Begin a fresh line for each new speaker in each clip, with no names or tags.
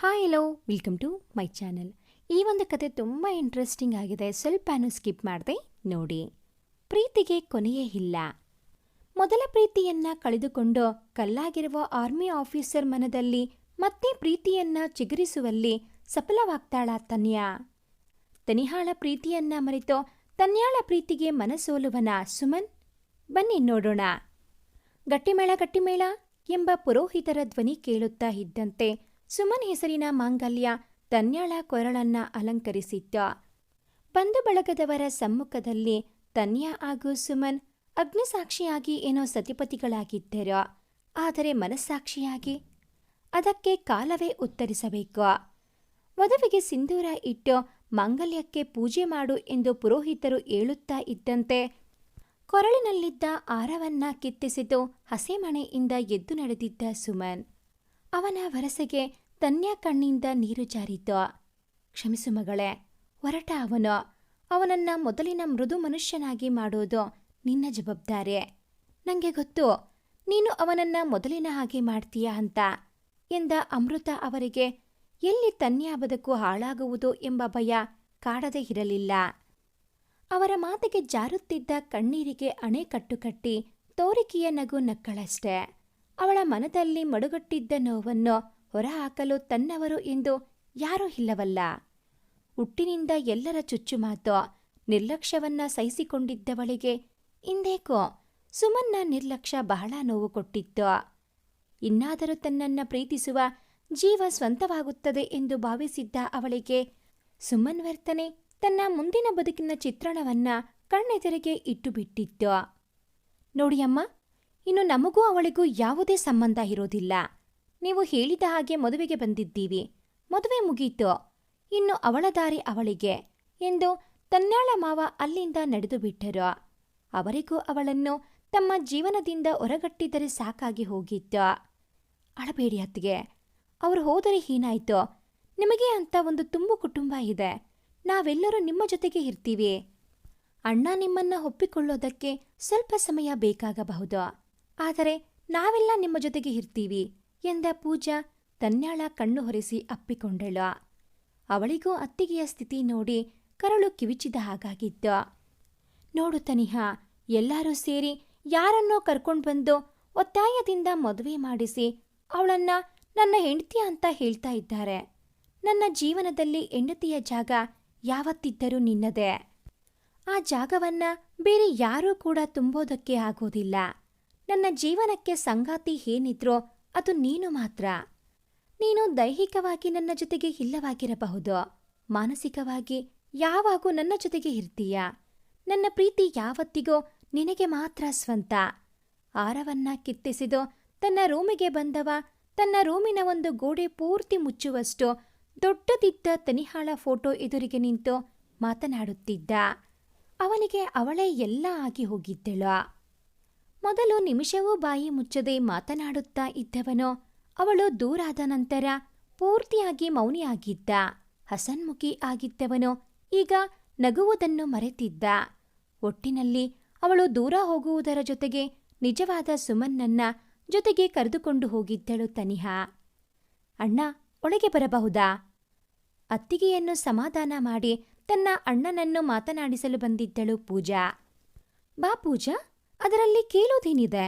Hi hello welcome to my channel. ಈ ಒಂದು ಕತೆ ತುಂಬ ಇಂಟ್ರೆಸ್ಟಿಂಗ್ ಆಗಿದೆ. ಸ್ವಲ್ಪನೂ ಸ್ಕಿಪ್ ಮಾಡದೆ ನೋಡಿ. ಪ್ರೀತಿಗೆ ಕೊನೆಯೇ ಇಲ್ಲ. ಮೊದಲ ಪ್ರೀತಿಯನ್ನ ಕಳೆದುಕೊಂಡು ಕಲ್ಲಾಗಿರುವ ಆರ್ಮಿ ಆಫೀಸರ್ ಮನದಲ್ಲಿ ಮತ್ತೆ ಪ್ರೀತಿಯನ್ನ ಚಿಗುರಿಸುವಲ್ಲಿ ಸಫಲವಾಗ್ತಾಳ ತನ್ಯಾ. ತನಿಹಾಳ ಪ್ರೀತಿಯನ್ನ ಮರೆತು ತನ್ಯಾಳ ಪ್ರೀತಿಗೆ ಮನಸೋಲುವನ ಸುಮನ್? ಬನ್ನಿ ನೋಡೋಣ. ಗಟ್ಟಿಮೇಳ ಎಂಬ ಪುರೋಹಿತರ ಧ್ವನಿ ಕೇಳುತ್ತಾ ಇದ್ದಂತೆ ಸುಮನ್ ಹೆಸರಿನ ಮಾಂಗಲ್ಯ ತನ್ಯಾಳ ಕೊರಳನ್ನ ಅಲಂಕರಿಸಿತ್ತು. ಬಂಧು ಬಳಗದವರ ಸಮ್ಮುಖದಲ್ಲಿ ತನ್ಯಾ ಹಾಗೂ ಸುಮನ್ ಅಗ್ನಿಸಾಕ್ಷಿಯಾಗಿ ಏನೋ ಸತಿಪತಿಗಳಾಗಿದ್ದರು. ಆದರೆ ಮನಸ್ಸಾಕ್ಷಿಯಾಗಿ ಅದಕ್ಕೆ ಕಾಲವೇ ಉತ್ತರಿಸಬೇಕು. ವಧುವಿಗೆ ಸಿಂಧೂರ ಇಟ್ಟು ಮಾಂಗಲ್ಯಕ್ಕೆ ಪೂಜೆ ಮಾಡು ಎಂದು ಪುರೋಹಿತರು ಹೇಳುತ್ತಾ ಇದ್ದಂತೆ ಕೊರಳಿನಲ್ಲಿದ್ದ ಆರವನ್ನ ಕಿತ್ತೆಸೆದು ಹಸೆಮಣೆಯಿಂದ ಎದ್ದು ನಡೆದಿದ್ದ ಸುಮನ್. ಅವನ ವರಸೆಗೆ ತನ್ಯಾ ಕಣ್ಣಿಂದ ನೀರು ಜಾರಿತು. ಕ್ಷಮಿಸು ಮಗಳೇ, ಹೊರಟ ಅವನನ್ನ ಮೊದಲಿನ ಮೃದು ಮನುಷ್ಯನಾಗಿ ಮಾಡೋದು ನಿನ್ನ ಜವಾಬ್ದಾರಿ. ನಂಗೆ ಗೊತ್ತು ನೀನು ಅವನನ್ನ ಮೊದಲಿನ ಹಾಗೆ ಮಾಡ್ತೀಯ ಅಂತ ಎಂದ ಅಮೃತ ಅವರಿಗೆ ಎಲ್ಲಿ ತನ್ಯಾ ಬದುಕು ಹಾಳಾಗುವುದು ಎಂಬ ಭಯ ಕಾಡದೇ ಇರಲಿಲ್ಲ. ಅವರ ಮಾತಿಗೆ ಜಾರುತ್ತಿದ್ದ ಕಣ್ಣೀರಿಗೆ ಅಣೆಕಟ್ಟು ಕಟ್ಟಿ ತೋರಿಕೆಯ ನಗು ನಕ್ಕಳಷ್ಟೆ. ಅವಳ ಮನದಲ್ಲಿ ಮಡುಗಟ್ಟಿದ್ದ ನೋವನ್ನು ಹೊರಹಾಕಲು ತನ್ನವರು ಎಂದು ಯಾರೂ ಇಲ್ಲವಲ್ಲ. ಹುಟ್ಟಿನಿಂದ ಎಲ್ಲರ ಚುಚ್ಚುಮಾತು ನಿರ್ಲಕ್ಷ್ಯವನ್ನ ಸಹಿಸಿಕೊಂಡಿದ್ದವಳಿಗೆ ಇಂದೇಕೋ ಸುಮನ್ನ ನಿರ್ಲಕ್ಷ್ಯ ಬಹಳ ನೋವು ಕೊಟ್ಟಿತ್ತು. ಇನ್ನಾದರೂ ತನ್ನನ್ನ ಪ್ರೀತಿಸುವ ಜೀವ ಸ್ವಂತವಾಗುತ್ತದೆ ಎಂದು ಭಾವಿಸಿದ್ದ ಅವಳಿಗೆ ಸುಮನ್ ವರ್ತನೆ ತನ್ನ ಮುಂದಿನ ಬದುಕಿನ ಚಿತ್ರಣವನ್ನ ಕಣ್ಣೆದುರಿಗೆ ಇಟ್ಟು ಬಿಟ್ಟಿತ್ತು. ನೋಡಿಯಮ್ಮ, ಇನ್ನು ನಮಗೂ ಅವಳಿಗೂ ಯಾವುದೇ ಸಂಬಂಧ ಇರೋದಿಲ್ಲ. ನೀವು ಹೇಳಿದ ಹಾಗೆ ಮದುವೆಗೆ ಬಂದಿದ್ದೀವಿ. ಮದುವೆ ಮುಗೀತು, ಇನ್ನು ಅವಳ ದಾರಿ ಅವಳಿಗೆ ಎಂದು ತನ್ಯಾಳ ಮಾವ ಅಲ್ಲಿಂದ ನಡೆದು ಬಿಟ್ಟರು. ಅವರಿಗೂ ಅವಳನ್ನು ತಮ್ಮ ಜೀವನದಿಂದ ಹೊರಗಟ್ಟಿದರೆ ಸಾಕಾಗಿ ಹೋಗಿತ್ತು. ಅಳಬೇಡಿ ಅತ್ತಿಗೆ, ಅವರು ಹೋದರೆ ಏನಾಯ್ತು? ನಿಮಗೆ ಅಂತ ಒಂದು ತುಂಬು ಕುಟುಂಬ ಇದೆ. ನಾವೆಲ್ಲರೂ ನಿಮ್ಮ ಜೊತೆಗೆ ಇರ್ತೀವಿ. ಅಣ್ಣ ನಿಮ್ಮನ್ನ ಒಪ್ಪಿಕೊಳ್ಳೋದಕ್ಕೆ ಸ್ವಲ್ಪ ಸಮಯ ಬೇಕಾಗಬಹುದು, ಆದರೆ ನಾವೆಲ್ಲ ನಿಮ್ಮ ಜೊತೆಗೆ ಇರ್ತೀವಿ ಎಂದ ಪೂಜಾ ತನ್ಯಾಳ ಕಣ್ಣು ಹೊರೆಸಿ ಅಪ್ಪಿಕೊಂಡಳು. ಅವಳಿಗೂ ಅತ್ತಿಗೆಯ ಸ್ಥಿತಿ ನೋಡಿ ಕರಳು ಕಿವಿಚಿದ ಹಾಗಾಗಿತ್ತು. ನೋಡು ತನಿಹಾ, ಎಲ್ಲರೂ ಸೇರಿ ಯಾರನ್ನೋ ಕರ್ಕೊಂಡ್ಬಂದು ಒತ್ತಾಯದಿಂದ ಮದುವೆ ಮಾಡಿಸಿ ಅವಳನ್ನ ನನ್ನ ಹೆಂಡತಿ ಅಂತ ಹೇಳ್ತಾ ಇದ್ದಾರೆ. ನನ್ನ ಜೀವನದಲ್ಲಿ ಹೆಂಡತಿಯ ಜಾಗ ಯಾವತ್ತಿದ್ದರೂ ನಿನ್ನದೇ. ಆ ಜಾಗವನ್ನ ಬೇರೆ ಯಾರೂ ಕೂಡ ತುಂಬೋದಕ್ಕೆ ಆಗೋದಿಲ್ಲ. ನನ್ನ ಜೀವನಕ್ಕೆ ಸಂಗಾತಿ ಏನಿದ್ರೋ ಅದು ನೀನು ಮಾತ್ರ. ನೀನು ದೈಹಿಕವಾಗಿ ನನ್ನ ಜೊತೆಗೆ ಇಲ್ಲವಾಗಿರಬಹುದು, ಮಾನಸಿಕವಾಗಿ ಯಾವಾಗೂ ನನ್ನ ಜೊತೆಗೆ ಇರ್ತೀಯ. ನನ್ನ ಪ್ರೀತಿ ಯಾವತ್ತಿಗೋ ನಿನಗೆ ಮಾತ್ರ ಸ್ವಂತ. ಆರವನ್ನ ಕಿತ್ತೆಸೆದು ತನ್ನ ರೂಮಿಗೆ ಬಂದವ ತನ್ನ ರೂಮಿನ ಒಂದು ಗೋಡೆ ಪೂರ್ತಿ ಮುಚ್ಚುವಷ್ಟು ದೊಡ್ಡದಿದ್ದ ತನಿಹಾಳ ಫೋಟೋ ಎದುರಿಗೆ ನಿಂತು ಮಾತನಾಡುತ್ತಿದ್ದ. ಅವನಿಗೆ ಅವಳೇ ಎಲ್ಲ ಆಗಿ ಹೋಗಿದ್ದಳು. ಮೊದಲು ನಿಮಿಷವೂ ಬಾಯಿ ಮುಚ್ಚದೆ ಮಾತನಾಡುತ್ತಾ ಇದ್ದವನು ಅವಳು ದೂರಾದ ನಂತರ ಪೂರ್ತಿಯಾಗಿ ಮೌನಿಯಾಗಿದ್ದ. ಹಸನ್ಮುಖಿ ಆಗಿದ್ದವನು ಈಗ ನಗುವುದನ್ನು ಮರೆತಿದ್ದ. ಒಟ್ಟಿನಲ್ಲಿ ಅವಳು ದೂರ ಹೋಗುವುದರ ಜೊತೆಗೆ ನಿಜವಾದ ಸುಮನ್ನನ್ನ ಜೊತೆಗೆ ಕರೆದುಕೊಂಡು ಹೋಗಿದ್ದಳು ತನಿಹಾ. ಅಣ್ಣ, ಒಳಗೆ ಬರಬಹುದಾ? ಅತ್ತಿಗೆಯನ್ನು ಸಮಾಧಾನ ಮಾಡಿ ತನ್ನ ಅಣ್ಣನನ್ನು ಮಾತನಾಡಿಸಲು ಬಂದಿದ್ದಳು ಪೂಜಾ. ಬಾ ಪೂಜಾ, ಅದರಲ್ಲಿ ಕೇಳೋದೇನಿದೆ?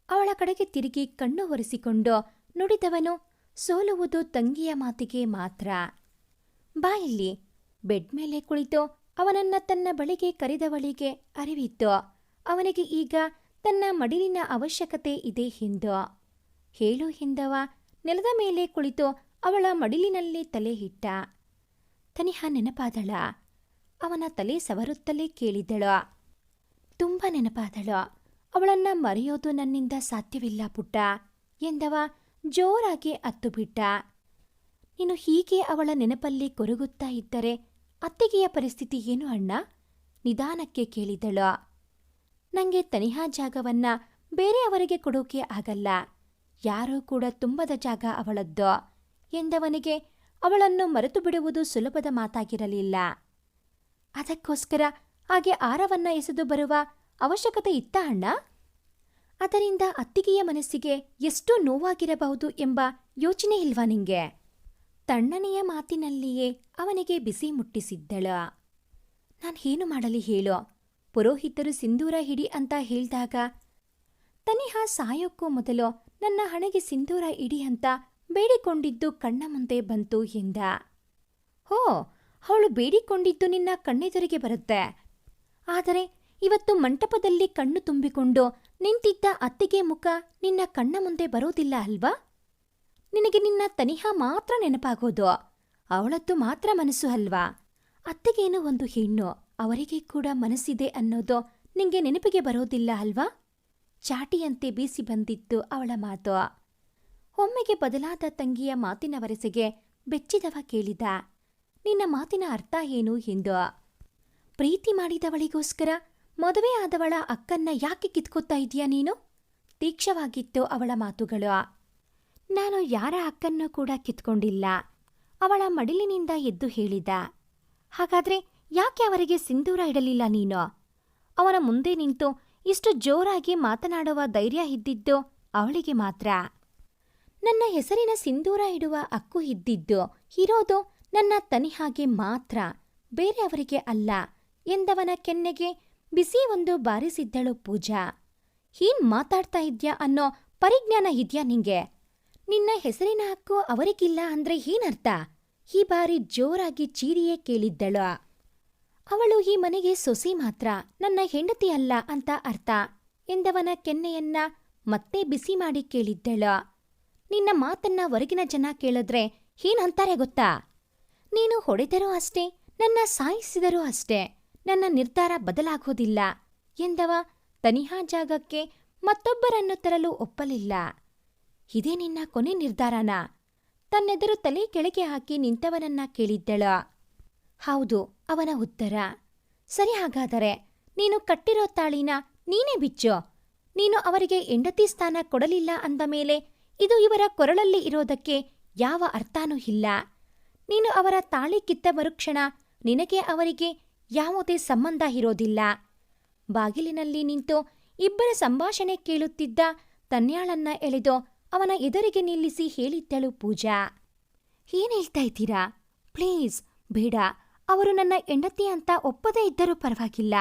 ಅವಳ ಕಡೆಗೆ ತಿರುಗಿ ಕಣ್ಣು ಒರೆಸಿಕೊಂಡು ನುಡಿದವನು ಸೋಲುವುದು ತಂಗಿಯ ಮಾತಿಗೆ ಮಾತ್ರ. ಬಾ ಇಲ್ಲಿ. ಬೆಡ್ ಮೇಲೆ ಕುಳಿತು ಅವನನ್ನ ತನ್ನ ಬಳಿಗೆ ಕರೆದವಳಿಗೆ ಅರಿವಿತ್ತು ಅವನಿಗೆ ಈಗ ತನ್ನ ಮಡಿಲಿನ ಅವಶ್ಯಕತೆ ಇದೆ ಎಂದು. ಹೇಳು ಎಂದವ ನೆಲದ ಮೇಲೆ ಕುಳಿತು ಅವಳ ಮಡಿಲಿನಲ್ಲಿ ತಲೆ ಇಟ್ಟ. ತನಿಹಾ ನೆನಪಾದಳ. ಅವನ ತಲೆ ಸವರುತ್ತಲೇ ಕೇಳಿದಳು. ತುಂಬ ನೆನಪಾದಳು. ಅವಳನ್ನ ಮರೆಯೋದು ನನ್ನಿಂದ ಸಾಧ್ಯವಿಲ್ಲ ಪುಟ್ಟ ಎಂದವ ಜೋರಾಗಿ ಅತ್ತು ಬಿಟ್ಟ. ನೀನು ಹೀಗೆ ಅವಳ ನೆನಪಲ್ಲಿ ಕೊರಗುತ್ತಾ ಇದ್ದರೆ ಅತ್ತಿಗೆಯ ಪರಿಸ್ಥಿತಿ ಏನು ಅಣ್ಣ? ನಿಧಾನಕ್ಕೆ ಕೇಳಿದಳು. ನಂಗೆ ತನಿಹಾ ಜಾಗವನ್ನ ಬೇರೆಯವರಿಗೆ ಕೊಡೋಕೆ ಆಗಲ್ಲ. ಯಾರೂ ಕೂಡ ತುಂಬದ ಜಾಗ ಅವಳದ್ದು ಎಂದವನಿಗೆ ಅವಳನ್ನು ಮರೆತು ಬಿಡುವುದು ಸುಲಭದ ಮಾತಾಗಿರಲಿಲ್ಲ. ಅದಕ್ಕೋಸ್ಕರ ಹಾಗೆ ಆರವನ್ನ ಎಸೆದು ಬರುವ ಅವಶ್ಯಕತೆ ಇತ್ತ ಅಣ್ಣ? ಅದರಿಂದ ಅತ್ತಿಗೆಯ ಮನಸ್ಸಿಗೆ ಎಷ್ಟು ನೋವಾಗಿರಬಹುದು ಎಂಬ ಯೋಚನೆ ಇಲ್ವಾ ನಿಂಗೆ? ತಣ್ಣನೆಯ ಮಾತಿನಲ್ಲಿಯೇ ಅವನಿಗೆ ಬಿಸಿ ಮುಟ್ಟಿಸಿದ್ದಳು. ನಾನು ಏನು ಮಾಡಲಿ ಹೇಳೋ? ಪುರೋಹಿತರು ಸಿಂಧೂರ ಹಿಡಿ ಅಂತ ಹೇಳ್ದಾಗ ತನಿಹಾ ಸಾಯೋಕ್ಕೂ ಮೊದಲು ನನ್ನ ಹಣೆಗೆ ಸಿಂಧೂರ ಇಡಿ ಅಂತ ಬೇಡಿಕೊಂಡಿದ್ದು ಕಣ್ಣ ಮುಂದೆ ಬಂತು ಎಂದ. ಹೋ, ಅವಳು ಬೇಡಿಕೊಂಡಿದ್ದು ನಿನ್ನ ಕಣ್ಣೆದುರಿಗೆ ಬರುತ್ತೆ. ಆದರೆ ಇವತ್ತು ಮಂಟಪದಲ್ಲಿ ಕಣ್ಣು ತುಂಬಿಕೊಂಡು ನಿಂತಿದ್ದ ಅತ್ತಿಗೆ ಮುಖ ನಿನ್ನ ಕಣ್ಣ ಮುಂದೆ ಬರೋದಿಲ್ಲ ಅಲ್ವಾ? ನಿನಗೆ ನಿನ್ನ ತನಿಹಾ ಮಾತ್ರ ನೆನಪಾಗೋದು. ಅವಳದ್ದು ಮಾತ್ರ ಮನಸ್ಸು ಅಲ್ವಾ? ಅತ್ತಿಗೇನು ಒಂದು ಹೆಣ್ಣು, ಅವರಿಗೆ ಕೂಡ ಮನಸ್ಸಿದೆ ಅನ್ನೋದು ನಿಂಗೆ ನೆನಪಿಗೆ ಬರೋದಿಲ್ಲ ಅಲ್ವಾ? ಚಾಟಿಯಂತೆ ಬೀಸಿ ಬಂದಿತ್ತು ಅವಳ ಮಾತು. ಒಮ್ಮೆಗೆ ಬದಲಾದ ತಂಗಿಯ ಮಾತಿನ ವರಸೆಗೆ ಬೆಚ್ಚಿದವ ಕೇಳಿದ, ನಿನ್ನ ಮಾತಿನ ಅರ್ಥ ಏನು ಎಂದು. ಪ್ರೀತಿ ಮಾಡಿದವಳಿಗೋಸ್ಕರ ಮದುವೆ ಆದವಳ ಅಕ್ಕನ್ನ ಯಾಕೆ ಕಿತ್ಕೋತಾ ಇದೀಯ ನೀನು? ತೀಕ್ಷವಾಗಿತ್ತು ಅವಳ ಮಾತುಗಳು. ನಾನು ಯಾರ ಅಕ್ಕನ್ನೂ ಕೂಡ ಕಿತ್ಕೊಂಡಿಲ್ಲ, ಅವಳ ಮಡಿಲಿನಿಂದ ಎದ್ದು ಹೇಳಿದ. ಹಾಗಾದ್ರೆ ಯಾಕೆ ಅವರಿಗೆ ಸಿಂಧೂರ ಇಡಲಿಲ್ಲ ನೀನು? ಅವನ ಮುಂದೆ ನಿಂತು ಇಷ್ಟು ಜೋರಾಗಿ ಮಾತನಾಡುವ ಧೈರ್ಯ ಇದ್ದಿದ್ದು ಅವಳಿಗೆ ಮಾತ್ರ. ನನ್ನ ಹೆಸರಿನ ಸಿಂಧೂರ ಇಡುವ ಹಕ್ಕು ಇದ್ದಿದ್ದು ಇರೋದು ನನ್ನ ತನಿಹಾಗೆ ಮಾತ್ರ, ಬೇರೆಯವರಿಗೆ ಅಲ್ಲ ಎಂದವನ ಕೆನ್ನೆಗೆ ಬಿಸಿ ಒಂದು ಬಾರಿಸಿದ್ದಳು ಪೂಜಾ. ಏನ್ ಮಾತಾಡ್ತಾ ಇದ್ಯಾ ಅನ್ನೋ ಪರಿಜ್ಞಾನ ಇದ್ಯಾ ನಿಂಗೆ? ನಿನ್ನ ಹೆಸರಿನ ಹಕ್ಕು ಅವರಿಗಿಲ್ಲ ಅಂದ್ರೆ ಏನರ್ಥ? ಈ ಬಾರಿ ಜೋರಾಗಿ ಚೀರಿಯೇ ಕೇಳಿದ್ದಳು. ಅವಳು ಈ ಮನೆಗೆ ಸೊಸಿ ಮಾತ್ರ, ನನ್ನ ಹೆಂಡತಿ ಅಲ್ಲ ಅಂತ ಅರ್ಥ ಎಂದವನ ಕೆನ್ನೆಯನ್ನ ಮತ್ತೆ ಬಿಸಿ ಮಾಡಿ ಕೇಳಿದ್ದಳು. ನಿನ್ನ ಮಾತನ್ನ ಹೊರಗಿನ ಜನ ಕೇಳಿದ್ರೆ ಏನಂತಾರೆ ಗೊತ್ತಾ? ನೀನು ಹೊಡೆದರೂ ಅಷ್ಟೇ, ನನ್ನ ಸಾಯಿಸಿದರೂ ಅಷ್ಟೇ, ನನ್ನ ನಿರ್ಧಾರ ಬದಲಾಗೋದಿಲ್ಲ ಎಂದವ ತನಿಹಾ ಜಾಗಕ್ಕೆ ಮತ್ತೊಬ್ಬರನ್ನು ತರಲು ಒಪ್ಪಲಿಲ್ಲ. ಇದೇ ನಿನ್ನ ಕೊನೆ ನಿರ್ಧಾರನಾ? ತನ್ನೆದುರು ತಲೆ ಕೆಳಗೆ ಹಾಕಿ ನಿಂತವನನ್ನ ಕೇಳಿದ್ದಳು. ಹೌದು ಅವನ ಉತ್ತರ. ಸರಿ, ಹಾಗಾದರೆ ನೀನು ಕಟ್ಟಿರೋ ತಾಳಿನ ನೀನೇ ಬಿಚ್ಚು. ನೀನು ಅವರಿಗೆ ಹೆಂಡತಿ ಸ್ಥಾನ ಕೊಡಲಿಲ್ಲ ಅಂದ ಮೇಲೆ ಇದು ಇವರ ಕೊರಳಲ್ಲಿ ಇರೋದಕ್ಕೆ ಯಾವ ಅರ್ಥನೂ ಇಲ್ಲ. ನೀನು ಅವರ ತಾಳಿ ಕಿತ್ತ ಮರುಕ್ಷಣ ನಿನಗೆ ಅವರಿಗೆ ಯಾವುದೇ ಸಂಬಂಧ ಇರೋದಿಲ್ಲ. ಬಾಗಿಲಿನಲ್ಲಿ ನಿಂತು ಇಬ್ಬರ ಸಂಭಾಷಣೆ ಕೇಳುತ್ತಿದ್ದ ತನ್ಯಾಳನ್ನ ಎಳೆದು ಅವನ ಎದುರಿಗೆ ನಿಲ್ಲಿಸಿ ಹೇಳಿದ್ದಳು ಪೂಜಾ. ಏನ್ ಹೇಳ್ತಾ ಇದ್ದೀರಾ? ಪ್ಲೀಸ್ ಬೇಡ. ಅವರು ನನ್ನ ಹೆಂಡತಿ ಅಂತ ಒಪ್ಪದೇ ಇದ್ದರೂ ಪರವಾಗಿಲ್ಲ.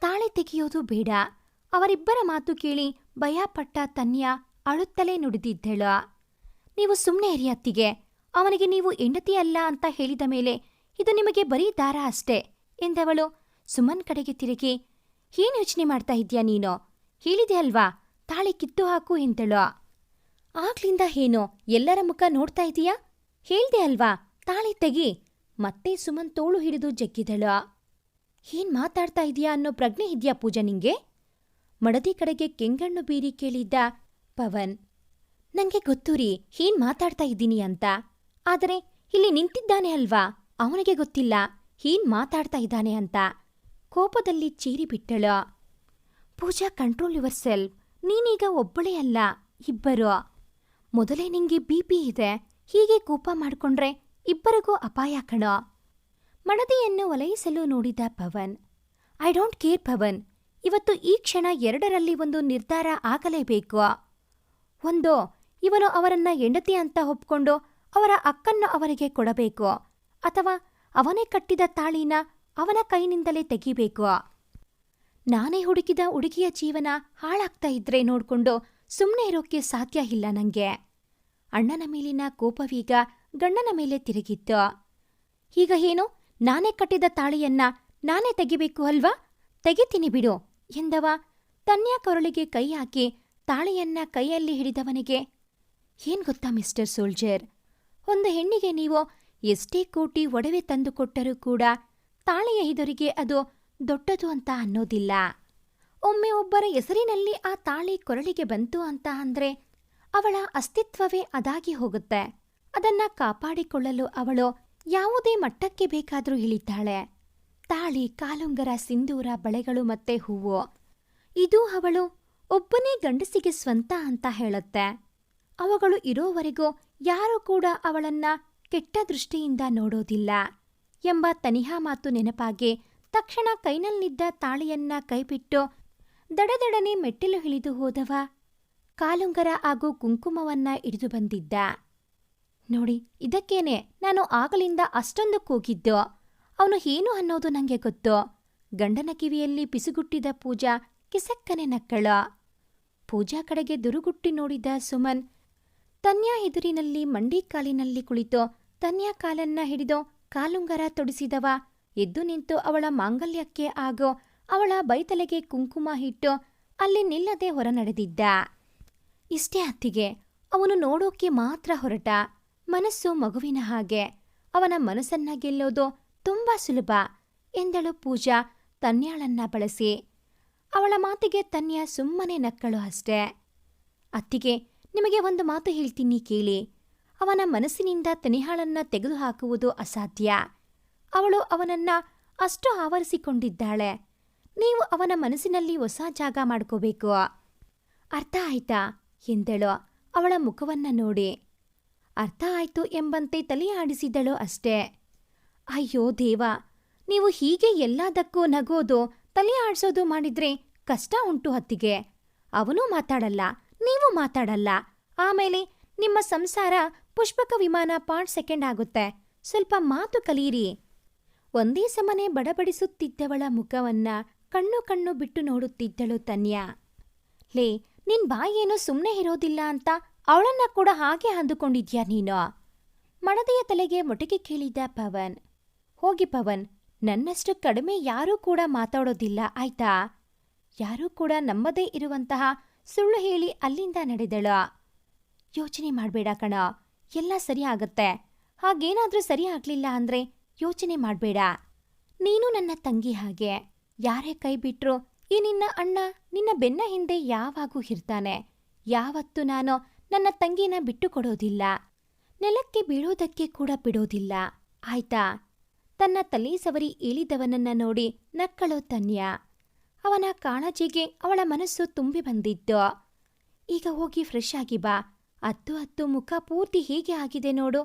ತಾಳಿ ತೆಗೆಯೋದು ಬೇಡ. ಅವರಿಬ್ಬರ ಮಾತು ಕೇಳಿ ಭಯಪಟ್ಟ ತನ್ಯಾ ಅಳುತ್ತಲೇ ನುಡಿದಿದ್ದಳು. ನೀವು ಸುಮ್ಮನೆ ಇರಿ ಅತ್ತಿಗೆ. ಅವನಿಗೆ ನೀವು ಹೆಂಡತಿ ಅಲ್ಲ ಅಂತ ಹೇಳಿದ ಮೇಲೆ ಇದು ನಿಮಗೆ ಬರೀ ದಾರ ಅಷ್ಟೇ ಎಂದವಳು ಸುಮನ್ ಕಡೆಗೆ ತಿರುಗಿ, ಏನ್ ಯೋಚನೆ ಮಾಡ್ತಾ ಇದ್ಯಾ ನೀನು? ಹೇಳಿದೆ ಅಲ್ವಾ ತಾಳಿ ಕಿತ್ತು ಹಾಕು ಎಂದಳು. ಆಗ್ಲಿಂದ ಏನೋ ಎಲ್ಲರ ಮುಖ ನೋಡ್ತಾ ಇದೀಯಾ? ಹೇಳ್ದೆ ಅಲ್ವಾ ತಾಳಿ ತೆಗಿ. ಮತ್ತೆ ಸುಮನ್ ತೋಳು ಹಿಡಿದು ಜಗ್ಗಿದಳು. ಏನ್ ಮಾತಾಡ್ತಾ ಇದೀಯಾ ಅನ್ನೋ ಪ್ರಜ್ಞೆ ಇದ್ಯಾ ಪೂಜಾ ನಿಂಗೆ? ಮಡದಿ ಕಡೆಗೆ ಕೆಂಗಣ್ಣು ಬೀರಿ ಕೇಳಿದ್ದ ಪವನ್. ನಂಗೆ ಗೊತ್ತು ರೀ ಏನ್ ಮಾತಾಡ್ತಾ ಇದ್ದೀನಿ ಅಂತ. ಆದರೆ ಇಲ್ಲಿ ನಿಂತಿದ್ದಾನೆ ಅಲ್ವಾ, ಅವನಿಗೆ ಗೊತ್ತಿಲ್ಲ ಏನ್ ಮಾತಾಡ್ತಾ ಇದ್ದಾನೆ ಅಂತ. ಕೋಪದಲ್ಲಿ ಚೀರಿ ಬಿಟ್ಟಳು. ಪೂಜಾ, ಕಂಟ್ರೋಲ್ ಯುವರ್ ಸೆಲ್ಫ್. ನೀನೀಗ ಒಬ್ಬಳೇ ಅಲ್ಲ, ಇಬ್ಬರು. ಮೊದಲೇ ನಿಂಗೆ ಬಿಪಿ ಇದೆ. ಹೀಗೆ ಕೋಪ ಮಾಡ್ಕೊಂಡ್ರೆ ಇಬ್ಬರಿಗೂ ಅಪಾಯ ಕಣೋ. ಮಡದಿಯನ್ನು ಒಲಯಿಸಲು ನೋಡಿದ Pavan. I don't care Pavan. ಇವತ್ತು ಈ ಕ್ಷಣ ಎರಡರಲ್ಲಿ ಒಂದು ನಿರ್ಧಾರ ಆಗಲೇಬೇಕು. ಒಂದೋ ಇವನು ಅವರನ್ನ ಹೆಂಡತಿ ಅಂತ ಒಪ್ಕೊಂಡು ಅವರ ಅಕ್ಕನ್ನು ಅವರಿಗೆ ಕೊಡಬೇಕು, ಅಥವಾ ಅವನೇ ಕಟ್ಟಿದ ತಾಳಿನ ಅವನ ಕೈನಿಂದಲೇ ತೆಗಿಬೇಕು. ನಾನೇ ಹುಡುಕಿದ ಹುಡುಗಿಯ ಜೀವನ ಹಾಳಾಗ್ತಾ ಇದ್ರೆ ನೋಡ್ಕೊಂಡು ಸುಮ್ಮನೆ ಇರೋಕ್ಕೆ ಸಾಧ್ಯ ಇಲ್ಲ ನಂಗೆ. ಅಣ್ಣನ ಮೇಲಿನ ಕೋಪವೀಗ ಗಂಡನ ಮೇಲೆ ತಿರುಗಿತ್ತು. ಈಗ ಏನು, ನಾನೇ ಕಟ್ಟಿದ ತಾಳಿಯನ್ನ ನಾನೇ ತೆಗಿಬೇಕು ಅಲ್ವಾ? ತೆಗಿತೀನಿ ಬಿಡು ಎಂದವ ತನ್ಯಾ ಕೊರಳಿಗೆ ಕೈ ಹಾಕಿ ತಾಳಿಯನ್ನ ಕೈಯಲ್ಲಿ ಹಿಡಿದವನಿಗೆ, ಏನ್ ಗೊತ್ತಾ ಮಿಸ್ಟರ್ ಸೋಲ್ಜರ್, ಒಂದು ಹೆಣ್ಣಿಗೆ ನೀವು ಎಷ್ಟೇ ಕೋಟಿ ಒಡವೆ ತಂದುಕೊಟ್ಟರೂ ಕೂಡ ತಾಳಿಯ ಎದುರಿಗೆ ಅದು ದೊಡ್ಡದು ಅಂತ ಅನ್ನೋದಿಲ್ಲ. ಒಮ್ಮೆ ಒಬ್ಬರ ಹೆಸರಿನಲ್ಲಿ ಆ ತಾಳಿ ಕೊರಳಿಗೆ ಬಂತು ಅಂತ ಅಂದ್ರೆ ಅವಳ ಅಸ್ತಿತ್ವವೇ ಅದಾಗಿ ಹೋಗುತ್ತೆ. ಅದನ್ನ ಕಾಪಾಡಿಕೊಳ್ಳಲು ಅವಳು ಯಾವುದೇ ಮಟ್ಟಕ್ಕೆ ಬೇಕಾದರೂ ಇಳಿತಾಳೆ. ತಾಳಿ, ಕಾಲುಂಗರ, ಸಿಂಧೂರ, ಬಳೆಗಳು ಮತ್ತೆ ಹೂವು, ಇದು ಅವಳು ಒಬ್ಬನೇ ಗಂಡಸಿಗೆ ಸ್ವಂತ ಅಂತ ಹೇಳುತ್ತೆ. ಅವುಗಳು ಇರೋವರೆಗೂ ಯಾರೂ ಕೂಡ ಅವಳನ್ನ ಕೆಟ್ಟ ದೃಷ್ಟಿಯಿಂದ ನೋಡೋದಿಲ್ಲ ಎಂಬ ತನಿಹಾ ಮಾತು ನೆನಪಾಗಿ ತಕ್ಷಣ ಕೈನಲ್ಲಿದ್ದ ತಾಳಿಯನ್ನ ಕೈಬಿಟ್ಟು ದಡದಡನೆ ಮೆಟ್ಟಿಲು ಇಳಿದು ಹೋದವ ಕಾಲುಂಗರ ಹಾಗೂ ಕುಂಕುಮವನ್ನ ಹಿಡಿದು ಬಂದಿದ್ದ. ನೋಡಿ, ಇದಕ್ಕೇನೆ ನಾನು ಆಗಲಿಂದ ಅಷ್ಟೊಂದು ಕೂಗಿದ್ದು. ಅವನು ಏನು ಅನ್ನೋದು ನಂಗೆ ಗೊತ್ತು. ಗಂಡನ ಕಿವಿಯಲ್ಲಿ ಪಿಸುಗುಟ್ಟಿದ ಪೂಜಾ ಕಿಸಕ್ಕನೆ ನಕ್ಕಳ. ಪೂಜಾ ಕಡೆಗೆ ದುರುಗುಟ್ಟಿ ನೋಡಿದ ಸುಮನ್ ತನ್ಯಾ ಎದುರಿನಲ್ಲಿ ಮಂಡಿ ಕಾಲಿನಲ್ಲಿ ಕುಳಿತು ತನ್ಯಾ ಕಾಲನ್ನ ಹಿಡಿದು ಕಾಲುಂಗರ ತೊಡಿಸಿದವ ಎದ್ದು ನಿಂತು ಅವಳ ಮಾಂಗಲ್ಯಕ್ಕೆ ಆಗೋ ಅವಳ ಬೈತಲೆಗೆ ಕುಂಕುಮ ಇಟ್ಟು ಅಲ್ಲಿ ನಿಲ್ಲದೆ ಹೊರ ನಡೆದಿದ್ದ. ಇಷ್ಟೇ ಅತ್ತಿಗೆ, ಅವನು ನೋಡೋಕೆ ಮಾತ್ರ ಹೊರಟ. ಮನಸ್ಸು ಮಗುವಿನ ಹಾಗೆ. ಅವನ ಮನಸ್ಸನ್ನ ಗೆಲ್ಲೋದು ತುಂಬಾ ಸುಲಭ ಎಂದಳು ಪೂಜಾ ತನ್ಯಾಳನ್ನ ಬಳಸಿ. ಅವಳ ಮಾತಿಗೆ ತನ್ಯಾ ಸುಮ್ಮನೆ ನಕ್ಕಳು ಅಷ್ಟೆ. ಅತ್ತಿಗೆ, ನಿಮಗೆ ಒಂದು ಮಾತು ಹೇಳ್ತೀನಿ ಕೇಳಿ. ಅವನ ಮನಸ್ಸಿನಿಂದ ತನಿಹಾಳನ್ನ ತೆಗೆದುಹಾಕುವುದು ಅಸಾಧ್ಯ. ಅವಳು ಅವನನ್ನ ಅಷ್ಟು ಆವರಿಸಿಕೊಂಡಿದ್ದಾಳೆ. ನೀವು ಅವನ ಮನಸ್ಸಿನಲ್ಲಿ ಹೊಸ ಜಾಗ ಮಾಡ್ಕೋಬೇಕು. ಅರ್ಥ ಆಯ್ತಾ ಎಂದಳು ಅವಳ ಮುಖವನ್ನ ನೋಡಿ. ಅರ್ಥ ಆಯ್ತು ಎಂಬಂತೆ ತಲೆ ಆಡಿಸಿದಳು ಅಷ್ಟೇ. ಅಯ್ಯೋ ದೇವ, ನೀವು ಹೀಗೆ ಎಲ್ಲದಕ್ಕೂ ನಗೋದು ತಲೆ ಆಡ್ಸೋದು ಮಾಡಿದ್ರೆ ಕಷ್ಟ ಉಂಟು ಅತ್ತಿಗೆ. ಅವನೂ ಮಾತಾಡಲ್ಲ, ನೀವು ಮಾತಾಡಲ್ಲ. ಆಮೇಲೆ ನಿಮ್ಮ ಸಂಸಾರ ಪುಷ್ಪಕ ವಿಮಾನ ಪಾರ್ಟ್ ಸೆಕೆಂಡ್ ಆಗುತ್ತೆ. ಸ್ವಲ್ಪ ಮಾತು ಕಲೀರಿ. ಒಂದೇ ಸಮನೆ ಬಡಬಡಿಸುತ್ತಿದ್ದವಳ ಮುಖವನ್ನ ಕಣ್ಣು ಕಣ್ಣು ಬಿಟ್ಟು ನೋಡುತ್ತಿದ್ದಳು ತನ್ಯಾ. ಲೇ, ನಿನ್ ಬಾಯೇನು ಸುಮ್ಮನೆ ಇರೋದಿಲ್ಲ ಅಂತ ಅವಳನ್ನ ಕೂಡ ಹಾಗೆ ಅಂದುಕೊಂಡಿದ್ಯಾ ನೀನು? ಮಡದಿಯ ತಲೆಗೆ ಮೊಟಕಿ ಕೇಳಿದ ಪವನ್. ಹೋಗಿ ಪವನ್, ನನ್ನಷ್ಟು ಕಡಿಮೆ ಯಾರೂ ಕೂಡ ಮಾತಾಡೋದಿಲ್ಲ ಆಯ್ತಾ? ಯಾರೂ ಕೂಡ ನಂಬದೇ ಇರುವಂತಹ ಸುಳ್ಳು ಹೇಳಿ ಅಲ್ಲಿಂದ ನಡೆದಳು. ಯೋಚನೆ ಮಾಡ್ಬೇಡ ಕಣ, ಎಲ್ಲ ಸರಿ ಆಗತ್ತೆ. ಹಾಗೇನಾದ್ರೂ ಸರಿ ಆಗ್ಲಿಲ್ಲ ಅಂದ್ರೆ ಯೋಚನೆ ಮಾಡ್ಬೇಡ. ನೀನು ನನ್ನ ತಂಗಿ ಹಾಗೆ. ಯಾರೇ ಕೈ ಬಿಟ್ರು ಈ ನಿನ್ನ ಅಣ್ಣ ನಿನ್ನ ಬೆನ್ನ ಹಿಂದೆ ಯಾವಾಗೂ ಇರ್ತಾನೆ. ಯಾವತ್ತೂ ನಾನು ನನ್ನ ತಂಗಿನ ಬಿಟ್ಟು ಕೊಡೋದಿಲ್ಲ. ನೆಲಕ್ಕೆ ಬೀಳೋದಕ್ಕೆ ಕೂಡ ಬಿಡೋದಿಲ್ಲ ಆಯ್ತಾ? ತನ್ನ ತಲೆ ಸವರಿ ಏಳಿದವನನ್ನ ನೋಡಿ ನಕ್ಕಳೋ ತನ್ಯಾ. ಅವನ ಕಾಳಜಿಗೆ ಅವಳ ಮನಸ್ಸು ತುಂಬಿ ಬಂದಿತ್ತು. ಈಗ ಹೋಗಿ ಫ್ರೆಶ್ ಆಗಿ ಬಾ. ಅತ್ತು ಮುಖ ಪೂರ್ತಿ ಹೀಗೆ ಆಗಿದೆ ನೋಡು.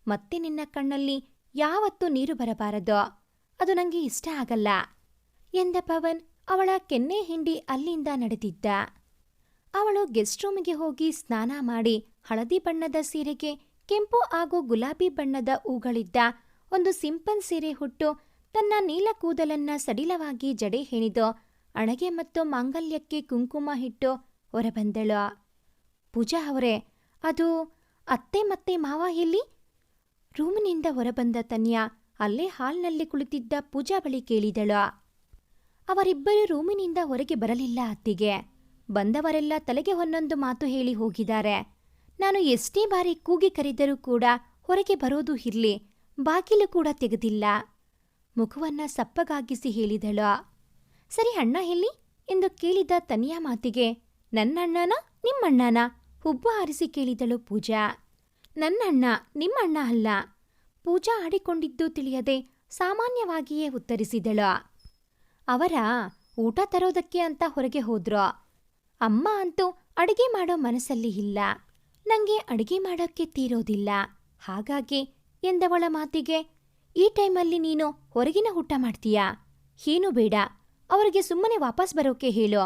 ಮತ್ತೆ ನಿನ್ನ ಕಣ್ಣಲ್ಲಿ ಯಾವತ್ತೂ ನೀರು ಬರಬಾರದು. ಅದು ನಂಗೆ ಇಷ್ಟ ಆಗಲ್ಲ ಎಂದ ಪವನ್ ಅವಳ ಕೆನ್ನೆ ಹಿಂಡಿ ಅಲ್ಲಿಂದ ನಡೆದಿದ್ದ. ಅವಳು ಗೆಸ್ಟ್ ರೂಮಿಗೆ ಹೋಗಿ ಸ್ನಾನ ಮಾಡಿ ಹಳದಿ ಬಣ್ಣದ ಸೀರೆಗೆ ಕೆಂಪು ಹಾಗೂ ಗುಲಾಬಿ ಬಣ್ಣದ ಹೂಗಳಿದ್ದ ಒಂದು ಸಿಂಪಲ್ ಸೀರೆ ಹುಟ್ಟು ತನ್ನ ನೀಲ ಕೂದಲನ್ನ ಸಡಿಲವಾಗಿ ಜಡೆ ಹೆಣಿದು ಅಣಗೆ ಮತ್ತು ಮಾಂಗಲ್ಯಕ್ಕೆ ಕುಂಕುಮ ಇಟ್ಟು ಹೊರಬಂದಳು. ಪೂಜಾ ಅವರೇ, ಅದು ಅತ್ತೆ ಮತ್ತೆ ಮಾವ ಎಲ್ಲಿ? ರೂಮಿನಿಂದ ಹೊರಬಂದ ತನ್ಯಾ ಅಲ್ಲೇ ಹಾಲ್ನಲ್ಲಿ ಕುಳಿತಿದ್ದ ಪೂಜಾ ಬಳಿ ಕೇಳಿದಳು. ಅವರಿಬ್ಬರು ರೂಮಿನಿಂದ ಹೊರಗೆ ಬರಲಿಲ್ಲ ಅತ್ತಿಗೆ. ಬಂದವರೆಲ್ಲ ತಲೆಗೆ ಒಂದೊಂದು ಮಾತು ಹೇಳಿ ಹೋಗಿದ್ದಾರೆ. ನಾನು ಎಷ್ಟೇ ಬಾರಿ ಕೂಗಿ ಕರೆದರೂ ಕೂಡ ಹೊರಗೆ ಬರೋದು ಇರ್ಲಿ, ಬಾಗಿಲು ಕೂಡ ತೆಗೆದಿಲ್ಲ. ಮುಖವನ್ನ ಸಪ್ಪಗಾಗಿಸಿ ಹೇಳಿದಳು. ಸರಿ, ಅಣ್ಣ ಎಲ್ಲಿ ಎಂದು ಕೇಳಿದ ತನ್ಯಾ ಮಾತಿಗೆ ನನ್ನಣ್ಣನ ನಿಮ್ಮಣ್ಣನ ಹುಬ್ಬು ಹಾರಿಸಿ ಕೇಳಿದಳು ಪೂಜಾ. ನನ್ನಣ್ಣ, ನಿಮ್ಮಣ್ಣ ಅಲ್ಲ. ಪೂಜಾ ಆಡಿಕೊಂಡಿದ್ದು ತಿಳಿಯದೆ ಸಾಮಾನ್ಯವಾಗಿಯೇ ಉತ್ತರಿಸಿದಳು. ಅವರ ಊಟ ತರೋದಕ್ಕೆ ಅಂತ ಹೊರಗೆ ಹೋದ್ರು. ಅಮ್ಮ ಅಂತೂ ಅಡಿಗೆ ಮಾಡೋ ಮನಸ್ಸಲ್ಲಿ ಇಲ್ಲ. ನಂಗೆ ಅಡಿಗೆ ಮಾಡೋಕ್ಕೆ ತೀರೋದಿಲ್ಲ. ಹಾಗಾಗಿ ಎಂದವಳ ಮಾತಿಗೆ ಈ ಟೈಮಲ್ಲಿ ನೀನು ಹೊರಗಿನ ಊಟ ಮಾಡ್ತೀಯಾ? ಏನೂ ಬೇಡ, ಅವರಿಗೆ ಸುಮ್ಮನೆ ವಾಪಸ್ ಬರೋಕೆ ಹೇಳು.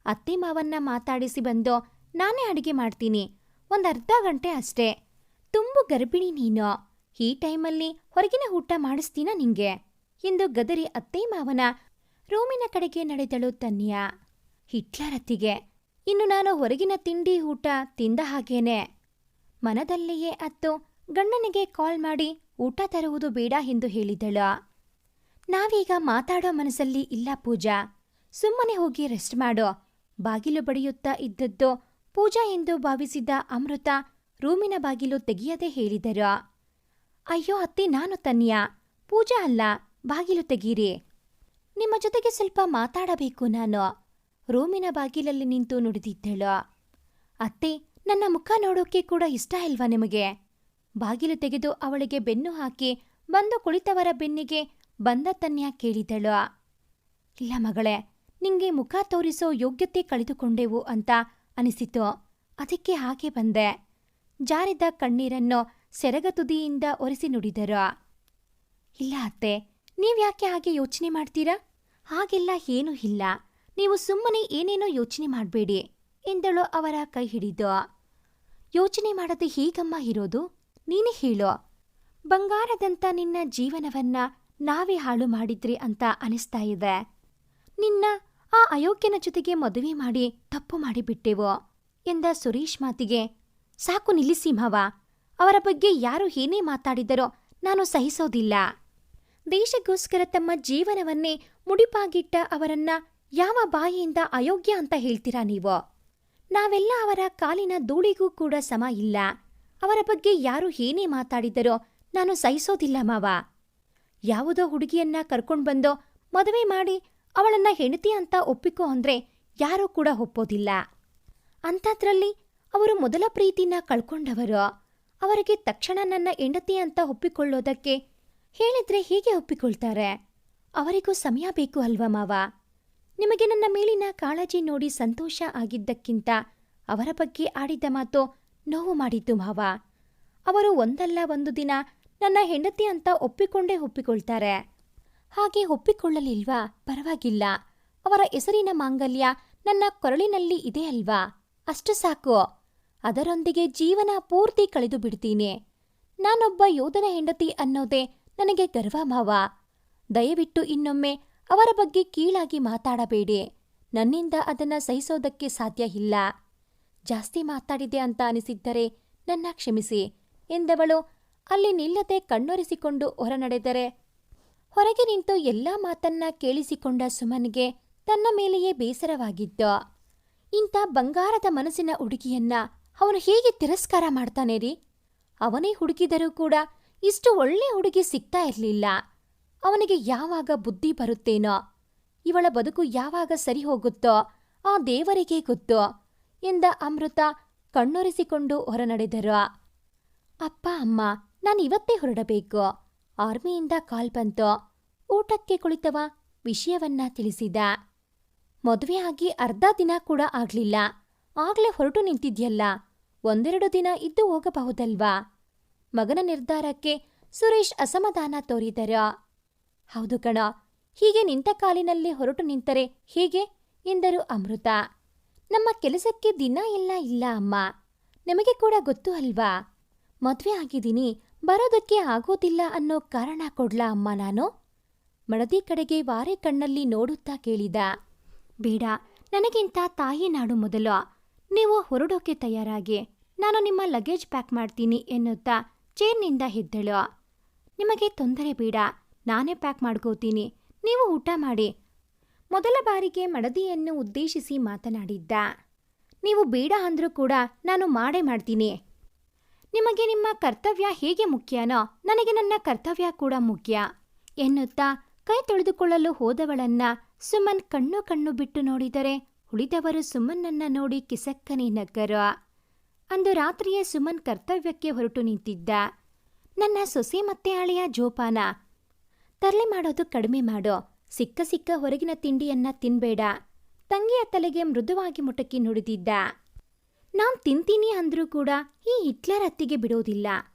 ಅತ್ತೆ ಮಾವನ್ನ ಮಾತಾಡಿಸಿ ಬಂದು ನಾನೇ ಅಡಿಗೆ ಮಾಡ್ತೀನಿ. ಒಂದರ್ಧ ಗಂಟೆ ಅಷ್ಟೇ. ತುಂಬು ಗರ್ಭಿಣಿ ನೀನು. ಈ ಟೈಮಲ್ಲಿ ಹೊರಗಿನ ಊಟ ಮಾಡಿಸ್ತೀನ ನಿಂಗೆ ಎಂದು ಗದರಿ ಅತ್ತೆ ಮಾವನ ರೂಮಿನ ಕಡೆಗೆ ನಡೆದಳು ತನ್ಯಾ. ಹಿಟ್ಲರತ್ತಿಗೆ, ಇನ್ನು ನಾನು ಹೊರಗಿನ ತಿಂಡಿ ಊಟ ತಿಂದ ಹಾಗೇನೆ. ಮನದಲ್ಲಿಯೇ ಅತ್ತು ಗಂಡನಿಗೆ ಕಾಲ್ ಮಾಡಿ ಊಟ ತರುವುದು ಬೇಡ ಎಂದು ಹೇಳಿದಳು. ನಾವೀಗ ಮಾತಾಡೋ ಮನಸ್ಸಲ್ಲಿ ಇಲ್ಲ ಪೂಜಾ. ಸುಮ್ಮನೆ ಹೋಗಿ ರೆಸ್ಟ್ ಮಾಡೋ. ಬಾಗಿಲು ಬಡಿಯುತ್ತಾ ಇದ್ದದ್ದು ಪೂಜಾ ಎಂದು ಭಾವಿಸಿದ ಅಮೃತ ರೂಮಿನ ಬಾಗಿಲು ತೆಗೆಯದೆ ಹೇಳಿದರು. ಅಯ್ಯೋ ಅತ್ತಿ, ನಾನು ತನ್ಯಾ, ಪೂಜಾ ಅಲ್ಲ. ಬಾಗಿಲು ತೆಗೀರಿ. ನಿಮ್ಮ ಜೊತೆಗೆ ಸ್ವಲ್ಪ ಮಾತಾಡಬೇಕು ನಾನು. ರೂಮಿನ ಬಾಗಿಲಲ್ಲಿ ನಿಂತು ನುಡಿದಿದ್ದಳು. ಅತ್ತೆ, ನನ್ನ ಮುಖ ನೋಡೋಕೆ ಕೂಡ ಇಷ್ಟ ಇಲ್ವಾ ನಿಮಗೆ? ಬಾಗಿಲು ತೆಗೆದು ಅವಳಿಗೆ ಬೆನ್ನು ಹಾಕಿ ಬಂದು ಕುಳಿತವರ ಬೆನ್ನಿಗೆ ಬಂದ ತನ್ಯಾ ಕೇಳಿದಳು. ಇಲ್ಲ ಮಗಳೇ, ನಿಂಗೆ ಮುಖ ತೋರಿಸೋ ಯೋಗ್ಯತೆ ಕಳೆದುಕೊಂಡೆವು ಅಂತ ಅನಿಸಿತು. ಅದಕ್ಕೆ ಹಾಗೆ ಬಂದೆ. ಜಾರಿದ ಕಣ್ಣೀರನ್ನು ಸೆರಗ ತುದಿಯಿಂದ ಒರೆಸಿ ನುಡಿದರು. ಇಲ್ಲ ಅತ್ತೆ, ನೀವ್ಯಾಕೆ ಹಾಗೆ ಯೋಚನೆ ಮಾಡ್ತೀರಾ? ಹಾಗೆಲ್ಲ ಏನೂ ಇಲ್ಲ. ನೀವು ಸುಮ್ಮನೆ ಏನೇನೋ ಯೋಚನೆ ಮಾಡಬೇಡಿ ಎಂದಳು ಅವರ ಕೈ ಹಿಡಿದು. ಯೋಚನೆ ಮಾಡದೆ ಹೀಗಮ್ಮ ಇರೋದು? ನೀನೇ ಹೇಳು. ಬಂಗಾರದಂಥ ನಿನ್ನ ಜೀವನವನ್ನ ನಾವೇ ಹಾಳು ಮಾಡಿದ್ರಿ ಅಂತ ಅನಿಸ್ತಾ ಇದೆ. ನಿನ್ನ ಆ ಅಯೋಗ್ಯನ ಜೊತೆಗೆ ಮದುವೆ ಮಾಡಿ ತಪ್ಪು ಮಾಡಿಬಿಟ್ಟೆವು ಎಂದ ಸುರೇಶ್ ಮಾತಿಗೆ, ಸಾಕು ನಿಲ್ಲಿಸಿ ಮಾವ. ಅವರ ಬಗ್ಗೆ ಯಾರು ಏನೇ ಮಾತಾಡಿದರೋ ನಾನು ಸಹಿಸೋದಿಲ್ಲ. ದೇಶಕ್ಕೋಸ್ಕರ ತಮ್ಮ ಜೀವನವನ್ನೇ ಮುಡಿಪಾಗಿಟ್ಟ ಅವರನ್ನ ಯಾವ ಬಾಯಿಯಿಂದ ಅಯೋಗ್ಯ ಅಂತ ಹೇಳ್ತೀರಾ ನೀವು? ನಾವೆಲ್ಲ ಅವರ ಕಾಲಿನ ಧೂಳಿಗೂ ಕೂಡ ಸಮ ಇಲ್ಲ. ಅವರ ಬಗ್ಗೆ ಯಾರು ಏನೇ ಮಾತಾಡಿದರೋ ನಾನು ಸಹಿಸೋದಿಲ್ಲ ಮಾವ. ಯಾವುದೋ ಹುಡುಗಿಯನ್ನ ಕರ್ಕೊಂಡ್ಬಂದೋ ಮದುವೆ ಮಾಡಿ ಅವಳನ್ನ ಹೆಂಡತಿ ಅಂತ ಒಪ್ಪಿಕೋ ಅಂದ್ರೆ ಯಾರೂ ಕೂಡ ಒಪ್ಪೋದಿಲ್ಲ. ಅಂಥದ್ರಲ್ಲಿ ಅವರು ಮೊದಲ ಪ್ರೀತಿನ ಕಳ್ಕೊಂಡವರು. ಅವರಿಗೆ ತಕ್ಷಣ ನನ್ನ ಹೆಂಡತಿ ಅಂತ ಒಪ್ಪಿಕೊಳ್ಳೋದಕ್ಕೆ ಹೇಳಿದ್ರೆ ಹೇಗೆ ಒಪ್ಪಿಕೊಳ್ತಾರೆ? ಅವರಿಗೂ ಸಮಯ ಬೇಕು ಅಲ್ವಾ ಮಾವ? ನಿಮಗೆ ನನ್ನ ಮೇಲಿನ ಕಾಳಜಿ ನೋಡಿ ಸಂತೋಷ ಆಗಿದ್ದಕ್ಕಿಂತ ಅವರ ಬಗ್ಗೆ ಆಡಿದ ಮಾತು ನೋವು ಮಾಡಿದ್ದು ಮಾವ. ಅವರು ಒಂದಲ್ಲ ಒಂದು ದಿನ ನನ್ನ ಹೆಂಡತಿ ಅಂತ ಒಪ್ಪಿಕೊಂಡೇ ಒಪ್ಪಿಕೊಳ್ತಾರೆ. ಹಾಗೆ ಒಪ್ಪಿಕೊಳ್ಳಲಿಲ್ವಾ? ಪರವಾಗಿಲ್ಲ. ಅವರ ಹೆಸರಿನ ಮಾಂಗಲ್ಯ ನನ್ನ ಕೊರಳಿನಲ್ಲಿ ಇದೆ ಅಲ್ವಾ? ಅಷ್ಟು ಸಾಕು. ಅದರೊಂದಿಗೆ ಜೀವನ ಪೂರ್ತಿ ಕಳೆದು ಬಿಡ್ತೀನಿ. ನಾನೊಬ್ಬ ಯೋಧನ ಹೆಂಡತಿ ಅನ್ನೋದೇ ನನಗೆ ಗರ್ವ ಮಾವ. ದಯವಿಟ್ಟು ಇನ್ನೊಮ್ಮೆ ಅವರ ಬಗ್ಗೆ ಕೀಳಾಗಿ ಮಾತಾಡಬೇಡಿ. ನನ್ನಿಂದ ಅದನ್ನ ಸಹಿಸೋದಕ್ಕೆ ಸಾಧ್ಯ ಇಲ್ಲ. ಜಾಸ್ತಿ ಮಾತಾಡಿದೆ ಅಂತ ಅನಿಸಿದ್ದರೆ ನನ್ನ ಕ್ಷಮಿಸಿ ಎಂದವಳು ಅಲ್ಲಿ ನಿಲ್ಲದೆ ಕಣ್ಣೊರೆಸಿಕೊಂಡು ಹೊರನಡೆದರೆ, ಹೊರಗೆ ನಿಂತು ಎಲ್ಲಾ ಮಾತನ್ನ ಕೇಳಿಸಿಕೊಂಡ ಸುಮನ್ಗೆ ತನ್ನ ಮೇಲೆಯೇ ಬೇಸರವಾಗಿತ್ತು. ಇಂಥ ಬಂಗಾರದ ಮನಸ್ಸಿನ ಹುಡುಗಿಯನ್ನ ಅವನು ಹೇಗೆ ತಿರಸ್ಕಾರ ಮಾಡ್ತಾನೆ ರೀ? ಅವನೇ ಹುಡುಕಿದರೂ ಕೂಡ ಇಷ್ಟು ಒಳ್ಳೆ ಹುಡುಗಿ ಸಿಗ್ತಾ ಇರಲಿಲ್ಲ. ಅವನಿಗೆ ಯಾವಾಗ ಬುದ್ಧಿ ಬರುತ್ತೇನೋ, ಇವಳ ಬದುಕು ಯಾವಾಗ ಸರಿ ಹೋಗುತ್ತೋ ಆ ದೇವರಿಗೆ ಗೊತ್ತು ಎಂದ ಅಮೃತ ಕಣ್ಣೊರೆಸಿಕೊಂಡು ಹೊರನಡೆದರು. ಅಪ್ಪ ಅಮ್ಮ, ನಾನಿವತ್ತೇ ಹೊರಡಬೇಕು. ಆರ್ಮಿಯಿಂದ ಕಾಲ್ ಬಂತು. ಊಟಕ್ಕೆ ಕುಳಿತವ ವಿಷಯವನ್ನ ತಿಳಿಸಿದ. ಮದುವೆ ಆಗಿ ಅರ್ಧ ದಿನ ಕೂಡ ಆಗ್ಲಿಲ್ಲ. ಆಗ್ಲೇ ಹೊರಟು ನಿಂತಿದ್ಯಲ್ಲ, ಒಂದೆರಡು ದಿನ ಇದ್ದು ಹೋಗಬಹುದಲ್ವಾ? ಮಗನ ನಿರ್ಧಾರಕ್ಕೆ ಸುರೇಶ್ ಅಸಮಾಧಾನ ತೋರಿದರು. ಹೌದು ಕಣ, ಹೀಗೆ ನಿಂತ ಕಾಲಿನಲ್ಲಿ ಹೊರಟು ನಿಂತರೆ ಹೇಗೆ ಎಂದರು ಅಮೃತ. ನಮ್ಮ ಕೆಲಸಕ್ಕೆ ದಿನ ಎಲ್ಲ ಇಲ್ಲ ಅಮ್ಮ, ನಿಮಗೆ ಕೂಡ ಗೊತ್ತು ಅಲ್ವಾ? ಮದ್ವೆ ಆಗಿದ್ದೀನಿ, ಬರೋದಕ್ಕೆ ಆಗೋದಿಲ್ಲ ಅನ್ನೋ ಕಾರಣ ಕೊಡ್ಲಾ ಅಮ್ಮ ನಾನು? ಮಡದಿ ಕಡೆಗೆ ವಾರೆ ಕಣ್ಣಲ್ಲಿ ನೋಡುತ್ತಾ ಕೇಳಿದ. ಬೇಡ, ನನಗಿಂತ ತಾಯಿ ನಾಡು ಮೊದಲು. ನೀವು ಹೊರಡೋಕೆ ತಯಾರಾಗಿ, ನಾನು ನಿಮ್ಮ ಲಗೇಜ್ ಪ್ಯಾಕ್ ಮಾಡ್ತೀನಿ ಎನ್ನುತ್ತಾ ಚೇರ್ನಿಂದ ಎದ್ದಳು. ನಿಮಗೆ ತೊಂದರೆ ಬೇಡ, ನಾನೇ ಪ್ಯಾಕ್ ಮಾಡ್ಕೋತೀನಿ, ನೀವು ಊಟ ಮಾಡಿ. ಮೊದಲ ಬಾರಿಗೆ ಮಡದಿಯನ್ನು ಉದ್ದೇಶಿಸಿ ಮಾತನಾಡಿದ್ದ. ನೀವು ಬೇಡ ಅಂದ್ರೂ ಕೂಡ ನಾನು ಮಾಡೇ ಮಾಡ್ತೀನಿ. ನಿಮಗೆ ನಿಮ್ಮ ಕರ್ತವ್ಯ ಹೇಗೆ ಮುಖ್ಯನೋ ನನಗೆ ನನ್ನ ಕರ್ತವ್ಯ ಕೂಡ ಮುಖ್ಯ ಎನ್ನುತ್ತಾ ಕೈ ತೊಳೆದುಕೊಳ್ಳಲು ಹೋದವಳನ್ನ ಸುಮನ್ ಕಣ್ಣು ಕಣ್ಣು ಬಿಟ್ಟು ನೋಡಿದರೆ ಉಳಿದವರು ಸುಮನ್ನನ್ನ ನೋಡಿ ಕಿಸಕ್ಕನೆ ನಕ್ಕರು. ಅಂದು ರಾತ್ರಿಯೇ ಸುಮನ್ ಕರ್ತವ್ಯಕ್ಕೆ ಹೊರಟು ನಿಂತಿದ್ದ. ನನ್ನ ಸೊಸೆ ಮತ್ತೆ ಆಳೆಯ ಜೋಪಾನ. ತರಲೆ ಮಾಡೋದು ಕಡಿಮೆ ಮಾಡೋ, ಸಿಕ್ಕ ಸಿಕ್ಕ ಹೊರಗಿನ ತಿಂಡಿಯನ್ನ ತಿನ್ಬೇಡ. ತಂಗಿಯ ತಲೆಗೆ ಮೃದುವಾಗಿ ಮುಟಕಿ ನುಡಿದಿದ್ದ. ನಾನ್ ತಿಂತೀನಿ ಅಂದ್ರೂ ಕೂಡ ಈ ಹಿಟ್ಲರ್ ಅತ್ತಿಗೆ ಬಿಡೋದಿಲ್ಲ.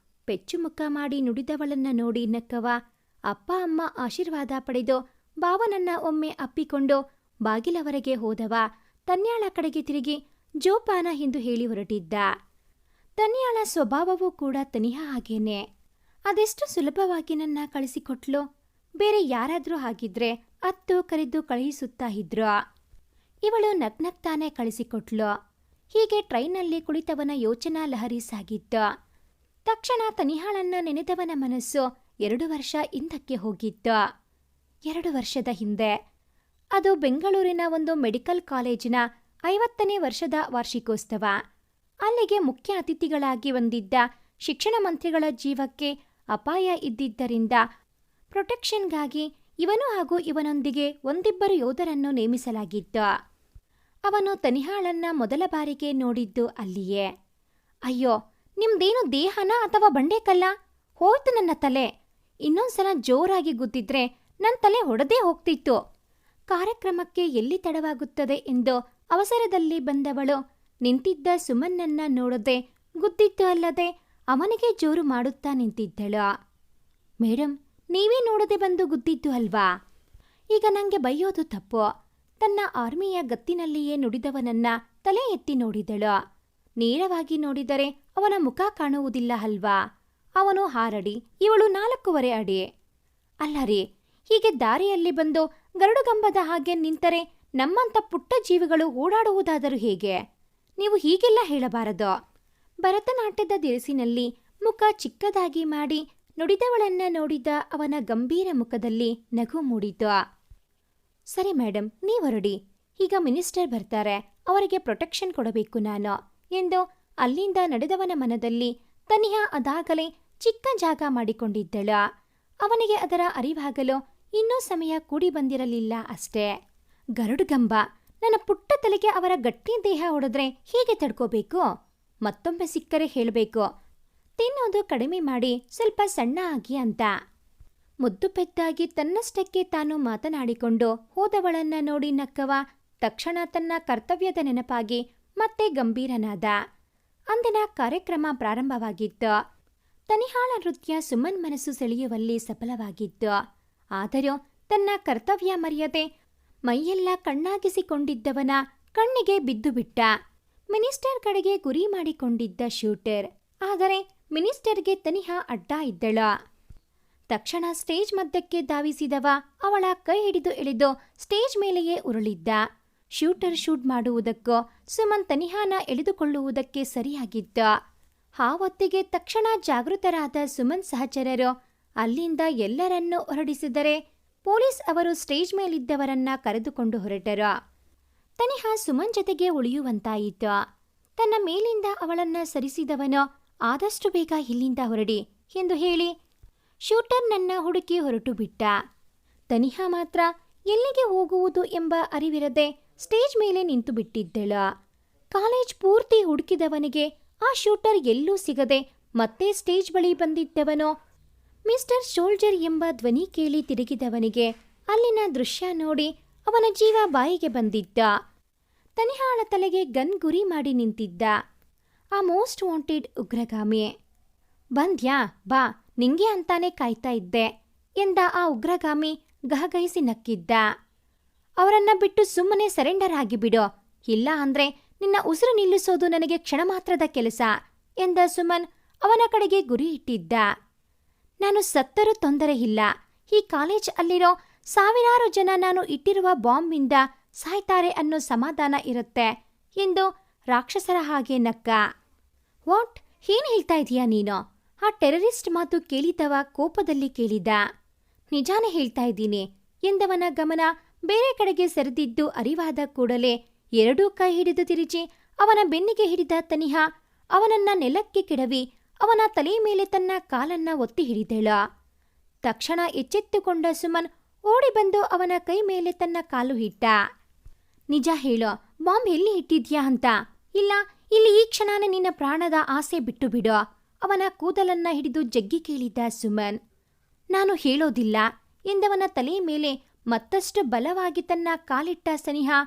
ಪೆಚ್ಚು ಮುಖ ಮಾಡಿ ನುಡಿದವಳನ್ನ ನೋಡಿ ನಕ್ಕವ ಅಪ್ಪ ಅಮ್ಮ ಆಶೀರ್ವಾದ ಪಡೆದು ಬಾವನನ್ನ ಒಮ್ಮೆ ಅಪ್ಪಿಕೊಂಡು ಬಾಗಿಲವರೆಗೆ ಹೋದವ ತನ್ಯಾಳ ಕಡೆಗೆ ತಿರುಗಿ ಜೋಪಾನ ಎಂದು ಹೇಳಿ ಹೊರಟಿದ್ದ. ತನ್ಯಾಳ ಸ್ವಭಾವವೂ ಕೂಡ ತನಿಹ ಹಾಗೇನೆ. ಅದೆಷ್ಟು ಸುಲಭವಾಗಿ ನನ್ನ ಕಳಿಸಿಕೊಟ್ಲು. ಬೇರೆ ಯಾರಾದ್ರೂ ಆಗಿದ್ರೆ ಅತ್ತು ಕರೆದು ಕಳುಹಿಸುತ್ತಾ ಇದ್ರು. ಇವಳು ನಗ್ನಗ್ತಾನೆ ಕಳಿಸಿಕೊಟ್ಲು. ಹೀಗೆ ಟ್ರೈನಲ್ಲಿ ಕುಳಿತವನ ಯೋಚನಾ ಲಹರಿ ಸಾಗಿತ್ತು. ತಕ್ಷಣ ತನಿಹಾಳನ್ನ ನೆನೆದವನ ಮನಸ್ಸು 2 ವರ್ಷ ಹಿಂದಕ್ಕೆ ಹೋಗಿತ್ತು. 2 ವರ್ಷದ ಹಿಂದೆ ಅದು ಬೆಂಗಳೂರಿನ ಒಂದು ಮೆಡಿಕಲ್ ಕಾಲೇಜಿನ 50ನೇ ವರ್ಷದ ವಾರ್ಷಿಕೋತ್ಸವ. ಅಲ್ಲಿಗೆ ಮುಖ್ಯ ಅತಿಥಿಗಳಾಗಿ ಬಂದಿದ್ದ ಶಿಕ್ಷಣ ಮಂತ್ರಿಗಳ ಜೀವಕ್ಕೆ ಅಪಾಯ ಇದ್ದಿದ್ದರಿಂದ ಪ್ರೊಟೆಕ್ಷನ್ಗಾಗಿ ಇವನು ಹಾಗೂ ಇವನೊಂದಿಗೆ ಒಂದಿಬ್ಬರು ಯೋಧರನ್ನು ನೇಮಿಸಲಾಗಿತ್ತು. ಅವನು ತನಿಹಾಳನ್ನ ಮೊದಲ ಬಾರಿಗೆ ನೋಡಿದ್ದು ಅಲ್ಲಿಯೇ. ಅಯ್ಯೋ, ನಿಮ್ದೇನು ದೇಹನ ಅಥವಾ ಬಂಡೆಕಲ್ಲ? ಹೋಯ್ತು ನನ್ನ ತಲೆ. ಇನ್ನೊಂದ್ಸಲ ಜೋರಾಗಿ ಗುದ್ದಿದ್ರೆ ನನ್ನ ತಲೆ ಹೊಡೆದೇ ಹೋಗ್ತಿತ್ತು. ಕಾರ್ಯಕ್ರಮಕ್ಕೆ ಎಲ್ಲಿ ತಡವಾಗುತ್ತದೆ ಎಂದು ಅವಸರದಲ್ಲಿ ಬಂದವಳು ನಿಂತಿದ್ದ ಸುಮನ್ನನ್ನ ನೋಡದೆ ಗುದ್ದಿದ್ದು ಅಲ್ಲದೆ ಅವನಿಗೆ ಜೋರು ಮಾಡುತ್ತಾ ನಿಂತಿದ್ದಳು. ಮೇಡಮ್, ನೀವೇ ನೋಡದೆ ಬಂದು ಗುದ್ದಿದ್ದು ಅಲ್ವಾ? ಈಗ ನಂಗೆ ಬೈಯೋದು ತಪ್ಪು. ತನ್ನ ಆರ್ಮಿಯ ಗತ್ತಿನಲ್ಲಿಯೇ ನುಡಿದವನನ್ನ ತಲೆ ಎತ್ತಿ ನೋಡಿದಳು. ನೇರವಾಗಿ ನೋಡಿದರೆ ಅವನ ಮುಖ ಕಾಣುವುದಿಲ್ಲ ಅಲ್ವಾ? ಅವನು 6 ಅಡಿ, ಇವಳು 4.5 ಅಡಿ. ಅಲ್ಲ ರೀ, ಹೀಗೆ ದಾರಿಯಲ್ಲಿ ಬಂದು ಗರುಡುಗಂಬದ ಹಾಗೆ ನಿಂತರೆ ನಮ್ಮಂಥ ಪುಟ್ಟ ಜೀವಿಗಳು ಓಡಾಡುವುದಾದರೂ ಹೇಗೆ? ನೀವು ಹೀಗೆಲ್ಲ ಹೇಳಬಾರದು. ಭರತನಾಟ್ಯದ ದಿರಿಸಿನಲ್ಲಿ ಮುಖ ಚಿಕ್ಕದಾಗಿ ಮಾಡಿ ನುಡಿದವಳನ್ನ ನೋಡಿದ ಅವನ ಗಂಭೀರ ಮುಖದಲ್ಲಿ ನಗು ಮೂಡಿತು. ಸರಿ ಮೇಡಮ್, ನೀವೊರಡಿ. ಈಗ ಮಿನಿಸ್ಟರ್ ಬರ್ತಾರೆ, ಅವರಿಗೆ ಪ್ರೊಟೆಕ್ಷನ್ ಕೊಡಬೇಕು ನಾನು ಎಂದು ಅಲ್ಲಿಂದ ನಡೆದವನ ಮನದಲ್ಲಿ ತನಿಹಾ ಅದಾಗಲೇ ಚಿಕ್ಕ ಜಾಗ ಮಾಡಿಕೊಂಡಿದ್ದಳು. ಅವನಿಗೆ ಅದರ ಅರಿವಾಗಲು ಇನ್ನೂ ಸಮಯ ಕೂಡಿ ಬಂದಿರಲಿಲ್ಲ ಅಷ್ಟೇ. ಗರುಡುಗಂಬ, ನನ್ನ ಪುಟ್ಟ ತಲೆಗೆ ಅವರ ಗಟ್ಟಿ ದೇಹ ಹೊಡೆದ್ರೆ ಹೀಗೆ ತಡ್ಕೋಬೇಕು? ಮತ್ತೊಮ್ಮೆ ಸಿಕ್ಕರೆ ಹೇಳಬೇಕು, ತಿನ್ನೋದು ಕಡಿಮೆ ಮಾಡಿ ಸ್ವಲ್ಪ ಸಣ್ಣ ಆಗಿ ಅಂತ. ಮುದ್ದು ಪೆದ್ದಾಗಿ ತನ್ನಷ್ಟಕ್ಕೆ ತಾನು ಮಾತನಾಡಿಕೊಂಡು ಹೋದವಳನ್ನ ನೋಡಿ ನಕ್ಕವ ತಕ್ಷಣ ತನ್ನ ಕರ್ತವ್ಯದ ನೆನಪಾಗಿ ಮತ್ತೆ ಗಂಭೀರನಾದ. ಅಂದಿನ ಕಾರ್ಯಕ್ರಮ ಪ್ರಾರಂಭವಾಗಿತ್ತು. ತನಿಹಾಳ ನೃತ್ಯ ಸುಮನ್ ಮನಸ್ಸು ಸೆಳೆಯುವಲ್ಲಿ ಸಫಲವಾಗಿತ್ತು. ಆದರೂ ತನ್ನ ಕರ್ತವ್ಯ ಮರೆಯದೆ ಮೈಯೆಲ್ಲ ಕಣ್ಣಾಗಿಸಿಕೊಂಡಿದ್ದವನ ಕಣ್ಣಿಗೆ ಬಿದ್ದು ಬಿಟ್ಟ. ಮಿನಿಸ್ಟರ್ ಕಡೆಗೆ ಗುರಿ ಮಾಡಿಕೊಂಡಿದ್ದ ಶೂಟರ್. ಆದರೆ ಮಿನಿಸ್ಟರ್ಗೆ ತನಿಹಾ ಅಡ್ಡ ಇದ್ದಳು. ತಕ್ಷಣ ಸ್ಟೇಜ್ ಮಧ್ಯಕ್ಕೆ ಧಾವಿಸಿದವ ಅವಳ ಕೈ ಹಿಡಿದು ಎಳೆದು ಸ್ಟೇಜ್ ಮೇಲೆಯೇ ಉರುಳಿದ್ದ. ಶೂಟರ್ ಶೂಟ್ ಮಾಡುವುದಕ್ಕೂ ಸುಮನ್ ತನಿಹಾನ ಎಳೆದುಕೊಳ್ಳುವುದಕ್ಕೆ ಸರಿಯಾಗಿತ್ತು. ಆ ಹೊತ್ತಿಗೆ ತಕ್ಷಣ ಜಾಗೃತರಾದ ಸುಮನ್ ಸಹಚರರು ಅಲ್ಲಿಂದ ಎಲ್ಲರನ್ನೂ ಹೊರಡಿಸಿದರೆ ಪೊಲೀಸ್ ಅವರು ಸ್ಟೇಜ್ ಮೇಲಿದ್ದವರನ್ನ ಕರೆದುಕೊಂಡು ಹೊರಟರು. ತನಿಹಾ ಸುಮನ್ ಜೊತೆಗೆ ಉಳಿಯುವಂತಾಯಿತು. ತನ್ನ ಮೇಲಿಂದ ಅವಳನ್ನ ಸರಿಸಿದವನು ಆದಷ್ಟು ಬೇಗ ಇಲ್ಲಿಂದ ಹೊರಡಿ ಎಂದು ಹೇಳಿ ಶೂಟರ್ನನ್ನ ಹುಡುಕಿ ಹೊರಟು ಬಿಟ್ಟ. ತನಿಹಾ ಮಾತ್ರ ಎಲ್ಲಿಗೆ ಹೋಗುವುದು ಎಂಬ ಅರಿವಿರದೆ ಸ್ಟೇಜ್ ಮೇಲೆ ನಿಂತು ಬಿಟ್ಟಿದ್ದಳು. ಕಾಲೇಜ್ ಪೂರ್ತಿ ಹುಡುಕಿದವನಿಗೆ ಆ ಶೂಟರ್ ಎಲ್ಲೂ ಸಿಗದೆ ಮತ್ತೆ ಸ್ಟೇಜ್ ಬಳಿ ಬಂದಿದ್ದವನೋ ಮಿಸ್ಟರ್ ಸೋಲ್ಜರ್ ಎಂಬ ಧ್ವನಿ ಕೇಳಿ ತಿರುಗಿದವನಿಗೆ ಅಲ್ಲಿನ ದೃಶ್ಯ ನೋಡಿ ಅವನ ಜೀವ ಬಾಯಿಗೆ ಬಂದಿದ್ದ. ತನಿಹಾಳ ತಲೆಗೆ ಗನ್ ಗುರಿ ಮಾಡಿ ನಿಂತಿದ್ದ ಆ ಮೋಸ್ಟ್ ವಾಂಟೆಡ್ ಉಗ್ರಗಾಮಿ. ಬಂದ್ಯಾ, ಬಾ, ನಿಂಗೆ ಅಂತಾನೆ ಕಾಯ್ತಾ ಇದ್ದೆ ಎಂದ ಆ ಉಗ್ರಗಾಮಿ ಗಹಗಹಿಸಿ ನಕ್ಕಿದ್ದ. ಅವರನ್ನ ಬಿಟ್ಟು ಸುಮ್ಮನೆ ಸರೆಂಡರ್ ಆಗಿಬಿಡು, ಇಲ್ಲ ಅಂದ್ರೆ ನಿನ್ನ ಉಸಿರು ನಿಲ್ಲಿಸೋದು ನನಗೆ ಕ್ಷಣ ಮಾತ್ರದ ಕೆಲಸ ಎಂದ ಸುಮನ್ ಅವನ ಕಡೆಗೆ ಗುರಿ ಇಟ್ಟಿದ್ದ. ನಾನು ಸತ್ತರೂ ತೊಂದರೆ ಇಲ್ಲ, ಈ ಕಾಲೇಜ್ ಅಲ್ಲಿರೋ ಸಾವಿರಾರು ಜನ ನಾನು ಇಟ್ಟಿರುವ ಬಾಂಬಿಂದ ಸಾಯ್ತಾರೆ ಅನ್ನೋ ಸಮಾಧಾನ ಇರುತ್ತೆ ಎಂದು ರಾಕ್ಷಸರ ಹಾಗೆ ನಕ್ಕ. ವಾಟ್, ಏನ್ ಹೇಳ್ತಾ ಇದೀಯಾ ನೀನು? ಆ ಟೆರರಿಸ್ಟ್ ಮಾತು ಕೇಳಿದವ ಕೋಪದಲ್ಲಿ ಕೇಳಿದ. ನಿಜಾನೇ ಹೇಳ್ತಾ ಇದ್ದೀನಿ ಎಂದವನ ಗಮನ ಬೇರೆ ಕಡೆಗೆ ಸರಿದಿದ್ದು ಅರಿವಾದ ಕೂಡಲೇ ಎರಡೂ ಕೈ ಹಿಡಿದು ತಿರುಚಿ ಅವನ ಬೆನ್ನಿಗೆ ಹಿಡಿದ ತನಿಹಾ ಅವನನ್ನ ನೆಲಕ್ಕೆ ಕೆಡವಿ ಅವನ ತಲೆ ಮೇಲೆ ತನ್ನ ಕಾಲನ್ನ ಒತ್ತಿ ಹಿಡಿದಳು. ತಕ್ಷಣ ಎಚ್ಚೆತ್ತುಕೊಂಡ ಸುಮನ್ ಓಡಿ ಬಂದು ಅವನ ಕೈ ಮೇಲೆ ತನ್ನ ಕಾಲು ಇಟ್ಟ. ನಿಜ ಹೇಳೋ, ಬಾಂಬ್ ಎಲ್ಲಿ ಇಟ್ಟಿದ್ಯಾ ಅಂತ? ಇಲ್ಲ, ಇಲ್ಲಿ ಈ ಕ್ಷಣನೇ ನಿನ್ನ ಪ್ರಾಣದ ಆಸೆ ಬಿಟ್ಟು ಬಿಡು ಅವನ ಕೂದಲನ್ನ ಹಿಡಿದು ಜಗ್ಗಿ ಕೇಳಿದ್ದ ಸುಮನ್. ನಾನು ಹೇಳೋದಿಲ್ಲ ಎಂದವನ ತಲೆ ಮೇಲೆ ಮತ್ತಷ್ಟು ಬಲವಾಗಿ ತನ್ನ ಕಾಲಿಟ್ಟ ಸನಿಹಾ.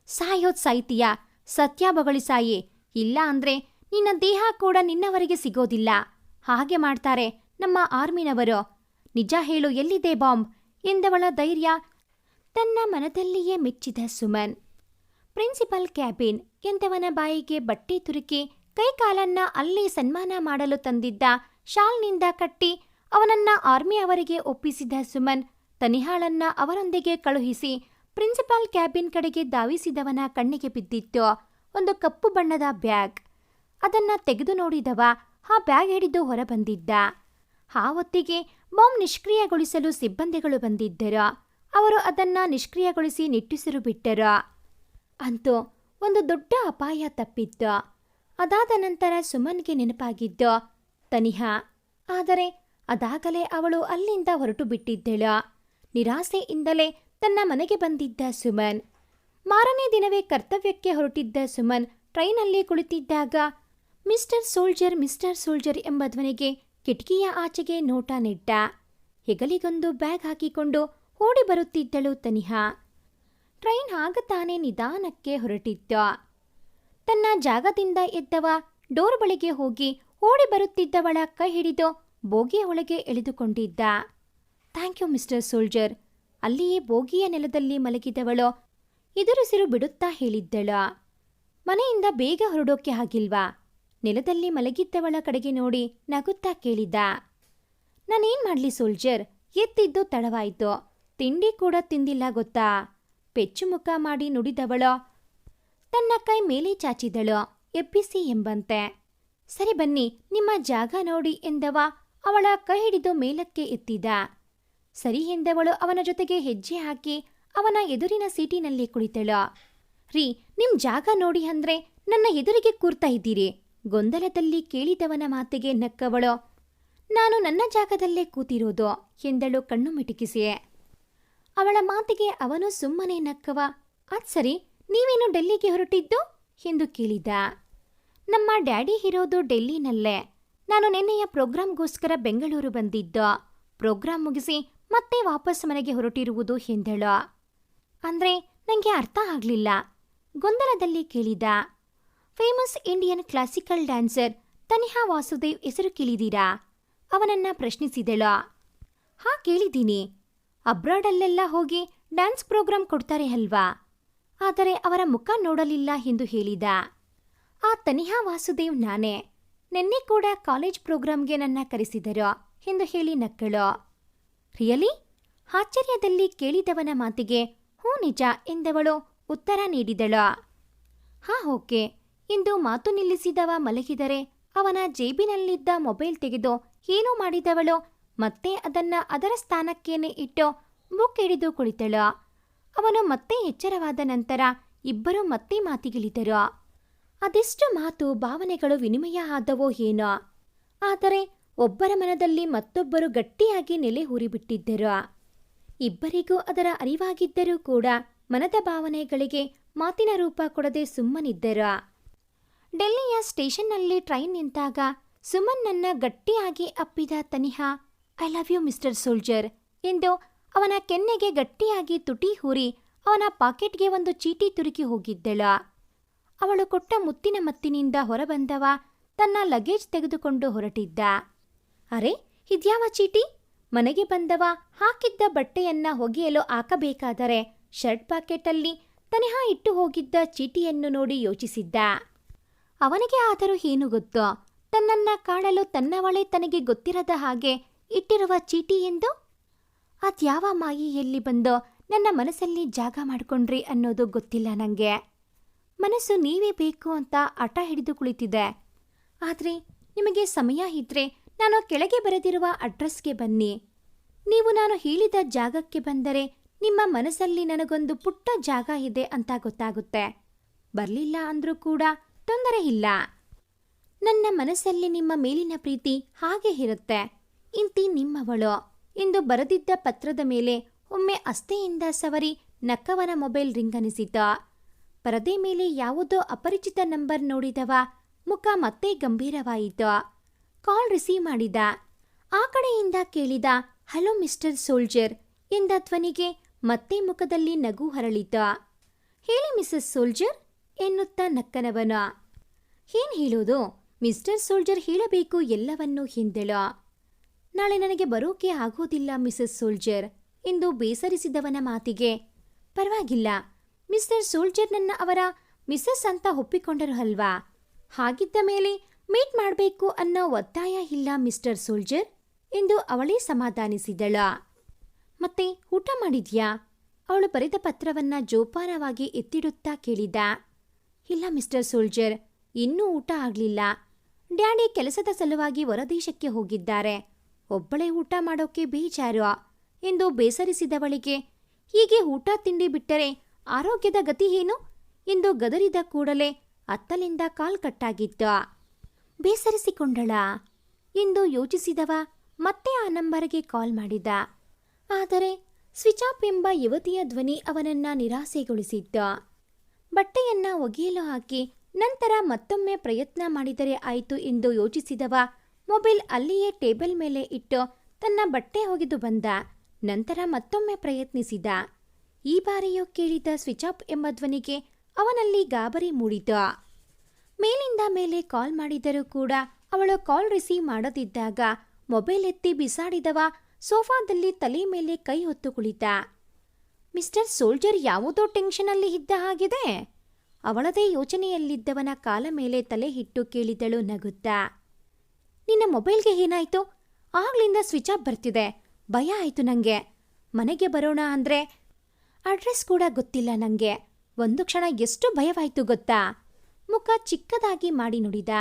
ಸಾಯೋದ್ ಸಾಯ್ತೀಯ, ಸತ್ಯ ಬೊಗಳಿ ಸಾಯಿ, ಇಲ್ಲ ಅಂದ್ರೆ ನಿನ್ನ ದೇಹ ಕೂಡ ನಿನ್ನವರಿಗೆ ಸಿಗೋದಿಲ್ಲ. ಹಾಗೆ ಮಾಡ್ತಾರೆ ನಮ್ಮ ಆರ್ಮಿನವರು. ನಿಜ ಹೇಳು, ಎಲ್ಲಿದೆ ಬಾಂಬ್ ಎಂದವಳ ಧೈರ್ಯ ತನ್ನ ಮನದಲ್ಲಿಯೇ ಮೆಚ್ಚಿದ ಸುಮನ್. ಪ್ರಿನ್ಸಿಪಲ್ ಕ್ಯಾಬಿನ್ ಎಂದವನ ಬಾಯಿಗೆ ಬಟ್ಟೆ ತುರುಕಿ ಕೈಕಾಲನ್ನ ಅಲ್ಲಿ ಸನ್ಮಾನ ಮಾಡಲು ತಂದಿದ್ದ ಶಾಲ್ನಿಂದ ಕಟ್ಟಿ ಅವನನ್ನ ಆರ್ಮಿ ಅವರಿಗೆ ಒಪ್ಪಿಸಿದ ಸುಮನ್ ತನಿಹಾಳನ್ನ ಅವರೊಂದಿಗೆ ಕಳುಹಿಸಿ ಪ್ರಿನ್ಸಿಪಾಲ್ ಕ್ಯಾಬಿನ್ ಕಡೆಗೆ ಧಾವಿಸಿದವನ ಕಣ್ಣಿಗೆ ಬಿದ್ದಿತ್ತು ಒಂದು ಕಪ್ಪು ಬಣ್ಣದ ಬ್ಯಾಗ್. ಅದನ್ನ ತೆಗೆದು ನೋಡಿದವ ಆ ಬ್ಯಾಗ್ ಹಿಡಿದು ಹೊರಬಂದಿದ್ದ. ಆ ಹೊತ್ತಿಗೆ ಬಾಂಬ್ ನಿಷ್ಕ್ರಿಯಗೊಳಿಸಲು ಸಿಬ್ಬಂದಿಗಳು ಬಂದಿದ್ದರು. ಅವರು ಅದನ್ನ ನಿಷ್ಕ್ರಿಯಗೊಳಿಸಿ ನಿಟ್ಟುಸಿರು ಬಿಟ್ಟರು. ಅಂತೂ ಒಂದು ದೊಡ್ಡ ಅಪಾಯ ತಪ್ಪಿತ್ತು. ಅದಾದ ನಂತರ ಸುಮನ್ಗೆ ನೆನಪಾಗಿದ್ದು ತನಿಹಾ. ಆದರೆ ಅದಾಗಲೇ ಅವಳು ಅಲ್ಲಿಂದ ಹೊರಟು ಬಿಟ್ಟಿದ್ದಳು. ನಿರಾಸೆಯಿಂದಲೇ ತನ್ನ ಮನೆಗೆ ಬಂದಿದ್ದ ಸುಮನ್. ಮಾರನೇ ದಿನವೇ ಕರ್ತವ್ಯಕ್ಕೆ ಹೊರಟಿದ್ದ ಸುಮನ್ ಟ್ರೈನಲ್ಲಿ ಕುಳಿತಿದ್ದಾಗ ಮಿಸ್ಟರ್ ಸೋಲ್ಜರ್ ಎಂಬ ಧ್ವನಿಗೆ ಕಿಟಕಿಯ ಆಚೆಗೆ ನೋಟ ನೆಟ್ಟ. ಹೆಗಲಿಗೊಂದು ಬ್ಯಾಗ್ ಹಾಕಿಕೊಂಡು ಓಡಿ ಬರುತ್ತಿದ್ದಳು ತನಿಹಾ. ಟ್ರೈನ್ ಆಗ ತಾನೇ ನಿಧಾನಕ್ಕೆ ಹೊರಟಿತ್ತು. ತನ್ನ ಜಾಗದಿಂದ ಎದ್ದವ ಡೋರ್ ಬಳಿಗೆ ಹೋಗಿ ಓಡಿ ಬರುತ್ತಿದ್ದವಳ ಕೈ ಹಿಡಿದು ಬೋಗಿಯ ಒಳಗೆ ಎಳೆದುಕೊಂಡಿದ್ದ. Thank you mister soldier. ಅಲ್ಲಿಯೇ ಬೋಗಿಯ ನೆಲದಲ್ಲಿ ಮಲಗಿದವಳು ಎದುರುಸಿರು ಬಿಡುತ್ತಾ ಹೇಳಿದ್ದಳು. ಮನೆಯಿಂದ ಬೇಗ ಹೊರಡೋಕೆ ಆಗಿಲ್ವಾ? ನೆಲದಲ್ಲಿ ಮಲಗಿದ್ದವಳ ಕಡೆಗೆ ನೋಡಿ ನಗುತ್ತಾ ಕೇಳಿದ. ನಾನೇನ್ ಮಾಡ್ಲಿ ಸೋಲ್ಜರ್, ಎತ್ತಿದ್ದು ತಡವಾಯ್ತು, ತಿಂಡಿ ಕೂಡ ತಿಂದಿಲ್ಲ ಗೊತ್ತಾ? ಪೆಚ್ಚು ಮುಖ ಮಾಡಿ ನುಡಿದವಳು ತನ್ನ ಕೈ ಮೇಲೆ ಚಾಚಿದಳು, ಎಬ್ಬಿಸಿ ಎಂಬಂತೆ. ಸರಿ ಬನ್ನಿ, ನಿಮ್ಮ ಜಾಗ ನೋಡಿ ಎಂದವ ಅವಳ ಕೈ ಹಿಡಿದು ಮೇಲಕ್ಕೆ ಎತ್ತಿದ. ಸರಿ ಎಂದವಳು ಅವನ ಜೊತೆಗೆ ಹೆಜ್ಜೆ ಹಾಕಿ ಅವನ ಎದುರಿನ ಸೀಟಿನಲ್ಲಿ ಕುಳಿತಳು. ರೀ, ನಿಮ್ ಜಾಗ ನೋಡಿ ಅಂದ್ರೆ ನನ್ನ ಎದುರಿಗೆ ಕೂರ್ತಾ ಇದ್ದೀರಿ, ಗೊಂದಲದಲ್ಲಿ ಕೇಳಿದವನ ಮಾತಿಗೆ ನಕ್ಕವಳು. ನಾನು ನನ್ನ ಜಾಗದಲ್ಲೇ ಕೂತಿರೋದು ಎಂದಳು ಕಣ್ಣು ಮಿಟುಕಿಸಿಯೇ. ಅವಳ ಮಾತಿಗೆ ಅವನು ಸುಮ್ಮನೆ ನಕ್ಕವ. ಅದ್ ಸರಿ, ನೀವೇನು ಡೆಲ್ಲಿಗೆ ಹೊರಟಿದ್ದು ಎಂದು ಕೇಳಿದ. ನಮ್ಮ ಡ್ಯಾಡಿ ಇರೋದು ಡೆಲ್ಲಿನಲ್ಲೇ, ನಾನು ನಿನ್ನೆಯ ಪ್ರೋಗ್ರಾಂಗೋಸ್ಕರ ಬೆಂಗಳೂರು ಬಂದಿದ್ದು, ಪ್ರೋಗ್ರಾಂ ಮುಗಿಸಿ ಮತ್ತೆ ವಾಪಸ್ ಮನೆಗೆ ಹೊರಟಿರುವುದು ಎಂದಳು. ಅಂದ್ರೆ ನನಗೆ ಅರ್ಥ ಆಗ್ಲಿಲ್ಲ, ಗೊಂದಲದಲ್ಲಿ ಕೇಳಿದ. Famous Indian classical dancer Taniha Vasudev ಹೆಸರು ಕೇಳಿದೀರಾ? ಅವನನ್ನ ಪ್ರಶ್ನಿಸಿದಳು. ಹಾ, ಕೇಳಿದ್ದೀನಿ. ಅಬ್ರಾಡಲ್ಲೆಲ್ಲ ಹೋಗಿ ಡ್ಯಾನ್ಸ್ ಪ್ರೋಗ್ರಾಂ ಕೊಡ್ತಾರೆ ಅಲ್ವಾ, ಆದರೆ ಅವರ ಮುಖ ನೋಡಲಿಲ್ಲ ಎಂದು ಹೇಳಿದ. ಆ ತನಿಹಾ ವಾಸುದೇವ್ ನಾನೇ, ನಿನ್ನೆ ಕೂಡ ಕಾಲೇಜ್ ಪ್ರೋಗ್ರಾಂಗೆ ನನ್ನ ಕರೆಸಿದರು ಎಂದು ಹೇಳಿ ನಕ್ಕಳು. ರಿಯಲಿ? ಆಶ್ಚರ್ಯದಲ್ಲಿ ಕೇಳಿದವನ ಮಾತಿಗೆ ಹೂ ನಿಜ ಎಂದವಳು ಉತ್ತರ ನೀಡಿದಳು. ಹಾ, ಓಕೆ ಎಂದು ಮಾತು ನಿಲ್ಲಿಸಿದವ ಮಲಗಿದರೆ ಅವನ ಜೇಬಿನಲ್ಲಿದ್ದ ಮೊಬೈಲ್ ತೆಗೆದು ಏನೋ ಮಾಡಿದವಳು ಮತ್ತೆ ಅದನ್ನ ಅದರ ಸ್ಥಾನಕ್ಕೇನೆ ಇಟ್ಟು ಬುಕ್ ಹಿಡಿದು ಕುಳಿತಳು. ಅವನು ಮತ್ತೆ ಎಚ್ಚರವಾದ ನಂತರ ಇಬ್ಬರು ಮತ್ತೆ ಮಾತಿಗಿಳಿದರು. ಅದೆಷ್ಟು ಮಾತು ಭಾವನೆಗಳು ವಿನಿಮಯ ಆದವೋ ಏನೋ, ಆದರೆ ಒಬ್ಬರ ಮನದಲ್ಲಿ ಮತ್ತೊಬ್ಬರು ಗಟ್ಟಿಯಾಗಿ ನೆಲೆ ಊರಿಬಿಟ್ಟಿದ್ದರು. ಇಬ್ಬರಿಗೂ ಅದರ ಅರಿವಾಗಿದ್ದರೂ ಕೂಡ ಮನದ ಭಾವನೆಗಳಿಗೆ ಮಾತಿನ ರೂಪ ಕೊಡದೆ ಸುಮ್ಮನಿದ್ದರು. ಡೆಲ್ಲಿಯ ಸ್ಟೇಷನ್ನಲ್ಲಿ ಟ್ರೈನ್ ನಿಂತಾಗ ಸುಮನ್ನನ್ನ ಗಟ್ಟಿಯಾಗಿ ಅಪ್ಪಿದ Taniha, I love you mister soldier ಎಂದು ಅವನ ಕೆನ್ನೆಗೆ ಗಟ್ಟಿಯಾಗಿ ತುಟಿ ಹೂರಿ ಅವನ ಪಾಕೆಟ್ಗೆ ಒಂದು ಚೀಟಿ ತುರುಕಿ ಹೋಗಿದ್ದಳು. ಅವಳು ಕೊಟ್ಟ ಮುತ್ತಿನ ಮತ್ತಿನಿಂದ ಹೊರಬಂದವ ತನ್ನ ಲಗೇಜ್ ತೆಗೆದುಕೊಂಡು ಹೊರಟಿದ್ದ. ಅರೆ, ಇದ್ಯಾವ ಚೀಟಿ? ಮನೆಗೆ ಬಂದವ ಹಾಕಿದ್ದ ಬಟ್ಟೆಯನ್ನ ಒಗೆಯಲು ಹಾಕಬೇಕಾದರೆ ಶರ್ಟ್ ಪಾಕೆಟಲ್ಲಿ ತನಿಹಾ ಇಟ್ಟು ಹೋಗಿದ್ದ ಚೀಟಿಯನ್ನು ನೋಡಿ ಯೋಚಿಸಿದ್ದ. ಅವನಿಗೆ ಆದರೂ ಏನು ಗೊತ್ತೋ, ತನ್ನನ್ನ ಕಾಣಲು ತನ್ನವಳೇ ತನಗೆ ಗೊತ್ತಿರದ ಹಾಗೆ ಇಟ್ಟಿರುವ ಚೀಟಿ ಎಂದು? ಅದ್ಯಾವ ಮಾಯಿಯಲ್ಲಿ ಬಂದೋ ನನ್ನ ಮನಸ್ಸಲ್ಲಿ ಜಾಗ ಮಾಡಿಕೊಂಡ್ರಿ ಅನ್ನೋದು ಗೊತ್ತಿಲ್ಲ ನನಗೆ. ಮನಸ್ಸು ನೀವೇ ಬೇಕು ಅಂತ ಹಠ ಹಿಡಿದು ಕುಳಿತಿದೆ. ಆದರೆ ನಿಮಗೆ ಸಮಯ ಇದ್ರೆ ನಾನು ಕೆಳಗೆ ಬರೆದಿರುವ ಅಡ್ರೆಸ್ಗೆ ಬನ್ನಿ. ನೀವು ನಾನು ಹೇಳಿದ ಜಾಗಕ್ಕೆ ಬಂದರೆ ನಿಮ್ಮ ಮನಸ್ಸಲ್ಲಿ ನನಗೊಂದು ಪುಟ್ಟ ಜಾಗ ಇದೆ ಅಂತ ಗೊತ್ತಾಗುತ್ತೆ. ಬರಲಿಲ್ಲ ಅಂದ್ರೂ ಕೂಡ ತೊಂದರೆ ಇಲ್ಲ. ನನ್ನ ಮನಸ್ಸಲ್ಲಿ ನಿಮ್ಮ ಮೇಲಿನ ಪ್ರೀತಿ ಹಾಗೆ ಇರುತ್ತೆ. ಇಂತಿ ನಿಮ್ಮವಳು ಎಂದು ಬರೆದಿದ್ದ ಪತ್ರದ ಮೇಲೆ ಒಮ್ಮೆ ಅಸ್ತೆಯಿಂದ ಸವರಿ ನಕ್ಕವನ ಮೊಬೈಲ್ ರಿಂಗನಿಸಿತು. ಪರದೆ ಮೇಲೆ ಯಾವುದೋ ಅಪರಿಚಿತ ನಂಬರ್ ನೋಡಿದವ ಮುಖ ಮತ್ತೆ ಗಂಭೀರವಾಯಿತು. ಕಾಲ್ ರಿಸೀವ್ ಮಾಡಿದ. ಆ ಕಡೆಯಿಂದ ಕೇಳಿದ ಹಲೋ ಮಿಸ್ಟರ್ ಸೋಲ್ಜರ್ ಎಂದ ಧ್ವನಿಗೆ ಮತ್ತೆ ಮುಖದಲ್ಲಿ ನಗು ಹರಳಿತು. ಹೇಳಿ ಮಿಸಸ್ ಸೋಲ್ಜರ್ ಎನ್ನುತ್ತಾ ನಕ್ಕನವನ. ಏನ್ ಹೇಳೋದು, ಮಿಸ್ಟರ್ ಸೋಲ್ಜರ್ ಹೇಳಬೇಕು ಎಲ್ಲವನ್ನೂ ಎಂದಳು. ನಾಳೆ ನನಗೆ ಬರೋಕೆ ಆಗೋದಿಲ್ಲ ಮಿಸಸ್ ಸೋಲ್ಜರ್ ಎಂದು ಬೇಸರಿಸಿದವನ ಮಾತಿಗೆ ಪರವಾಗಿಲ್ಲ, ಮಿಸ್ಟರ್ ಸೋಲ್ಜರ್ ನನ್ನ ಅವರ ಮಿಸಸ್ ಅಂತ ಒಪ್ಪಿಕೊಂಡರು ಅಲ್ವಾ, ಹಾಗಿದ್ದ ಮೇಲೆ ಮೀಟ್ ಮಾಡಬೇಕು ಅನ್ನೋ ಒತ್ತಾಯ ಇಲ್ಲ ಮಿಸ್ಟರ್ ಸೋಲ್ಜರ್ ಎಂದು ಅವಳೇ ಸಮಾಧಾನಿಸಿದಳು. ಮತ್ತೆ ಊಟ ಮಾಡಿದ್ಯಾ? ಅವಳು ಬರೆದ ಪತ್ರವನ್ನ ಜೋಪಾನವಾಗಿ ಎತ್ತಿಡುತ್ತಾ ಕೇಳಿದ. ಇಲ್ಲ ಮಿಸ್ಟರ್ ಸೋಲ್ಜರ್, ಇನ್ನೂ ಊಟ ಆಗ್ಲಿಲ್ಲ. ಡ್ಯಾಡಿ ಕೆಲಸದ ಸಲುವಾಗಿ ಹೊರದೇಶಕ್ಕೆ ಹೋಗಿದ್ದಾರೆ. ಒಬ್ಬಳೇ ಊಟ ಮಾಡೋಕೆ ಬೇಜಾರು ಎಂದು ಬೇಸರಿಸಿದವಳಿಗೆ ಹೀಗೆ ಊಟ ತಿಂಡಿ ಬಿಟ್ಟರೆ ಆರೋಗ್ಯದ ಗತಿ ಏನು ಎಂದು ಗದರಿದ ಕೂಡಲೇ ಅತ್ತಲಿಂದ ಕಾಲ್ ಕಟ್ಟಾಗಿತ್ತು. ಬೇಸರಿಸಿಕೊಂಡಳ ಎಂದು ಯೋಚಿಸಿದವ ಮತ್ತೆ ಆ ನಂಬರ್ಗೆ ಕಾಲ್ ಮಾಡಿದ. ಆದರೆ ಸ್ವಿಚ್ ಆಫ್ ಎಂಬ ಯುವತಿಯ ಧ್ವನಿ ಅವನನ್ನ ನಿರಾಸೆಗೊಳಿಸಿತ್ತು. ಬಟ್ಟೆಯನ್ನ ಒಗೆಯಲು ಹಾಕಿ ನಂತರ ಮತ್ತೊಮ್ಮೆ ಪ್ರಯತ್ನ ಮಾಡಿದರೆ ಆಯಿತು ಎಂದು ಯೋಚಿಸಿದವ ಮೊಬೈಲ್ ಅಲ್ಲಿಯೇ ಟೇಬಲ್ ಮೇಲೆ ಇಟ್ಟು ತನ್ನ ಬಟ್ಟೆ ಒಗೆದು ಬಂದ. ನಂತರ ಮತ್ತೊಮ್ಮೆ ಪ್ರಯತ್ನಿಸಿದ. ಈ ಬಾರಿಯೂ ಕೇಳಿದ ಸ್ವಿಚ್ ಆಫ್ ಎಂಬ ಧ್ವನಿಗೆ ಅವನಲ್ಲಿ ಗಾಬರಿ ಮೂಡಿತು. ಮೇಲಿಂದ ಮೇಲೆ ಕಾಲ್ ಮಾಡಿದರೂ ಕೂಡ ಅವಳು ಕಾಲ್ ರಿಸೀವ್ ಮಾಡದಿದ್ದಾಗ ಮೊಬೈಲ್ ಎತ್ತಿ ಬಿಸಾಡಿದವ ಸೋಫಾದಲ್ಲಿ ತಲೆ ಮೇಲೆ ಕೈ ಹೊತ್ತು ಕುಳಿತ. ಮಿಸ್ಟರ್ ಸೋಲ್ಜರ್ ಯಾವುದೋ ಟೆನ್ಷನಲ್ಲಿ ಇದ್ದ ಹಾಗಿದೆ. ಅವಳದೇ ಯೋಚನೆಯಲ್ಲಿದ್ದವನ ಕಾಲ ಮೇಲೆ ತಲೆ ಇಟ್ಟು ಕೇಳಿದಳು ನಗುತ್ತಾ. ನಿನ್ನ ಮೊಬೈಲ್ಗೆ ಏನಾಯ್ತು? ಆಗ್ಲಿಂದ ಸ್ವಿಚ್ ಆಫ್ ಬರ್ತಿದೆ. ಭಯ ಆಯ್ತು ನಂಗೆ. ಮನೆಗೆ ಬರೋಣ ಅಂದ್ರೆ ಅಡ್ರೆಸ್ ಕೂಡ ಗೊತ್ತಿಲ್ಲ ನಂಗೆ. ಒಂದು ಕ್ಷಣ ಎಷ್ಟು ಭಯವಾಯ್ತು ಗೊತ್ತಾ? ಮುಖ ಚಿಕ್ಕದಾಗಿ ಮಾಡಿ ನುಡಿದ.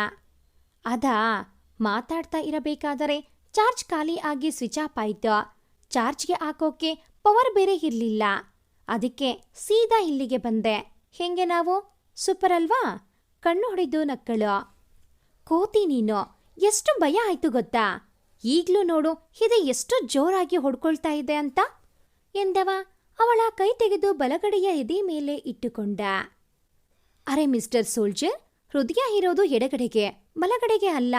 ಅದಾ, ಮಾತಾಡ್ತಾ ಇರಬೇಕಾದರೆ ಚಾರ್ಜ್ ಖಾಲಿ ಆಗಿ ಸ್ವಿಚ್ ಆಫ್ ಆಯ್ತು. ಚಾರ್ಜ್ಗೆ ಹಾಕೋಕೆ ಪವರ್ ಬೇರೆ ಇರಲಿಲ್ಲ. ಅದಕ್ಕೆ ಸೀದಾ ಇಲ್ಲಿಗೆ ಬಂದೆ. ಹೆಂಗೆ ನಾವು? ಸೂಪರ್ ಅಲ್ವಾ? ಕಣ್ಣು ಹೊಡೆದು ನಕ್ಕಳು. ಕೋತಿ ನೀನು, ಎಷ್ಟು ಭಯ ಆಯ್ತು ಗೊತ್ತಾ? ಈಗ್ಲೂ ನೋಡು ಇದು ಎಷ್ಟು ಜೋರಾಗಿ ಹೊಡ್ಕೊಳ್ತಾ ಇದೆ ಅಂತ ಎಂದವ ಅವಳ ಕೈ ತೆಗೆದು ಬಲಗಡೆಯ ಎದೆ ಮೇಲೆ ಇಟ್ಟುಕೊಂಡ. ಅರೆ ಮಿಸ್ಟರ್ ಸೋಲ್ಜರ್, ಹೃದಯ ಇರೋದು ಎಡಗಡೆಗೆ, ಬಲಗಡೆಗೆ ಅಲ್ಲ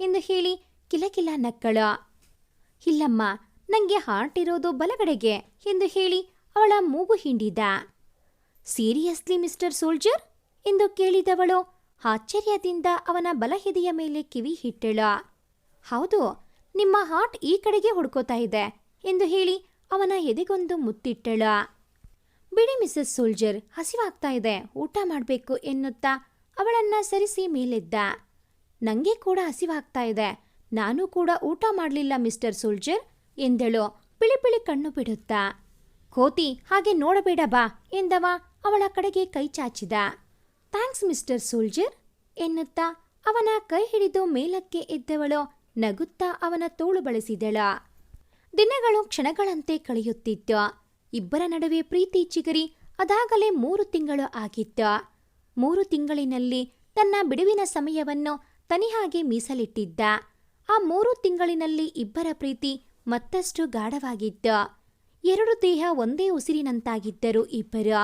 ಎಂದು ಹೇಳಿ ಕಿಲಕಿಲ ನಕ್ಕಳು. ಇಲ್ಲಮ್ಮ, ನಂಗೆ ಹಾರ್ಟ್ ಇರೋದು ಬಲಗಡೆಗೆ ಎಂದು ಹೇಳಿ ಅವಳ ಮೂಗು ಹಿಂಡಿದ. ಸೀರಿಯಸ್ಲಿ ಮಿಸ್ಟರ್ ಸೋಲ್ಜರ್ ಎಂದು ಕೇಳಿದವಳು ಆಶ್ಚರ್ಯದಿಂದ ಅವನ ಬಲಹೆದೆಯ ಮೇಲೆ ಕಿವಿ ಇಟ್ಟಳು. ಹೌದು, ನಿಮ್ಮ ಹಾರ್ಟ್ ಈ ಕಡೆಗೆ ಹೊಡ್ಕೋತಾ ಇದೆ ಎಂದು ಹೇಳಿ ಅವನ ಎದೆಗೊಂದು ಮುತ್ತಿಟ್ಟಳು. ಬಿಡಿ ಮಿಸಸ್ ಸೋಲ್ಜರ್, ಹಸಿವಾಗ್ತಾ ಇದೆ, ಊಟ ಮಾಡಬೇಕು ಎನ್ನುತ್ತಾ ಅವಳನ್ನ ಸರಿಸಿ ಮೇಲೆದ್ದ. ನಂಗೆ ಕೂಡ ಹಸಿವಾಗ್ತಾ ಇದೆ, ನಾನು ಕೂಡ ಊಟ ಮಾಡಲಿಲ್ಲ ಮಿಸ್ಟರ್ ಸೋಲ್ಜರ್ ಎಂದಳು ಪಿಳಿಪಿಳಿ ಕಣ್ಣು ಬಿಡುತ್ತಾ. ಕೋತಿ, ಹಾಗೆ ನೋಡಬೇಡ ಬಾ ಎಂದವ ಅವಳ ಕಡೆಗೆ ಕೈ ಚಾಚಿದ. ಥ್ಯಾಂಕ್ಸ್ ಮಿಸ್ಟರ್ ಸೋಲ್ಜರ್ ಎನ್ನುತ್ತಾ ಅವನ ಕೈ ಹಿಡಿದು ಮೇಲಕ್ಕೆ ಎದ್ದವಳು ನಗುತ್ತಾ ಅವನ ತೋಳು ಬಳಸಿದಳ. ದಿನಗಳು ಕ್ಷಣಗಳಂತೆ ಕಳೆಯುತ್ತಿತ್ತು. ಇಬ್ಬರ ನಡುವೆ ಪ್ರೀತಿ ಚಿಗರಿ ಅದಾಗಲೇ 3 ತಿಂಗಳು ಆಗಿತ್ತು. 3 ತಿಂಗಳಿನಲ್ಲಿ ತನ್ನ ಬಿಡುವಿನ ಸಮಯವನ್ನು ತನಿಹಾಗೆ ಮೀಸಲಿಟ್ಟಿದ್ದ. ಆ 3 ತಿಂಗಳಿನಲ್ಲಿ ಇಬ್ಬರ ಪ್ರೀತಿ ಮತ್ತಷ್ಟು ಗಾಢವಾಗಿತ್ತು. 2 ದೇಹ ಒಂದೇ ಉಸಿರಿನಂತಾಗಿದ್ದರು ಇಬ್ಬರು.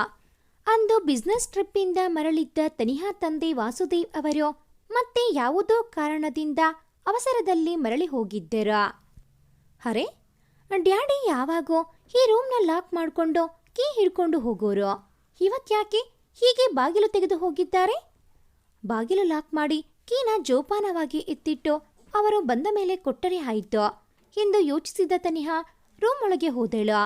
ಅಂದು ಬಿಸ್ನೆಸ್ ಟ್ರಿಪ್ಪಿಂದ ಮರಳಿದ್ದ ತನಿಹಾ ತಂದೆ ವಾಸುದೇವ್ ಅವರು ಮತ್ತೆ ಯಾವುದೋ ಕಾರಣದಿಂದ ಅವಸರದಲ್ಲಿ ಮರಳಿ ಹೋಗಿದ್ದರು. ಅರೆ, ಡ್ಯಾಡಿ ಯಾವಾಗೋ ಈ ರೂಮ್ನ ಲಾಕ್ ಮಾಡಿಕೊಂಡು ಕೀ ಹಿಡ್ಕೊಂಡು ಹೋಗೋರು. ಇವತ್ತ್ಯಾಕೆ ಹೀಗೆ ಬಾಗಿಲು ತೆಗೆದು ಹೋಗಿದ್ದಾರೆ? ಬಾಗಿಲು ಲಾಕ್ ಮಾಡಿ ಕೀನ ಜೋಪಾನವಾಗಿ ಎತ್ತಿಟ್ಟು ಅವರು ಬಂದ ಮೇಲೆ ಕೊಟ್ಟರೆ ಆಯಿತು ಎಂದು ಯೋಚಿಸಿದ ತನಿಹಾ ರೂಮ್ ಒಳಗೆ ಹೋದಳು.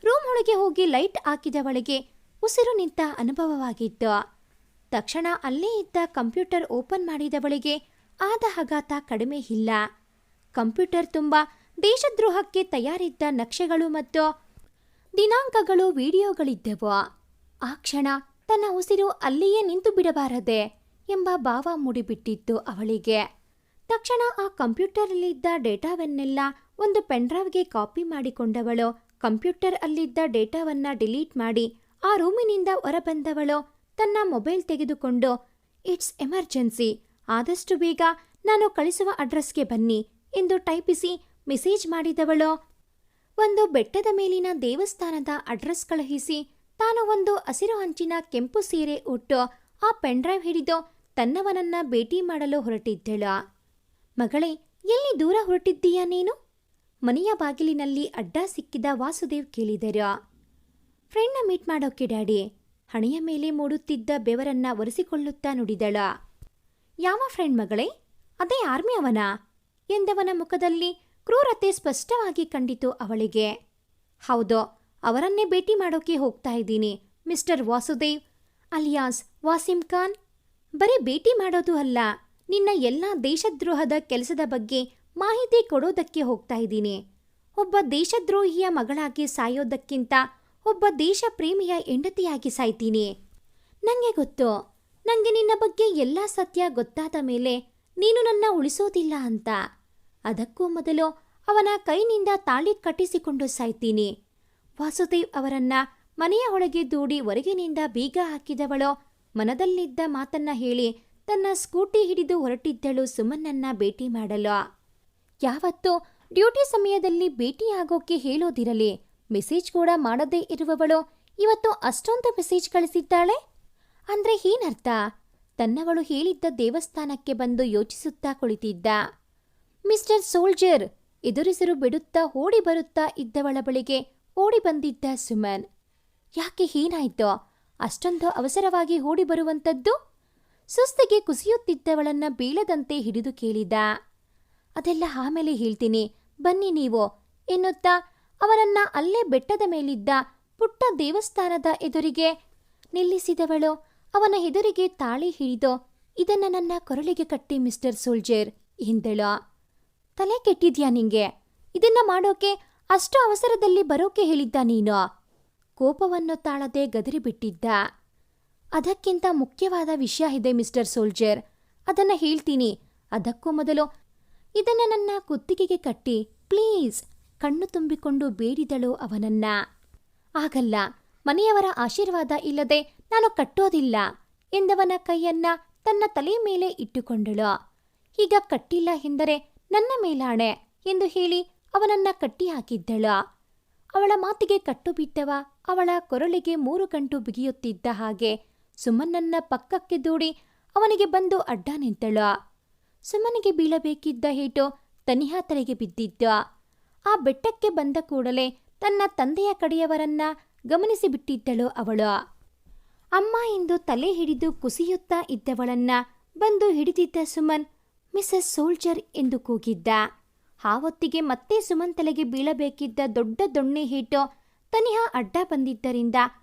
ರೂಮ್ ಒಳಗೆ ಹೋಗಿ ಲೈಟ್ ಹಾಕಿದವಳಿಗೆ ಉಸಿರು ನಿಂತ ಅನುಭವವಾಗಿತ್ತು. ತಕ್ಷಣ ಅಲ್ಲೇ ಇದ್ದ ಕಂಪ್ಯೂಟರ್ ಓಪನ್ ಮಾಡಿದವಳಿಗೆ ಆದ ಆಘಾತ ಕಡಿಮೆ ಇಲ್ಲ. ಕಂಪ್ಯೂಟರ್ ತುಂಬ ದೇಶದ್ರೋಹಕ್ಕೆ ತಯಾರಿದ್ದ ನಕ್ಷೆಗಳು ಮತ್ತು ದಿನಾಂಕಗಳು, ವಿಡಿಯೋಗಳಿದ್ದವು. ಆ ಕ್ಷಣ ತನ್ನ ಉಸಿರು ಅಲ್ಲಿಯೇ ನಿಂತು ಬಿಡಬಾರದೆ ಎಂಬ ಭಾವ ಮೂಡಿಬಿಟ್ಟಿತ್ತು ಅವಳಿಗೆ. ತಕ್ಷಣ ಆ ಕಂಪ್ಯೂಟರಲ್ಲಿದ್ದ ಡೇಟಾವನ್ನೆಲ್ಲ ಒಂದು ಪೆನ್ಡ್ರೈವ್ಗೆ ಕಾಪಿ ಮಾಡಿಕೊಂಡವಳು ಕಂಪ್ಯೂಟರ್ ಅಲ್ಲಿದ್ದ ಡೇಟಾವನ್ನ ಡಿಲೀಟ್ ಮಾಡಿ ಆ ರೂಮಿನಿಂದ ಹೊರಬಂದವಳು ತನ್ನ ಮೊಬೈಲ್ ತೆಗೆದುಕೊಂಡು ಇಟ್ಸ್ ಎಮರ್ಜೆನ್ಸಿ, ಆದಷ್ಟು ಬೇಗ ನಾನು ಕಳಿಸುವ ಅಡ್ರೆಸ್ಗೆ ಬನ್ನಿ ಎಂದು ಟೈಪಿಸಿ ಮೆಸೇಜ್ ಮಾಡಿದವಳು ಒಂದು ಬೆಟ್ಟದ ಮೇಲಿನ ದೇವಸ್ಥಾನದ ಅಡ್ರೆಸ್ ಕಳುಹಿಸಿ ತಾನು ಒಂದು ಹಸಿರು ಹಂಚಿನ ಕೆಂಪು ಸೀರೆ ಉಟ್ಟು ಆ ಪೆನ್ಡ್ರೈವ್ ಹಿಡಿದು ತನ್ನವನನ್ನ ಭೇಟಿ ಮಾಡಲು ಹೊರಟಿದ್ದಳು. ಮಗಳೇ, ಎಲ್ಲಿ ದೂರ ಹೊರಟಿದ್ದೀಯಾ ನೀನು? ಮನೆಯ ಬಾಗಿಲಿನಲ್ಲಿ ಅಡ್ಡ ಸಿಕ್ಕಿದ ವಾಸುದೇವ್ ಕೇಳಿದರು. ಫ್ರೆಂಡ್ನ ಮೀಟ್ ಮಾಡೋಕೆ ಡ್ಯಾಡಿ, ಹಣೆಯ ಮೇಲೆ ಮೂಡುತ್ತಿದ್ದ ಬೆವರನ್ನ ಒರೆಸಿಕೊಳ್ಳುತ್ತಾ ನುಡಿದಳ. ಯಾವ ಫ್ರೆಂಡ್ ಮಗಳೇ? ಅದೇ ಆರ್ಮಿ ಅವನ ಎಂದವನ ಮುಖದಲ್ಲಿ ಕ್ರೂರತೆ ಸ್ಪಷ್ಟವಾಗಿ ಕಂಡಿತು ಅವಳಿಗೆ. ಹೌದು, ಅವರನ್ನೇ ಭೇಟಿ ಮಾಡೋಕೆ ಹೋಗ್ತಾ ಇದ್ದೀನಿ ಮಿಸ್ಟರ್ ವಾಸುದೇವ್ ಅಲಿಯಾಸ್ ವಾಸಿಂ ಖಾನ್. ಬರೀ ಭೇಟಿ ಮಾಡೋದು ಅಲ್ಲ, ನಿನ್ನ ಎಲ್ಲ ದೇಶದ್ರೋಹದ ಕೆಲಸದ ಬಗ್ಗೆ ಮಾಹಿತಿ ಕೊಡೋದಕ್ಕೆ ಹೋಗ್ತಾ ಇದ್ದೀನಿ. ಒಬ್ಬ ದೇಶದ್ರೋಹಿಯ ಮಗಳಾಗಿ ಸಾಯೋದಕ್ಕಿಂತ ಒಬ್ಬ ದೇಶ ಪ್ರೇಮಿಯ ಹೆಂಡತಿಯಾಗಿ ಸಾಯ್ತೀನಿ. ನನಗೆ ಗೊತ್ತು, ನನಗೆ ನಿನ್ನ ಬಗ್ಗೆ ಎಲ್ಲ ಸತ್ಯ ಗೊತ್ತಾದ ಮೇಲೆ ನೀನು ನನ್ನ ಉಳಿಸೋದಿಲ್ಲ ಅಂತ. ಅದಕ್ಕೂ ಮೊದಲು ಅವನ ಕೈನಿಂದ ತಾಳಿ ಕಟ್ಟಿಸಿಕೊಂಡು ಸಾಯ್ತೀನಿ. ವಾಸುದೇವ್ ಅವರನ್ನ ಮನೆಯ ಒಳಗೆ ದೂಡಿ ಹೊರಗಿನಿಂದ ಬೀಗ ಹಾಕಿದವಳು ಮನದಲ್ಲಿದ್ದ ಮಾತನ್ನ ಹೇಳಿ ತನ್ನ ಸ್ಕೂಟಿ ಹಿಡಿದು ಹೊರಟಿದ್ದಳು ಸುಮನ್ನನ್ನ ಭೇಟಿ ಮಾಡಲು. ಯಾವತ್ತೂ ಡ್ಯೂಟಿ ಸಮಯದಲ್ಲಿ ಭೇಟಿಯಾಗೋಕೆ ಹೇಳೋದಿರಲಿ, ಮೆಸೇಜ್ ಕೂಡ ಮಾಡದೇ ಇರುವವಳು ಇವತ್ತು ಅಷ್ಟೊಂದು ಮೆಸೇಜ್ ಕಳಿಸಿದ್ದಾಳೆ ಅಂದ್ರೆ ಏನರ್ಥ? ತನ್ನವಳು ಹೇಳಿದ್ದ ದೇವಸ್ಥಾನಕ್ಕೆ ಬಂದು ಯೋಚಿಸುತ್ತಾ ಕುಳಿತಿದ್ದ. ಮಿಸ್ಟರ್ ಸೋಲ್ಜರ್ ಎದುರಿಸಿರು ಬಿಡುತ್ತಾ ಓಡಿ ಬರುತ್ತಾ ಇದ್ದವಳ ಬಳಿಗೆ ಓಡಿ ಬಂದಿದ್ದ ಸುಮನ್. ಯಾಕೆ ಏನಾಯ್ತೋ ಅಷ್ಟೊಂದು ಅವಸರವಾಗಿ ಓಡಿ ಬರುವಂಥದ್ದು? ಸುಸ್ತಿಗೆ ಕುಸಿಯುತ್ತಿದ್ದವಳನ್ನ ಬೀಳದಂತೆ ಹಿಡಿದು ಕೇಳಿದ. ಅದೆಲ್ಲ ಆಮೇಲೆ ಹೇಳ್ತೀನಿ, ಬನ್ನಿ ನೀವು ಎನ್ನುತ್ತಾ ಅವನನ್ನ ಅಲ್ಲೇ ಬೆಟ್ಟದ ಮೇಲಿದ್ದ ಪುಟ್ಟ ದೇವಸ್ಥಾನದ ಎದುರಿಗೆ ನಿಲ್ಲಿಸಿದವಳು ಅವನ ಎದುರಿಗೆ ತಾಳಿ ಹಿಡಿದು, ಇದನ್ನ ನನ್ನ ಕೊರಳಿಗೆ ಕಟ್ಟಿ ಮಿಸ್ಟರ್ ಸೋಲ್ಜರ್ ಎಂದಳು. ತಲೆ ಕೆಟ್ಟಿದ್ಯಾ ನಿಂಗೆ? ಇದನ್ನ ಮಾಡೋಕೆ ಅಷ್ಟು ಅವಸರದಲ್ಲಿ ಬರೋಕೆ ಹೇಳಿದ್ದ ನೀನು? ಕೋಪವನ್ನು ತಾಳದೆ ಗದರಿಬಿಟ್ಟಿದ್ದ. ಅದಕ್ಕಿಂತ ಮುಖ್ಯವಾದ ವಿಷಯ ಇದೆ ಮಿಸ್ಟರ್ ಸೋಲ್ಜರ್, ಅದನ್ನ ಹೇಳ್ತೀನಿ. ಅದಕ್ಕೂ ಮೊದಲು ಇದನ್ನ ನನ್ನ ಕುತ್ತಿಗೆಗೆ ಕಟ್ಟಿ ಪ್ಲೀಸ್, ಕಣ್ಣು ತುಂಬಿಕೊಂಡು ಬೇಡಿದಳು ಅವನನ್ನ. ಆಗಲ್ಲ, ಮನೆಯವರ ಆಶೀರ್ವಾದ ಇಲ್ಲದೆ ನಾನು ಕಟ್ಟೋದಿಲ್ಲ ಎಂದವನ ಕೈಯನ್ನ ತನ್ನ ತಲೆ ಮೇಲೆ ಇಟ್ಟುಕೊಂಡಳು. ಈಗ ಕಟ್ಟಿಲ್ಲ ಎಂದರೆ ನನ್ನ ಮೇಲಾಣೆ ಎಂದು ಹೇಳಿ ಅವನನ್ನ ಕಟ್ಟಿ ಹಾಕಿದ್ದಳು. ಅವಳ ಮಾತಿಗೆ ಕಟ್ಟು ಬಿದ್ದವ ಅವಳ ಕೊರಳಿಗೆ 3 ಗಂಟು ಬಿಗಿಯುತ್ತಿದ್ದ ಹಾಗೆ ಸುಮನ್ನನ್ನ ಪಕ್ಕಕ್ಕೆ ದೂಡಿ ಅವನಿಗೆ ಬಂದು ಅಡ್ಡ ನಿಂತಳು. ಸುಮನಿಗೆ ಬೀಳಬೇಕಿದ್ದ ಏಟು ತನಿಹಾ ತಲೆಗೆ ಬಿದ್ದಿದ್ದ. ಆ ಬೆಟ್ಟಕ್ಕೆ ಬಂದ ಕೂಡಲೇ ತನ್ನ ತಂದೆಯ ಕಡೆಯವರನ್ನ ಗಮನಿಸಿಬಿಟ್ಟಿದ್ದಳು ಅವಳು. ಅಮ್ಮ ಎಂದು ತಲೆ ಹಿಡಿದು ಕುಸಿಯುತ್ತಾ ಇದ್ದವಳನ್ನ ಬಂದು ಹಿಡಿದಿದ್ದ ಸುಮನ್ ಮಿಸಸ್ ಸೋಲ್ಜರ್ ಎಂದು ಕೂಗಿದ್ದ. ಆವತ್ತಿಗೆ ಮತ್ತೆ ಸುಮನ್ ತಲೆಗೆ ಬೀಳಬೇಕಿದ್ದ ದೊಡ್ಡ ದೊಣ್ಣೆ ಏಟು ತನಿಹಾ ಅಡ್ಡ ಬಂದಿದ್ದರಿಂದ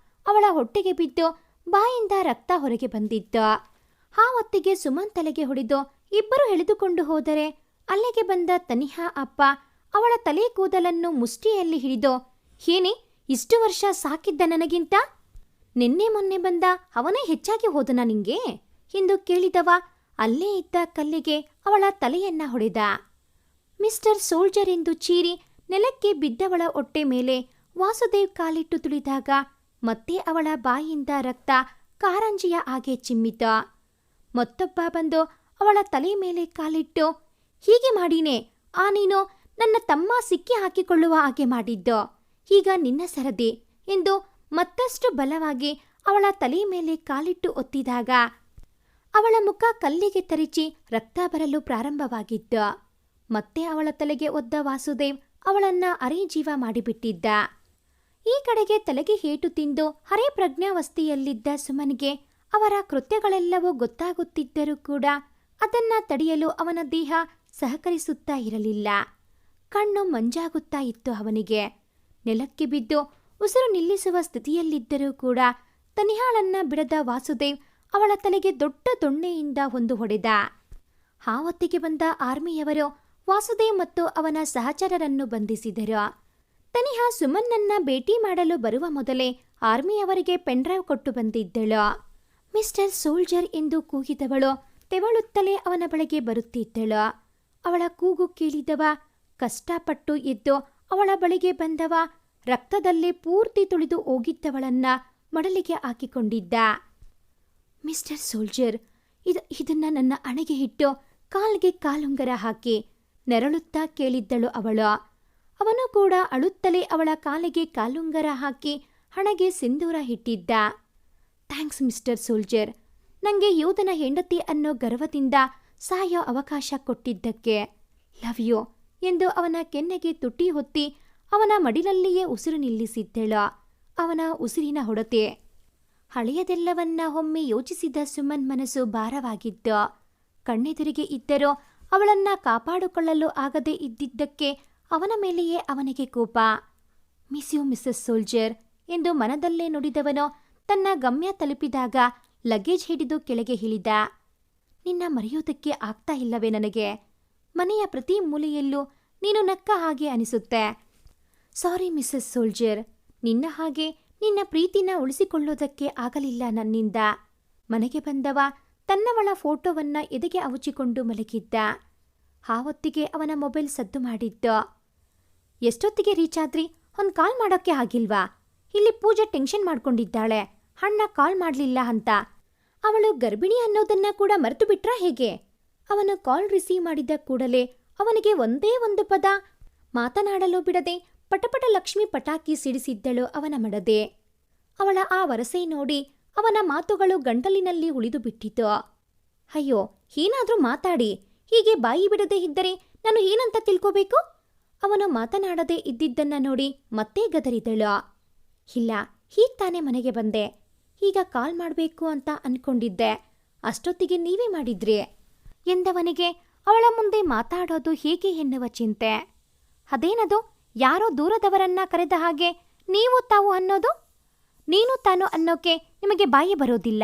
ಅವಳ ಹೊಟ್ಟೆಗೆ ಬಿದ್ದು ಬಾಯಿಂದ ರಕ್ತ ಹೊರಗೆ ಬಂದಿತ್ತು. ಆವತ್ತಿಗೆ ಸುಮನ್ ತಲೆಗೆ ಹೊಡೆದು ಇಬ್ಬರು ಎಳೆದುಕೊಂಡು ಹೋದರೆ ಅಲ್ಲಿಗೆ ಬಂದ ತನಿಹಾ ಅಪ್ಪ ಅವಳ ತಲೆ ಕೂದಲನ್ನು ಮುಷ್ಟಿಯಲ್ಲಿ ಹಿಡಿದು, ಏನೇ ಇಷ್ಟು ವರ್ಷ ಸಾಕಿದ್ದ ನನಗಿಂತ ನಿನ್ನೆ ಮೊನ್ನೆ ಬಂದ ಅವನೇ ಹೆಚ್ಚಾಗಿ ಹೋದನ ನಿಂಗೆ ಎಂದು ಕೇಳಿದವ ಅಲ್ಲೇ ಇದ್ದ ಕಲ್ಲಿಗೆ ಅವಳ ತಲೆಯನ್ನ ಹೊಡೆದ. ಮಿಸ್ಟರ್ ಸೋಲ್ಜರ್ ಎಂದು ಚೀರಿ ನೆಲಕ್ಕೆ ಬಿದ್ದವಳ ಹೊಟ್ಟೆ ಮೇಲೆ ವಾಸುದೇವ್ ಕಾಲಿಟ್ಟು ತುಳಿದಾಗ ಮತ್ತೆ ಅವಳ ಬಾಯಿಂದ ರಕ್ತ ಕಾರಂಜಿಯ ಹಾಗೆ ಚಿಮ್ಮಿತ. ಮತ್ತೊಬ್ಬ ಬಂದು ಅವಳ ತಲೆ ಮೇಲೆ ಕಾಲಿಟ್ಟು, ಹೀಗೆ ಮಾಡೀನೆ ನೀನು ನನ್ನ ತಮ್ಮ ಸಿಕ್ಕಿ ಹಾಕಿಕೊಳ್ಳುವ ಹಾಗೆ ಮಾಡಿದ್ದು, ಈಗ ನಿನ್ನ ಸರದಿ ಎಂದು ಮತ್ತಷ್ಟು ಬಲವಾಗಿ ಅವಳ ತಲೆ ಮೇಲೆ ಕಾಲಿಟ್ಟು ಒತ್ತಿದಾಗ ಅವಳ ಮುಖ ಕಲ್ಲಿಗೆ ತರಿಚಿ ರಕ್ತ ಬರಲು ಪ್ರಾರಂಭವಾಗಿತ್ತು. ಮತ್ತೆ ಅವಳ ತಲೆಗೆ ಒದ್ದ ವಾಸುದೇವ್ ಅವಳನ್ನ ಅರೆಜೀವ ಮಾಡಿಬಿಟ್ಟಿದ್ದ. ಈ ಕಡೆಗೆ ತಲೆಗೆ ಏಟು ತಿಂದು ಹರೇ ಪ್ರಜ್ಞಾವಸ್ಥೆಯಲ್ಲಿದ್ದ ಸುಮನ್ಗೆ ಅವರ ಕೃತ್ಯಗಳೆಲ್ಲವೂ ಗೊತ್ತಾಗುತ್ತಿದ್ದರೂ ಕೂಡ ಅದನ್ನ ತಡೆಯಲು ಅವನ ದೇಹ ಸಹಕರಿಸುತ್ತಾ ಇರಲಿಲ್ಲ. ಕಣ್ಣು ಮಂಜಾಗುತ್ತಾ ಇತ್ತು ಅವನಿಗೆ. ನೆಲಕ್ಕೆ ಬಿದ್ದು ಉಸಿರು ನಿಲ್ಲಿಸುವ ಸ್ಥಿತಿಯಲ್ಲಿದ್ದರೂ ಕೂಡ ತನಿಹಾಳನ್ನ ಬಿಡದ ವಾಸುದೇವ್ ಅವಳ ತಲೆಗೆ ದೊಡ್ಡ ದೊಣ್ಣೆಯಿಂದ ಒಂದು ಹೊಡೆದ. ಆವತ್ತಿಗೆ ಬಂದ ಆರ್ಮಿಯವರು ವಾಸುದೇವ್ ಮತ್ತು ಅವನ ಸಹಚರರನ್ನು ಬಂಧಿಸಿದರು. ತನಿಹಾ ಸುಮನ್ನನ್ನ ಭೇಟಿ ಮಾಡಲು ಬರುವ ಮೊದಲೇ ಆರ್ಮಿಯವರಿಗೆ ಪೆನ್ಡ್ರೈವ್ ಕೊಟ್ಟು ಬಂದಿದ್ದಳು. ಮಿಸ್ಟರ್ ಸೋಲ್ಜರ್ ಎಂದು ಕೂಗಿದವಳು ತೆವಳುತ್ತಲೇ ಅವನ ಬಳಿಗೆ ಬರುತ್ತಿದ್ದಳು. ಅವಳ ಕೂಗು ಕೇಳಿದವ ಕಷ್ಟಪಟ್ಟು ಎದ್ದು ಅವಳ ಬಳಿಗೆ ಬಂದವ ರಕ್ತದಲ್ಲೇ ಪೂರ್ತಿ ತುಳಿದು ಹೋಗಿದ್ದವಳನ್ನ ಮಡಲಿಗೆ ಹಾಕಿಕೊಂಡಿದ್ದ. ಮಿಸ್ಟರ್ ಸೋಲ್ಜರ್, ಇದನ್ನ ನನ್ನ ಹಣೆಗೆ ಇಟ್ಟು ಕಾಲ್ಗೆ ಕಾಲುಂಗರ ಹಾಕಿ ನೆರಳುತ್ತಾ ಕೇಳಿದ್ದಳು ಅವಳು. ಅವನು ಕೂಡ ಅಳುತ್ತಲೇ ಅವಳ ಕಾಲಿಗೆ ಕಾಲುಂಗರ ಹಾಕಿ ಹಣೆಗೆ ಸಿಂಧೂರ ಇಟ್ಟಿದ್ದ. ಥ್ಯಾಂಕ್ಸ್ ಮಿಸ್ಟರ್ ಸೋಲ್ಜರ್, ನಂಗೆ ಯೋಧನ ಹೆಂಡತಿ ಅನ್ನೋ ಗರ್ವದಿಂದ ಸಾಯೋ ಅವಕಾಶ ಕೊಟ್ಟಿದ್ದಕ್ಕೆ. ಲವ್ ಯು ಎಂದು ಅವನ ಕೆನ್ನೆಗೆ ತುಟಿ ಹೊತ್ತಿ ಅವನ ಮಡಿಲಲ್ಲಿಯೇ ಉಸಿರು ನಿಲ್ಲಿಸಿದ್ದಳು. ಅವನ ಉಸಿರಿನ ಹೊಡೆತೆ. ಹಳೆಯದೆಲ್ಲವನ್ನ ಒಮ್ಮೆ ಯೋಚಿಸಿದ ಸುಮನ್ ಮನಸ್ಸು ಭಾರವಾಗಿತ್ತು. ಕಣ್ಣೆದುರಿಗೆ ಇದ್ದರೂ ಅವಳನ್ನ ಕಾಪಾಡಿಕೊಳ್ಳಲು ಆಗದೆ ಇದ್ದಿದ್ದಕ್ಕೆ ಅವನ ಮೇಲೆಯೇ ಅವನಿಗೆ ಕೋಪ. ಮಿಸ್ ಯು ಮಿಸಸ್ ಸೋಲ್ಜರ್ ಎಂದು ಮನದಲ್ಲೇ ನುಡಿದವನು ತನ್ನ ಗಮ್ಯ ತಲುಪಿದಾಗ ಲಗೇಜ್ ಹಿಡಿದು ಕೆಳಗೆ ಇಳಿದ. ನಿನ್ನ ಮರೆಯೋದಕ್ಕೆ ಆಗ್ತಾ ಇಲ್ಲವೇ ನನಗೆ? ಮನೆಯ ಪ್ರತಿ ಮೂಲೆಯಲ್ಲೂ ನೀನು ನಕ್ಕ ಹಾಗೆ ಅನಿಸುತ್ತೆ. ಸಾರಿ ಮಿಸಸ್ ಸೋಲ್ಜರ್, ನಿನ್ನ ಹಾಗೆ ನಿನ್ನ ಪ್ರೀತಿನ ಉಳಿಸಿಕೊಳ್ಳೋದಕ್ಕೆ ಆಗಲಿಲ್ಲ ನನ್ನಿಂದ. ಮನೆಗೆ ಬಂದವ ತನ್ನವಳ ಫೋಟೋವನ್ನ ಎದೆಗೆ ಅವಚಿಕೊಂಡು ಮಲಗಿದ್ದ. ಆವತ್ತಿಗೆ ಅವನ ಮೊಬೈಲ್ ಸದ್ದು ಮಾಡಿದ್ದು. ಎಷ್ಟೊತ್ತಿಗೆ ರೀಚ್ ಆದ್ರಿ? ಒಂದು ಕಾಲ್ ಮಾಡೋಕ್ಕೆ ಆಗಿಲ್ವಾ? ಇಲ್ಲಿ ಪೂಜೆ ಟೆನ್ಷನ್ ಮಾಡ್ಕೊಂಡಿದ್ದಾಳೆ, ಅಣ್ಣ ಕಾಲ್ ಮಾಡಲಿಲ್ಲ ಅಂತ. ಅವಳು ಗರ್ಭಿಣಿ ಅನ್ನೋದನ್ನ ಕೂಡ ಮರೆತು ಬಿಟ್ರಾ ಹೇಗೆ? ಅವನು ಕಾಲ್ ರಿಸೀವ್ ಮಾಡಿದ ಕೂಡಲೇ ಅವನಿಗೆ ಒಂದೇ ಒಂದು ಪದ ಮಾತನಾಡಲು ಬಿಡದೆ ಪಟಪಟ ಲಕ್ಷ್ಮಿ ಪಟಾಕಿ ಸಿಡಿಸಿದ್ದಳು ಅವನ ಮಡದೆ. ಅವಳ ಆ ವರಸೆ ನೋಡಿ ಅವನ ಮಾತುಗಳು ಗಂಟಲಿನಲ್ಲಿ ಉಳಿದು ಬಿಟ್ಟಿತು. ಅಯ್ಯೋ, ಏನಾದ್ರೂ ಮಾತಾಡಿ, ಹೀಗೆ ಬಾಯಿ ಬಿಡದೆ ಇದ್ದರೆ ನಾನು ಏನಂತ ತಿಳ್ಕೋಬೇಕು? ಅವನು ಮಾತನಾಡದೆ ಇದ್ದಿದ್ದನ್ನ ನೋಡಿ ಮತ್ತೆ ಗದರಿದಳು. ಇಲ್ಲ, ಹೀಗ್ ತಾನೇ ಮನೆಗೆ ಬಂದೆ. ಈಗ ಕಾಲ್ ಮಾಡಬೇಕು ಅಂತ ಅನ್ಕೊಂಡಿದ್ದೆ, ಅಷ್ಟೊತ್ತಿಗೆ ನೀವೇ ಮಾಡಿದ್ರಿ ಎಂದವನಿಗೆ ಅವಳ ಮುಂದೆ ಮಾತಾಡೋದು ಹೇಗೆ ಎನ್ನುವ ಚಿಂತೆ. ಅದೇನದು, ಯಾರೋ ದೂರದವರನ್ನ ಕರೆದ ಹಾಗೆ ನೀವು ತಾವು ಅನ್ನೋದು? ನೀನು ತಾನು ಅನ್ನೋಕೆ ನಿಮಗೆ ಬಾಯಿ ಬರೋದಿಲ್ಲ.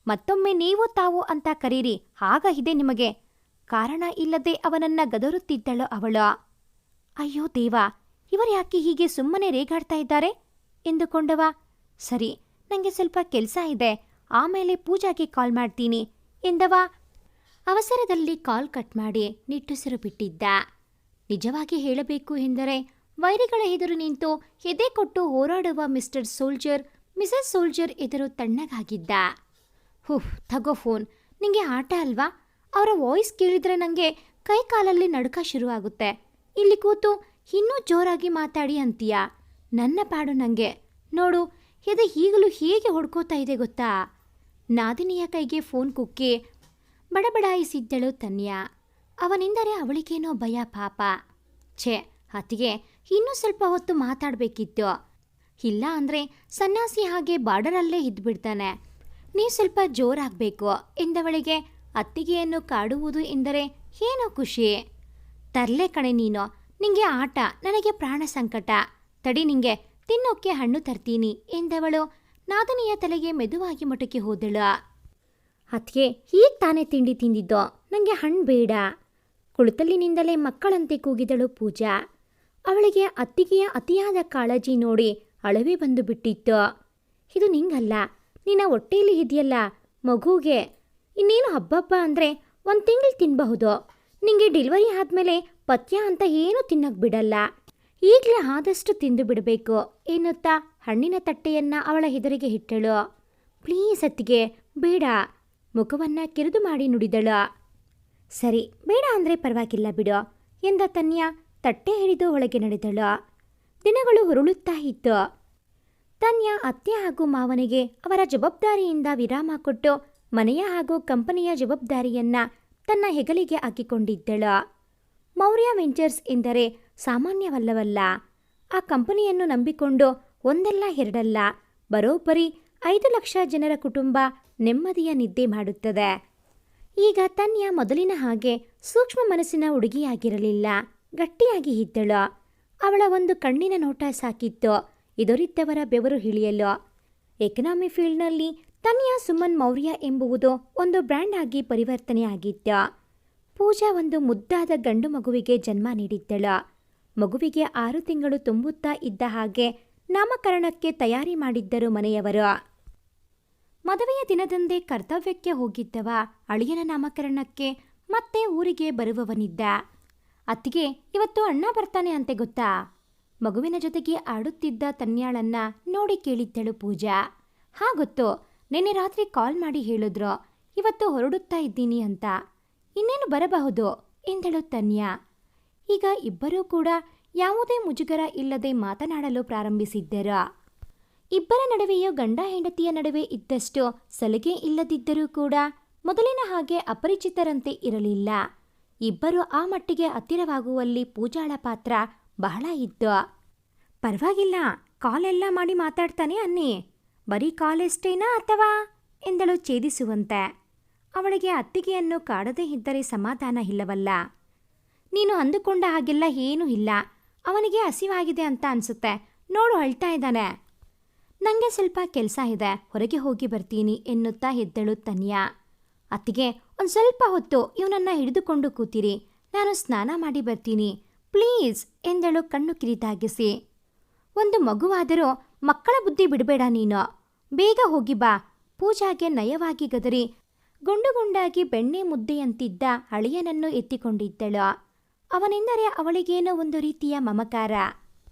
ಮತ್ತೊಮ್ಮೆ ನೀವು ತಾವು ಅಂತ ಕರೀರಿ, ಆಗ ಇದೆ ನಿಮಗೆ. ಕಾರಣ ಇಲ್ಲದೆ ಅವನನ್ನ ಗದರುತ್ತಿದ್ದಳು ಅವಳು. ಅಯ್ಯೋ ದೇವ, ಇವರ್ಯಾಕೆ ಹೀಗೆ ಸುಮ್ಮನೆ ರೇಗಾಡ್ತಾ ಇದ್ದಾರೆ ಎಂದುಕೊಂಡವ. ಸರಿ, ನನಗೆ ಸ್ವಲ್ಪ ಕೆಲಸ ಇದೆ, ಆಮೇಲೆ ಪೂಜಾಗೆ ಕಾಲ್ ಮಾಡ್ತೀನಿ ಎಂದವ. ಅವಸರದಲ್ಲಿ ಕಾಲ್ ಕಟ್ ಮಾಡಿ ನಿಟ್ಟುಸಿರು ಬಿಟ್ಟಿದ್ದ. ನಿಜವಾಗಿ ಹೇಳಬೇಕು ಎಂದರೆ ವೈರಿಗಳ ಎದುರು ನಿಂತು ಎದೆ ಕೊಟ್ಟು ಹೋರಾಡುವ ಮಿಸ್ಟರ್ ಸೋಲ್ಜರ್ ಮಿಸಸ್ ಸೋಲ್ಜರ್ ಎದುರು ತಣ್ಣಗಾಗಿದ್ದ. ತಗೋ ಫೋನ್, ನಿಂಗೆ ಆಟ ಅಲ್ವಾ? ಅವರ ವಾಯ್ಸ್ ಕೇಳಿದ್ರೆ ನನಗೆ ಕೈ ಕಾಲಲ್ಲಿ ನಡುಕ ಶುರುವಾಗುತ್ತೆ. ಇಲ್ಲಿ ಕೂತು ಇನ್ನೂ ಜೋರಾಗಿ ಮಾತಾಡಿ ಅಂತೀಯ. ನನ್ನ ಪಾಡು ನನಗೆ ನೋಡು, ಎದೆ ಈಗಲೂ ಹೇಗೆ ಹೊಡ್ಕೋತಾ ಇದೆ ಗೊತ್ತಾ? ನಾದಿನಿಯ ಕೈಗೆ ಫೋನ್ ಕುಕ್ಕಿ ಬಡಬಡಾಯಿಸಿದ್ದಳು ತನ್ಯಾ. ಅವನೆಂದರೆ ಅವಳಿಗೇನೋ ಭಯ ಪಾಪ. ಛೇ, ಅತ್ತಿಗೆ ಇನ್ನೂ ಸ್ವಲ್ಪ ಹೊತ್ತು ಮಾತಾಡಬೇಕಿತ್ತು. ಇಲ್ಲ ಅಂದರೆ ಸನ್ಯಾಸಿ ಹಾಗೆ ಬಾರ್ಡರಲ್ಲೇ ಇದ್ಬಿಡ್ತಾನೆ. ನೀವು ಸ್ವಲ್ಪ ಜೋರಾಗಬೇಕು ಎಂದವಳಿಗೆ ಅತ್ತಿಗೆಯನ್ನು ಕಾಡುವುದು ಎಂದರೆ ಏನೋ ಖುಷಿ. ತರ್ಲೆ ಕಣೆ ನೀನು, ನಿಂಗೆ ಆಟ, ನನಗೆ ಪ್ರಾಣ ಸಂಕಟ. ತಡಿ, ನಿಂಗೆ ತಿನ್ನೋಕ್ಕೆ ಹಣ್ಣು ತರ್ತೀನಿ ಎಂದವಳು ನಾದನಿಯ ತಲೆಗೆ ಮೆದುವಾಗಿ ಮುಟುಕಿ ಹೋದಳು. ಅತ್ತಿಗೆ, ಹೀಗೆ ತಾನೇ ತಿಂಡಿ ತಿಂದಿದ್ದೋ, ನನಗೆ ಹಣ್ಣು ಬೇಡ. ಕುಳಿತಲ್ಲಿನಿಂದಲೇ ಮಕ್ಕಳಂತೆ ಕೂಗಿದಳು ಪೂಜಾ. ಅವಳಿಗೆ ಅತ್ತಿಗೆಯ ಅತಿಯಾದ ಕಾಳಜಿ ನೋಡಿ ಅಳವೆ ಬಂದು ಬಿಟ್ಟಿತ್ತು. ಇದು ನಿಂಗಲ್ಲ, ನಿನ್ನ ಹೊಟ್ಟೆಯಲ್ಲಿ ಇದೆಯಲ್ಲ ಮಗುಗೆ. ಇನ್ನೇನು ಹಬ್ಬಬ್ಬ ಅಂದರೆ 1 ತಿಂಗಳು ತಿನ್ನಬಹುದು. ನಿಂಗೆ ಡೆಲಿವರಿ ಆದಮೇಲೆ ಪಥ್ಯ ಅಂತ ಏನೂ ತಿನ್ನಕ್ಕೆ ಬಿಡಲ್ಲ. ಈಗಲೇ ಆದಷ್ಟು ತಿಂದು ಬಿಡಬೇಕು ಎನ್ನುತ್ತಾ ಹಣ್ಣಿನ ತಟ್ಟೆಯನ್ನು ಅವಳ ಎದುರಿಗೆ ಇಟ್ಟಳು. ಪ್ಲೀಸ್ ಅತ್ತಿಗೆ, ಬೇಡ. ಮುಖವನ್ನು ಕಿರಿದು ಮಾಡಿ ನುಡಿದಳು. ಸರಿ, ಬೇಡ ಅಂದರೆ ಪರವಾಗಿಲ್ಲ ಬಿಡು ಎಂದ ತನ್ಯಾ ತಟ್ಟೆ ಹಿಡಿದು ಒಳಗೆ ನಡೆದಳು. ದಿನಗಳು ಹುರುಳುತ್ತಾ ಇತ್ತು. ತನ್ಯಾ ಅತ್ತೆ ಹಾಗೂ ಮಾವನಿಗೆ ಅವರ ಜವಾಬ್ದಾರಿಯಿಂದ ವಿರಾಮ ಕೊಟ್ಟು ಮನೆಯ ಹಾಗೂ ಕಂಪನಿಯ ಜವಾಬ್ದಾರಿಯನ್ನ ತನ್ನ ಹೆಗಲಿಗೆ ಹಾಕಿಕೊಂಡಿದ್ದಳು. ಮೌರ್ಯ ವೆಂಚರ್ಸ್ ಎಂದರೆ ಸಾಮಾನ್ಯವಲ್ಲವಲ್ಲ. ಆ ಕಂಪನಿಯನ್ನು ನಂಬಿಕೊಂಡು ಒಂದಲ್ಲ ಎರಡಲ್ಲ ಬರೋಬ್ಬರಿ 5 ಲಕ್ಷ ಜನರ ಕುಟುಂಬ ನೆಮ್ಮದಿಯ ನಿದ್ದೆ ಮಾಡುತ್ತದೆ. ಈಗ ತನ್ಯಾ ಮೊದಲಿನ ಹಾಗೆ ಸೂಕ್ಷ್ಮ ಮನಸ್ಸಿನ ಹುಡುಗಿಯಾಗಿರಲಿಲ್ಲ, ಗಟ್ಟಿಯಾಗಿ ಇದ್ದಳು. ಅವಳ ಒಂದು ಕಣ್ಣಿನ ನೋಟ ಸಾಕಿತ್ತು ಎದುರಿದ್ದವರ ಬೆವರು ಇಳಿಯಲು. ಎಕನಾಮಿ ಫೀಲ್ಡ್ನಲ್ಲಿ ತನ್ಯಾ ಸುಮನ್ ಮೌರ್ಯ ಎಂಬುವುದು ಒಂದು ಬ್ರ್ಯಾಂಡ್ ಆಗಿ ಪರಿವರ್ತನೆಯಾಗಿತ್ತು. ಪೂಜಾ ಒಂದು ಮುದ್ದಾದ ಗಂಡು ಮಗುವಿಗೆ ಜನ್ಮ ನೀಡಿದ್ದಳು. ಮಗುವಿಗೆ 6 ತಿಂಗಳು ತುಂಬುತ್ತಾ ಇದ್ದ ಹಾಗೆ ನಾಮಕರಣಕ್ಕೆ ತಯಾರಿ ಮಾಡಿದ್ದರು ಮನೆಯವರು. ಮದುವೆಯ ದಿನದಂದೇ ಕರ್ತವ್ಯಕ್ಕೆ ಹೋಗಿದ್ದವ ಅಳಿಯನ ನಾಮಕರಣಕ್ಕೆ ಮತ್ತೆ ಊರಿಗೆ ಬರುವವನಿದ್ದ. ಅತ್ತಿಗೆ, ಇವತ್ತು ಅಣ್ಣ ಬರ್ತಾನೆ ಅಂತೆ ಗೊತ್ತಾ? ಮಗುವಿನ ಜೊತೆಗೆ ಆಡುತ್ತಿದ್ದ ತನ್ಯಾಳನ್ನ ನೋಡಿ ಕೇಳಿದ್ದಳು ಪೂಜಾ. ಹಾ ಗೊತ್ತು, ನಿನ್ನೆ ರಾತ್ರಿ ಕಾಲ್ ಮಾಡಿ ಹೇಳಿದ್ರು ಇವತ್ತು ಹೊರಡುತ್ತಾ ಇದ್ದೀನಿ ಅಂತ. ಇನ್ನೇನು ಬರಬಹುದು ಎಂದಳು ತನ್ಯಾ. ಈಗ ಇಬ್ಬರೂ ಕೂಡ ಯಾವುದೇ ಮುಜುಗರ ಇಲ್ಲದೆ ಮಾತನಾಡಲು ಪ್ರಾರಂಭಿಸಿದ್ದರು. ಇಬ್ಬರ ನಡುವೆಯೂ ಗಂಡ ಹೆಂಡತಿಯ ನಡುವೆ ಇದ್ದಷ್ಟು ಸಲಿಗೆ ಇಲ್ಲದಿದ್ದರೂ ಕೂಡ ಮೊದಲಿನ ಹಾಗೆ ಅಪರಿಚಿತರಂತೆ ಇರಲಿಲ್ಲ. ಇಬ್ಬರು ಆ ಮಟ್ಟಿಗೆ ಹತ್ತಿರವಾಗುವಲ್ಲಿ ಪೂಜಾಳ ಪಾತ್ರ ಬಹಳ ಇತ್ತು. ಪರವಾಗಿಲ್ಲ, ಕಾಲೆಲ್ಲ ಮಾಡಿ ಮಾತಾಡ್ತಾನೆ ಅನ್ನಿ. ಬರೀ ಕಾಲೆಷ್ಟೇನಾ ಅಥವಾ ಎಂದಳು ಛೇದಿಸುವಂತೆ. ಅವಳಿಗೆ ಅತ್ತಿಗೆಯನ್ನು ಕಾಡದೇ ಇದ್ದರೆ ಸಮಾಧಾನ ಇಲ್ಲವಲ್ಲ. ನೀನು ಅಂದುಕೊಂಡ ಹಾಗೆಲ್ಲ ಏನೂ ಇಲ್ಲ. ಅವನಿಗೆ ಹಸಿವಾಗಿದೆ ಅಂತ ಅನ್ಸುತ್ತೆ, ನೋಡು ಅಳ್ತಾ ಇದ್ದಾನೆ. ನನಗೆ ಸ್ವಲ್ಪ ಕೆಲಸ ಇದೆ, ಹೊರಗೆ ಹೋಗಿ ಬರ್ತೀನಿ ಎನ್ನುತ್ತಾ ಎದ್ದಳು ತನ್ಯಾ. ಅತ್ತಿಗೆ, ಒಂದು ಸ್ವಲ್ಪ ಹೊತ್ತು ಇವನನ್ನ ಹಿಡಿದುಕೊಂಡು ಕೂತಿರಿ, ನಾನು ಸ್ನಾನ ಮಾಡಿ ಬರ್ತೀನಿ ಪ್ಲೀಸ್ ಎಂದಳು ಕಣ್ಣು ಕಿರಿದಾಗಿಸಿ. ಒಂದು ಮಗುವಾದರೂ ಮಕ್ಕಳ ಬುದ್ಧಿ ಬಿಡಬೇಡ ನೀನು, ಬೇಗ ಹೋಗಿ ಬಾ. ಪೂಜಾಗೆ ನಯವಾಗಿ ಗದರಿ ಗುಂಡು ಗುಂಡಾಗಿ ಬೆಣ್ಣೆ ಮುದ್ದೆಯಂತಿದ್ದ ಅಳಿಯನನ್ನು ಎತ್ತಿಕೊಂಡಿದ್ದಳು. ಅವನೆಂದರೆ ಅವಳಿಗೇನೋ ಒಂದು ರೀತಿಯ ಮಮಕಾರ.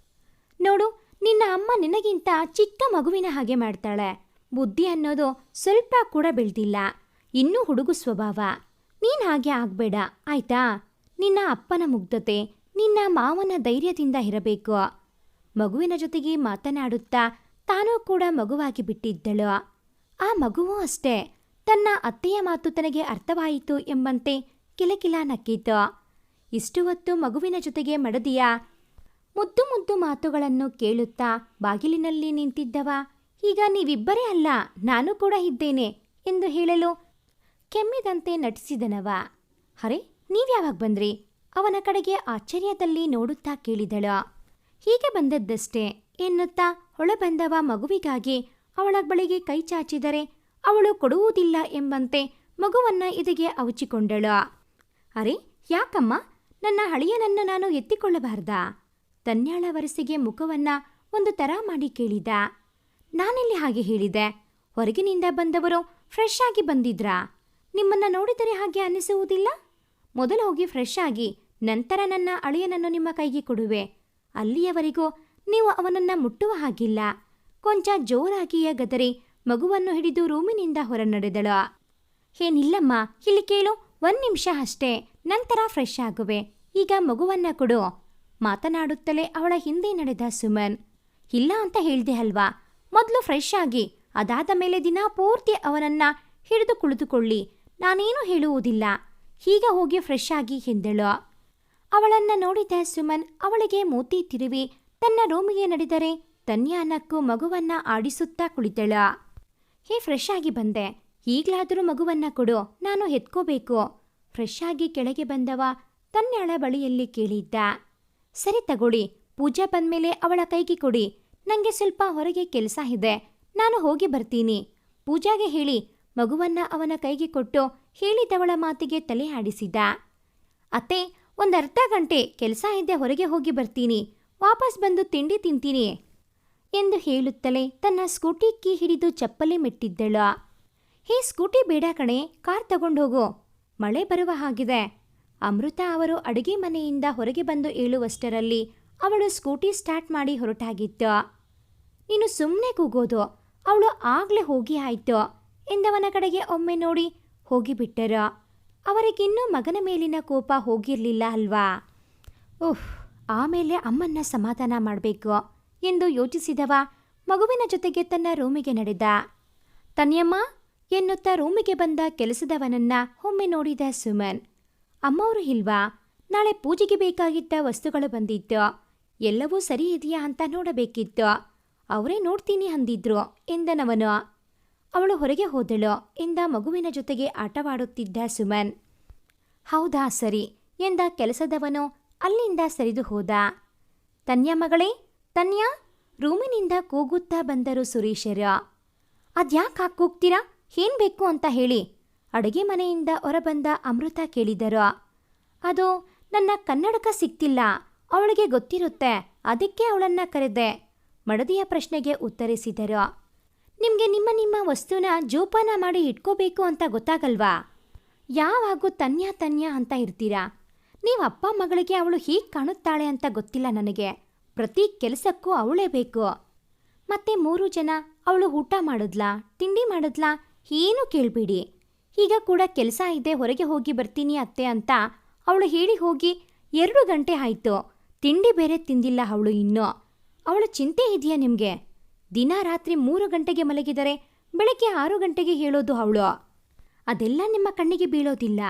ನೋಡು, ನಿನ್ನ ಅಮ್ಮ ನಿನಗಿಂತ ಚಿಕ್ಕ ಮಗುವಿನ ಹಾಗೆ ಮಾಡ್ತಾಳೆ. ಬುದ್ಧಿ ಅನ್ನೋದು ಸ್ವಲ್ಪ ಕೂಡ ಬೆಳೆದಿಲ್ಲ, ಇನ್ನೂ ಹುಡುಗು ಸ್ವಭಾವ. ನೀನು ಹಾಗೆ ಆಗಬೇಡ ಆಯ್ತಾ? ನಿನ್ನ ಅಪ್ಪನ ಮುಗ್ಧತೆ, ನಿನ್ನ ಮಾವನ ಧೈರ್ಯದಿಂದ ಇರಬೇಕು. ಮಗುವಿನ ಜೊತೆಗೆ ಮಾತನಾಡುತ್ತಾ ತಾನೂ ಕೂಡ ಮಗುವಾಗಿ ಬಿಟ್ಟಿದ್ದಳು. ಆ ಮಗುವೂ ಅಷ್ಟೇ, ತನ್ನ ಅತ್ತೆಯ ಮಾತು ತನಗೆ ಅರ್ಥವಾಯಿತು ಎಂಬಂತೆ ಕಿಲಕಿಲ ನಕ್ಕಿತು. ಇಷ್ಟು ಹೊತ್ತು ಮಗುವಿನ ಜೊತೆಗೆ ಮಡದಿಯ ಮುದ್ದು ಮುದ್ದು ಮಾತುಗಳನ್ನು ಕೇಳುತ್ತಾ ಬಾಗಿಲಿನಲ್ಲಿ ನಿಂತಿದ್ದವ ಈಗ ನೀವಿಬ್ಬರೇ ಅಲ್ಲ, ನಾನು ಕೂಡ ಇದ್ದೇನೆ ಎಂದು ಹೇಳಲು ಕೆಮ್ಮಿದಂತೆ ನಟಿಸಿದನವ. ಅರೆ, ನೀವ್ಯಾವಾಗ ಬಂದ್ರಿ? ಅವನ ಕಡೆಗೆ ಆಶ್ಚರ್ಯದಲ್ಲಿ ನೋಡುತ್ತಾ ಕೇಳಿದಳು. ಹೀಗೆ ಬಂದದ್ದಷ್ಟೇ ಎನ್ನುತ್ತಾ ಹೊಳಬಂದವ ಮಗುವಿಗಾಗಿ ಅವಳ ಬಳಿಗೆ ಕೈ ಚಾಚಿದರೆ ಅವಳು ಕೊಡುವುದಿಲ್ಲ ಎಂಬಂತೆ ಮಗುವನ್ನ ಎದೆಗೆ ಅವಚಿಕೊಂಡಳು. ಅರೆ, ಯಾಕಮ್ಮ, ನನ್ನ ಹಳೆಯನನ್ನು ನಾನು ಎತ್ತಿಕೊಳ್ಳಬಾರ್ದಾ? ತನ್ಯಾಳ ವರಸೆಗೆ ಮುಖವನ್ನ ಒಂದು ತರ ಮಾಡಿ ಕೇಳಿದ. ನಾನೆಲ್ಲಿ ಹಾಗೆ ಹೇಳಿದೆ? ಹೊರಗಿನಿಂದ ಬಂದವರು ಫ್ರೆಶ್ ಆಗಿ ಬಂದಿದ್ರಾ? ನಿಮ್ಮನ್ನ ನೋಡಿದರೆ ಹಾಗೆ ಅನ್ನಿಸುವುದಿಲ್ಲ? ಮೊದಲು ಹೋಗಿ ಫ್ರೆಶ್ ಆಗಿ ನಂತರ ನನ್ನ ಅಳಿಯನನ್ನು ನಿಮ್ಮ ಕೈಗೆ ಕೊಡುವೆ. ಅಲ್ಲಿಯವರೆಗೂ ನೀವು ಅವನನ್ನ ಮುಟ್ಟುವ ಹಾಗಿಲ್ಲ. ಕೊಂಚ ಜೋರಾಗಿಯೇ ಗದರಿ ಮಗುವನ್ನು ಹಿಡಿದು ರೂಮಿನಿಂದ ಹೊರ ನಡೆದಳು. ಏನಿಲ್ಲಮ್ಮ, ಇಲ್ಲಿ ಕೇಳು, 1 ನಿಮಿಷ ಅಷ್ಟೇ, ನಂತರ ಫ್ರೆಶ್ ಆಗುವೆ. ಈಗ ಮಗುವನ್ನ ಕೊಡು. ಮಾತನಾಡುತ್ತಲೇ ಅವಳ ಹಿಂದೆ ನಡೆದ ಸುಮನ್. ಇಲ್ಲ ಅಂತ ಹೇಳ್ದೆ ಅಲ್ವಾ? ಮೊದಲು ಫ್ರೆಶ್ ಆಗಿ, ಅದಾದ ಮೇಲೆ ದಿನ ಪೂರ್ತಿ ಅವನನ್ನ ಹಿಡಿದು ಕುಳಿತುಕೊಳ್ಳಿ. ನಾನೇನು ಹೇಳುವುದಿಲ್ಲ. ಈಗ ಹೋಗಿ ಫ್ರೆಶ್ ಆಗಿ ಎಂದಳು. ಅವಳನ್ನ ನೋಡಿದ ಸುಮನ್ ಅವಳಿಗೆ ಮೂತಿ ತಿರುವಿ ತನ್ನ ರೂಮಿಗೆ ನಡೆದರೆ ತನ್ಯಾನಕ್ಕೂ ಮಗುವನ್ನ ಆಡಿಸುತ್ತಾ ಕುಳಿತಳ. ಹೇ, ಫ್ರೆಶ್ ಆಗಿ ಬಂದೆ, ಈಗ್ಲಾದರೂ ಮಗುವನ್ನ ಕೊಡು, ನಾನು ಎತ್ಕೋಬೇಕು. ಫ್ರೆಶ್ ಆಗಿ ಕೆಳಗೆ ಬಂದವ ತನ್ಯಾಳ ಬಳಿಯಲ್ಲಿ ಕೇಳಿದ್ದ. ಸರಿ ತಗೊಳ್ಳಿ, ಪೂಜಾ ಬಂದ್ಮೇಲೆ ಅವಳ ಕೈಗೆ ಕೊಡಿ. ನಂಗೆ ಸ್ವಲ್ಪ ಹೊರಗೆ ಕೆಲಸ ಇದೆ, ನಾನು ಹೋಗಿ ಬರ್ತೀನಿ. ಪೂಜಾಗೆ ಹೇಳಿ ಮಗುವನ್ನ ಅವನ ಕೈಗೆ ಕೊಟ್ಟು ಹೇಳಿದವಳ ಮಾತಿಗೆ ತಲೆ ಆಡಿಸಿದ. ಅತ್ತೆ, ಒಂದರ್ಧ ಗಂಟೆ ಕೆಲಸ ಇದೆ, ಹೊರಗೆ ಹೋಗಿ ಬರ್ತೀನಿ. ವಾಪಸ್ ಬಂದು ತಿಂಡಿ ತಿಂತೀನಿ ಎಂದು ಹೇಳುತ್ತಲೇ ತನ್ನ ಸ್ಕೂಟಿ ಕೀ ಹಿಡಿದು ಚಪ್ಪಲಿ ಮೆಟ್ಟಿದ್ದಳು. ಹೇ, ಸ್ಕೂಟಿ ಬೇಡ ಕಣೆ, ಕಾರ್ ತಗೊಂಡೋಗು, ಮಳೆ ಬರುವ ಹಾಗಿದೆ. ಅಮೃತ ಅವರು ಅಡುಗೆ ಮನೆಯಿಂದ ಹೊರಗೆ ಬಂದು ಏಳುವಷ್ಟರಲ್ಲಿ ಅವಳು ಸ್ಕೂಟಿ ಸ್ಟಾರ್ಟ್ ಮಾಡಿ ಹೊರಟಾಗಿತ್ತು. ನೀನು ಸುಮ್ಮನೆ ಕೂಗೋದು, ಅವಳು ಆಗ್ಲೇ ಹೋಗಿ ಆಯ್ತು ಎಂದವನ ಕಡೆಗೆ ಒಮ್ಮೆ ನೋಡಿ ಹೋಗಿಬಿಟ್ಟರು. ಅವರಿಗಿನ್ನೂ ಮಗನ ಮೇಲಿನ ಕೋಪ ಹೋಗಿರಲಿಲ್ಲ ಅಲ್ವಾ? ಆಮೇಲೆ ಅಮ್ಮನ್ನ ಸಮಾಧಾನ ಮಾಡಬೇಕು ಎಂದು ಯೋಚಿಸಿದವ ಮಗುವಿನ ಜೊತೆಗೆ ತನ್ನ ರೂಮಿಗೆ ನಡೆದ. ತನ್ಯಮ್ಮ ಎನ್ನುತ್ತಾ ರೂಮಿಗೆ ಬಂದ ಕೆಲಸದವನನ್ನ ಒಮ್ಮೆ ನೋಡಿದ ಸುಮನ್. ಅಮ್ಮವರು ಇಲ್ವಾ? ನಾಳೆ ಪೂಜೆಗೆ ಬೇಕಾಗಿದ್ದ ವಸ್ತುಗಳು ಬಂದಿತ್ತು, ಎಲ್ಲವೂ ಸರಿ ಇದೆಯಾ ಅಂತ ನೋಡಬೇಕಿತ್ತು. ಅವರೇ ನೋಡ್ತೀನಿ ಅಂದಿದ್ರು ಎಂದನವನು. ಅವಳು ಹೊರಗೆ ಹೋದಳು ಎಂದ ಮಗುವಿನ ಜೊತೆಗೆ ಆಟವಾಡುತ್ತಿದ್ದ ಸುಮನ್. ಹೌದಾ, ಸರಿ ಎಂದ ಕೆಲಸದವನು ಅಲ್ಲಿಂದ ಸರಿದು ಹೋದ. ತನ್ಯಾ ಮಗಳೇ, ತನ್ಯಾ, ರೂಮಿನಿಂದ ಕೂಗುತ್ತಾ ಬಂದರು ಸುರೇಶರು. ಅದ್ಯಾಕೆ ಕೂಗ್ತೀರಾ? ಏನ್ ಬೇಕು ಅಂತ ಹೇಳಿ ಅಡುಗೆ ಮನೆಯಿಂದ ಹೊರಬಂದ ಅಮೃತ ಕೇಳಿದರು. ಅದು ನನ್ನ ಕನ್ನಡಕ ಸಿಕ್ತಿಲ್ಲ, ಅವಳಿಗೆ ಗೊತ್ತಿರುತ್ತೆ, ಅದಕ್ಕೆ ಅವಳನ್ನ ಕರೆದೆ. ಮಡದಿಯ ಪ್ರಶ್ನೆಗೆ ಉತ್ತರಿಸಿದರು. ನಿಮಗೆ ನಿಮ್ಮ ನಿಮ್ಮ ವಸ್ತುನ ಜೋಪಾನ ಮಾಡಿ ಇಟ್ಕೋಬೇಕು ಅಂತ ಗೊತ್ತಾಗಲ್ವಾ? ಯಾವಾಗೂ ತನ್ಯಾ ತನ್ಯಾ ಅಂತ ಇರ್ತೀರಾ? ನೀವು ಅಪ್ಪ ಮಗಳಿಗೆ ಅವಳು ಹೀಗೆ ಕಾಣುತ್ತಾಳೆ ಅಂತ ಗೊತ್ತಿಲ್ಲ ನನಗೆ. ಪ್ರತಿ ಕೆಲಸಕ್ಕೂ ಅವಳೇ ಬೇಕು. ಮತ್ತೆ 3 ಜನ ಅವಳು ಊಟ ಮಾಡಿದ್ಲಾ, ತಿಂಡಿ ಮಾಡಿದ್ಲಾ, ಏನೂ ಕೇಳಬೇಡಿ. ಈಗ ಕೂಡ ಕೆಲಸ ಇದೆ, ಹೊರಗೆ ಹೋಗಿ ಬರ್ತೀನಿ ಅತ್ತೆ ಅಂತ ಅವಳು ಹೇಳಿ ಹೋಗಿ 2 ಗಂಟೆ ಆಯಿತು. ತಿಂಡಿ ಬೇರೆ ತಿಂದಿಲ್ಲ ಅವಳು ಇನ್ನೂ. ಅವಳು ಚಿಂತೆ ಇದೆಯಾ ನಿಮಗೆ? ದಿನ ರಾತ್ರಿ 3 ಗಂಟೆಗೆ ಮಲಗಿದರೆ ಬೆಳಗ್ಗೆ 6 ಗಂಟೆಗೆ ಹೇಳೋದು ಅವಳು. ಅದೆಲ್ಲ ನಿಮ್ಮ ಕಣ್ಣಿಗೆ ಬೀಳೋದಿಲ್ಲ.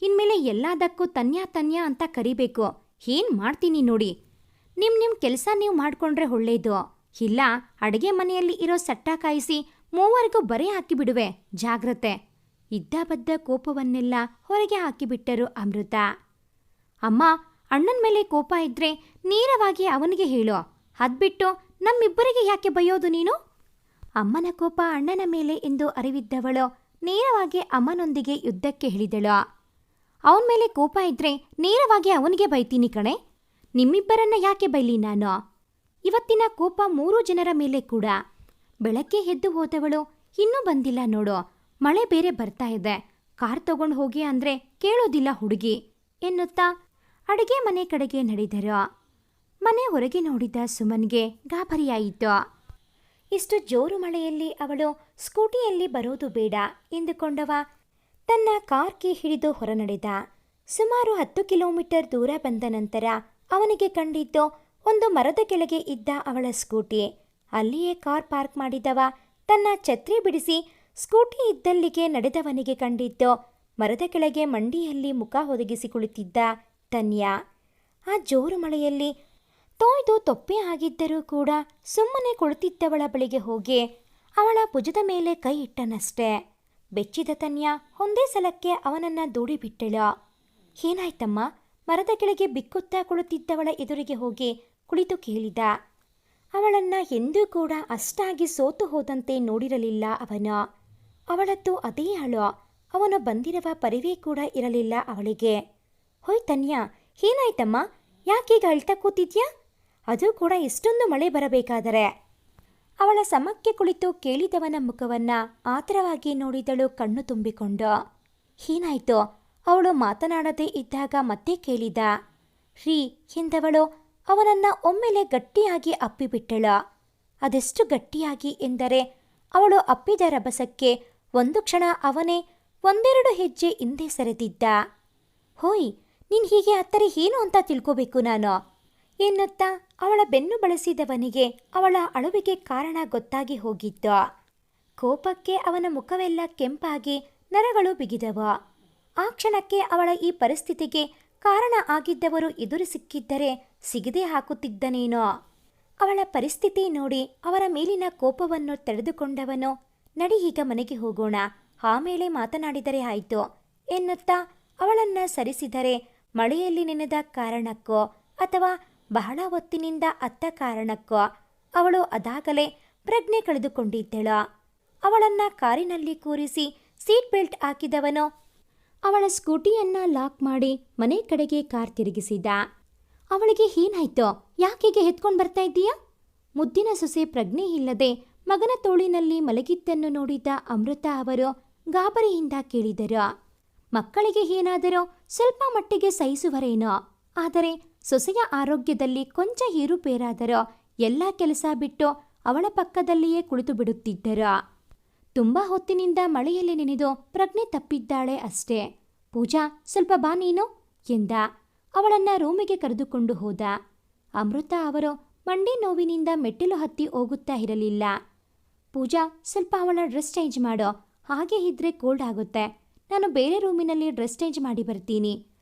ಇನ್ಮೇಲೆ ಎಲ್ಲದಕ್ಕೂ ತನ್ಯಾ ತನ್ಯಾ ಅಂತ ಕರಿಬೇಕು. ಏನು ಮಾಡ್ತೀನಿ ನೋಡಿ. ನಿಮ್ಮ ಕೆಲಸ ನೀವು ಮಾಡಿಕೊಂಡ್ರೆ ಒಳ್ಳೇದು. ಇಲ್ಲ ಅಡುಗೆ ಮನೆಯಲ್ಲಿ ಇರೋ ಸಟ್ಟ ಕಾಯಿಸಿ 3 ಬರೆ ಹಾಕಿಬಿಡುವೆ, ಜಾಗ್ರತೆ. ಇದ್ದ ಬದ್ದ ಕೋಪವನ್ನೆಲ್ಲ ಹೊರಗೆ ಹಾಕಿಬಿಟ್ಟರು ಅಮೃತ. ಅಮ್ಮ, ಅಣ್ಣನ ಮೇಲೆ ಕೋಪ ಇದ್ರೆ ನೇರವಾಗಿ ಅವನಿಗೆ ಹೇಳೋ, ಅದ್ಬಿಟ್ಟು ನಮ್ಮಿಬ್ಬರಿಗೆ ಯಾಕೆ ಬೈಯೋದು ನೀನು? ಅಮ್ಮನ ಕೋಪ ಅಣ್ಣನ ಮೇಲೆ ಎಂದು ಅರಿವಿದ್ದವಳು ನೇರವಾಗಿ ಅಮ್ಮನೊಂದಿಗೆ ಯುದ್ಧಕ್ಕೆ ಇಳಿದಳು. ಅವನ ಮೇಲೆ ಕೋಪ ಇದ್ರೆ ನೇರವಾಗಿ ಅವನಿಗೆ ಬೈತೀನಿ ಕಣೆ. ನಿಮ್ಮಿಬ್ಬರನ್ನ ಯಾಕೆ ಬೈಲಿ ನಾನು? ಇವತ್ತಿನ ಕೋಪ 3 ಜನರ ಮೇಲೆ ಕೂಡ. ಬೆಳಗ್ಗೆ ಎದ್ದು ಹೋದವಳು ಇನ್ನೂ ಬಂದಿಲ್ಲ ನೋಡು. ಮಳೆ ಬೇರೆ ಬರ್ತಾ ಇದೆ. ಕಾರ್ ತಗೊಂಡು ಹೋಗಿ ಅಂದ್ರೆ ಕೇಳೋದಿಲ್ಲ ಹುಡುಗಿ ಎನ್ನುತ್ತಾ ಅಡುಗೆ ಮನೆ ಕಡೆಗೆ ನಡೆದರು. ಮನೆ ಹೊರಗೆ ನೋಡಿದ ಸುಮನ್ಗೆ ಗಾಬರಿಯಾಯಿತು. ಇಷ್ಟು ಜೋರು ಮಳೆಯಲ್ಲಿ ಅವಳು ಸ್ಕೂಟಿಯಲ್ಲಿ ಬರೋದು ಬೇಡ ಎಂದುಕೊಂಡವ ತನ್ನ ಕಾರ್ ಕೀ ಹಿಡಿದು ಹೊರ ನಡೆದ. ಸುಮಾರು 10 ಕಿಲೋಮೀಟರ್ ದೂರ ಬಂದ ನಂತರ ಅವನಿಗೆ ಕಂಡಿದ್ದು ಒಂದು ಮರದ ಕೆಳಗೆ ಇದ್ದ ಅವಳ ಸ್ಕೂಟಿ. ಅಲ್ಲಿಯೇ ಕಾರ್ ಪಾರ್ಕ್ ಮಾಡಿದವ ತನ್ನ ಛತ್ರಿ ಬಿಡಿಸಿ ಸ್ಕೂಟಿ ಇದ್ದಲ್ಲಿಗೆ ನಡೆದವನಿಗೆ ಕಂಡಿದ್ದು ಮರದ ಕೆಳಗೆ ಮಂಡಿಯಲ್ಲಿ ಮುಖ ಒದಗಿಸಿ ಕುಳಿತಿದ್ದ ತನ್ಯಾ. ಆ ಜೋರು ಮಳೆಯಲ್ಲಿ ತೊಯ್ದು ತೊಪ್ಪೆ ಆಗಿದ್ದರೂ ಕೂಡ ಸುಮ್ಮನೆ ಕುಳಿತಿದ್ದವಳ ಬಳಿಗೆ ಹೋಗಿ ಅವಳ ಭುಜದ ಮೇಲೆ ಕೈ ಇಟ್ಟನಷ್ಟೆ. ಬೆಚ್ಚಿದ ತನ್ಯಾ ಒಂದೇ ಸಲಕ್ಕೆ ಅವನನ್ನ ದೂಡಿಬಿಟ್ಟಳು. ಏನಾಯ್ತಮ್ಮ? ಮರದ ಕೆಳಗೆ ಬಿಕ್ಕುತ್ತಾ ಕುಳಿತಿದ್ದವಳ ಎದುರಿಗೆ ಹೋಗಿ ಕುಳಿತು ಕೇಳಿದ. ಅವಳನ್ನ ಎಂದೂ ಕೂಡ ಅಷ್ಟಾಗಿ ಸೋತು ಹೋದಂತೆ ನೋಡಿರಲಿಲ್ಲ ಅವನು. ಅವಳದ್ದು ಅದೇ ಅಳು. ಅವನು ಬಂದಿರುವ ಪರಿವೇ ಕೂಡ ಇರಲಿಲ್ಲ ಅವಳಿಗೆ. ಹೋಯ್ ತನ್ಯಾ, ಏನಾಯ್ತಮ್ಮ? ಯಾಕೀಗ ಅಳ್ತಾ ಕೂತಿದ್ಯಾ? ಅದು ಕೂಡ ಎಷ್ಟೊಂದು ಮಳೆ ಬರಬೇಕಾದರೆ. ಅವಳ ಸಮಕ್ಕೆ ಕುಳಿತು ಕೇಳಿದವನ ಮುಖವನ್ನ ಆತರವಾಗಿ ನೋಡಿದಳು ಕಣ್ಣು ತುಂಬಿಕೊಂಡು. ಏನಾಯ್ತು? ಅವಳು ಮಾತನಾಡದೇ ಇದ್ದಾಗ ಮತ್ತೆ ಕೇಳಿದ. ರೀ ಎಂದವಳು ಅವನನ್ನ ಒಮ್ಮೆಲೆ ಗಟ್ಟಿಯಾಗಿ ಅಪ್ಪಿಬಿಟ್ಟಳು. ಅದೆಷ್ಟು ಗಟ್ಟಿಯಾಗಿ ಎಂದರೆ ಅವಳು ಅಪ್ಪಿದ ರಭಸಕ್ಕೆ ಒಂದು ಕ್ಷಣ ಅವನೇ ಒಂದೆರಡು ಹೆಜ್ಜೆ ಹಿಂದೆ ಸರಿದಿದ್ದ. ಹೋಯ್, ನೀನ್ ಹೀಗೆ ಹತ್ತರೆ ಏನು ಅಂತ ತಿಳ್ಕೋಬೇಕು ನಾನು ಎನ್ನುತ್ತಾ ಅವಳ ಬೆನ್ನು ಬಳಸಿದವನಿಗೆ ಅವಳ ಅಳುವಿಗೆ ಕಾರಣ ಗೊತ್ತಾಗಿ ಹೋಗಿತ್ತು. ಕೋಪಕ್ಕೆ ಅವನ ಮುಖವೆಲ್ಲ ಕೆಂಪಾಗಿ ನರಗಳು ಬಿಗಿದವು. ಆ ಕ್ಷಣಕ್ಕೆ ಅವಳ ಈ ಪರಿಸ್ಥಿತಿಗೆ ಕಾರಣ ಆಗಿದ್ದವರು ಎದುರು ಸಿಕ್ಕಿದ್ದರೆ ಸಿಗದೆ ಹಾಕುತ್ತಿದ್ದನೇನೋ. ಅವಳ ಪರಿಸ್ಥಿತಿ ನೋಡಿ ಅವರ ಮೇಲಿನ ಕೋಪವನ್ನು ತಡೆದುಕೊಂಡವನು, ನಡಿ ಈಗ ಮನೆಗೆ ಹೋಗೋಣ, ಆಮೇಲೆ ಮಾತನಾಡಿದರೆ ಆಯಿತು ಎನ್ನುತ್ತಾ ಅವಳನ್ನ ಸರಿಸಿದರೆ ಮಳೆಯಲ್ಲಿ ನೆನೆದ ಕಾರಣಕ್ಕೋ ಅಥವಾ ಬಹಳ ಹೊತ್ತಿನಿಂದ ಅತ್ತ ಕಾರಣಕ್ಕೋ ಅವಳು ಅದಾಗಲೇ ಪ್ರಜ್ಞೆ ಕಳೆದುಕೊಂಡಿದ್ದಳು. ಅವಳನ್ನ ಕಾರಿನಲ್ಲಿ ಕೂರಿಸಿ ಸೀಟ್ ಬೆಲ್ಟ್ ಹಾಕಿದವನು ಅವಳ ಸ್ಕೂಟಿಯನ್ನ ಲಾಕ್ ಮಾಡಿ ಮನೆ ಕಡೆಗೆ ಕಾರ್ ತಿರುಗಿಸಿದ. ಅವಳಿಗೆ ಏನಾಯ್ತೋ? ಯಾಕೀಗೆ ಎತ್ಕೊಂಡು ಬರ್ತಾ ಇದ್ದೀಯಾ? ಮುದ್ದಿನ ಸೊಸೆ ಪ್ರಜ್ಞೆ ಇಲ್ಲದೆ ಮಗನ ತೋಳಿನಲ್ಲಿ ಮಲಗಿದ್ದನ್ನು ನೋಡಿದ ಅಮೃತ ಅವರು ಗಾಬರಿಯಿಂದ ಕೇಳಿದರು. ಮಕ್ಕಳಿಗೆ ಏನಾದರೂ ಸ್ವಲ್ಪ ಮಟ್ಟಿಗೆ ಸಹಿಸುವರೇನೋ, ಆದರೆ ಸೊಸೆಯ ಆರೋಗ್ಯದಲ್ಲಿ ಕೊಂಚ ಏರುಪೇರಾದರೋ ಎಲ್ಲ ಕೆಲಸ ಬಿಟ್ಟು ಅವಳ ಪಕ್ಕದಲ್ಲಿಯೇ ಕುಳಿತು ಬಿಡುತ್ತಿದ್ದರು. ತುಂಬ ಹೊತ್ತಿನಿಂದ ಮಳೆಯಲ್ಲಿ ನೆನೆದು ಪ್ರಜ್ಞೆ ತಪ್ಪಿದ್ದಾಳೆ ಅಷ್ಟೇ. ಪೂಜಾ, ಸ್ವಲ್ಪ ಬಾ ನೀನು ಎಂದ. ಅವಳನ್ನ ರೂಮಿಗೆ ಕರೆದುಕೊಂಡು ಹೋದ. ಅಮೃತ ಅವರು ಮಂಡಿ ನೋವಿನಿಂದ ಮೆಟ್ಟಿಲು ಹತ್ತಿ ಹೋಗುತ್ತಾ ಇರಲಿಲ್ಲ. ಪೂಜಾ, ಸ್ವಲ್ಪ ಅವಳ ಡ್ರೆಸ್ ಚೇಂಜ್ ಮಾಡೋ, ಹಾಗೆ ಇದ್ರೆ ಕೋಲ್ಡ್ ಆಗುತ್ತೆ. ನಾನು ಬೇರೆ ರೂಮಿನಲ್ಲಿ ಡ್ರೆಸ್ ಚೇಂಜ್ ಮಾಡಿ ಬರ್ತೀನಿ,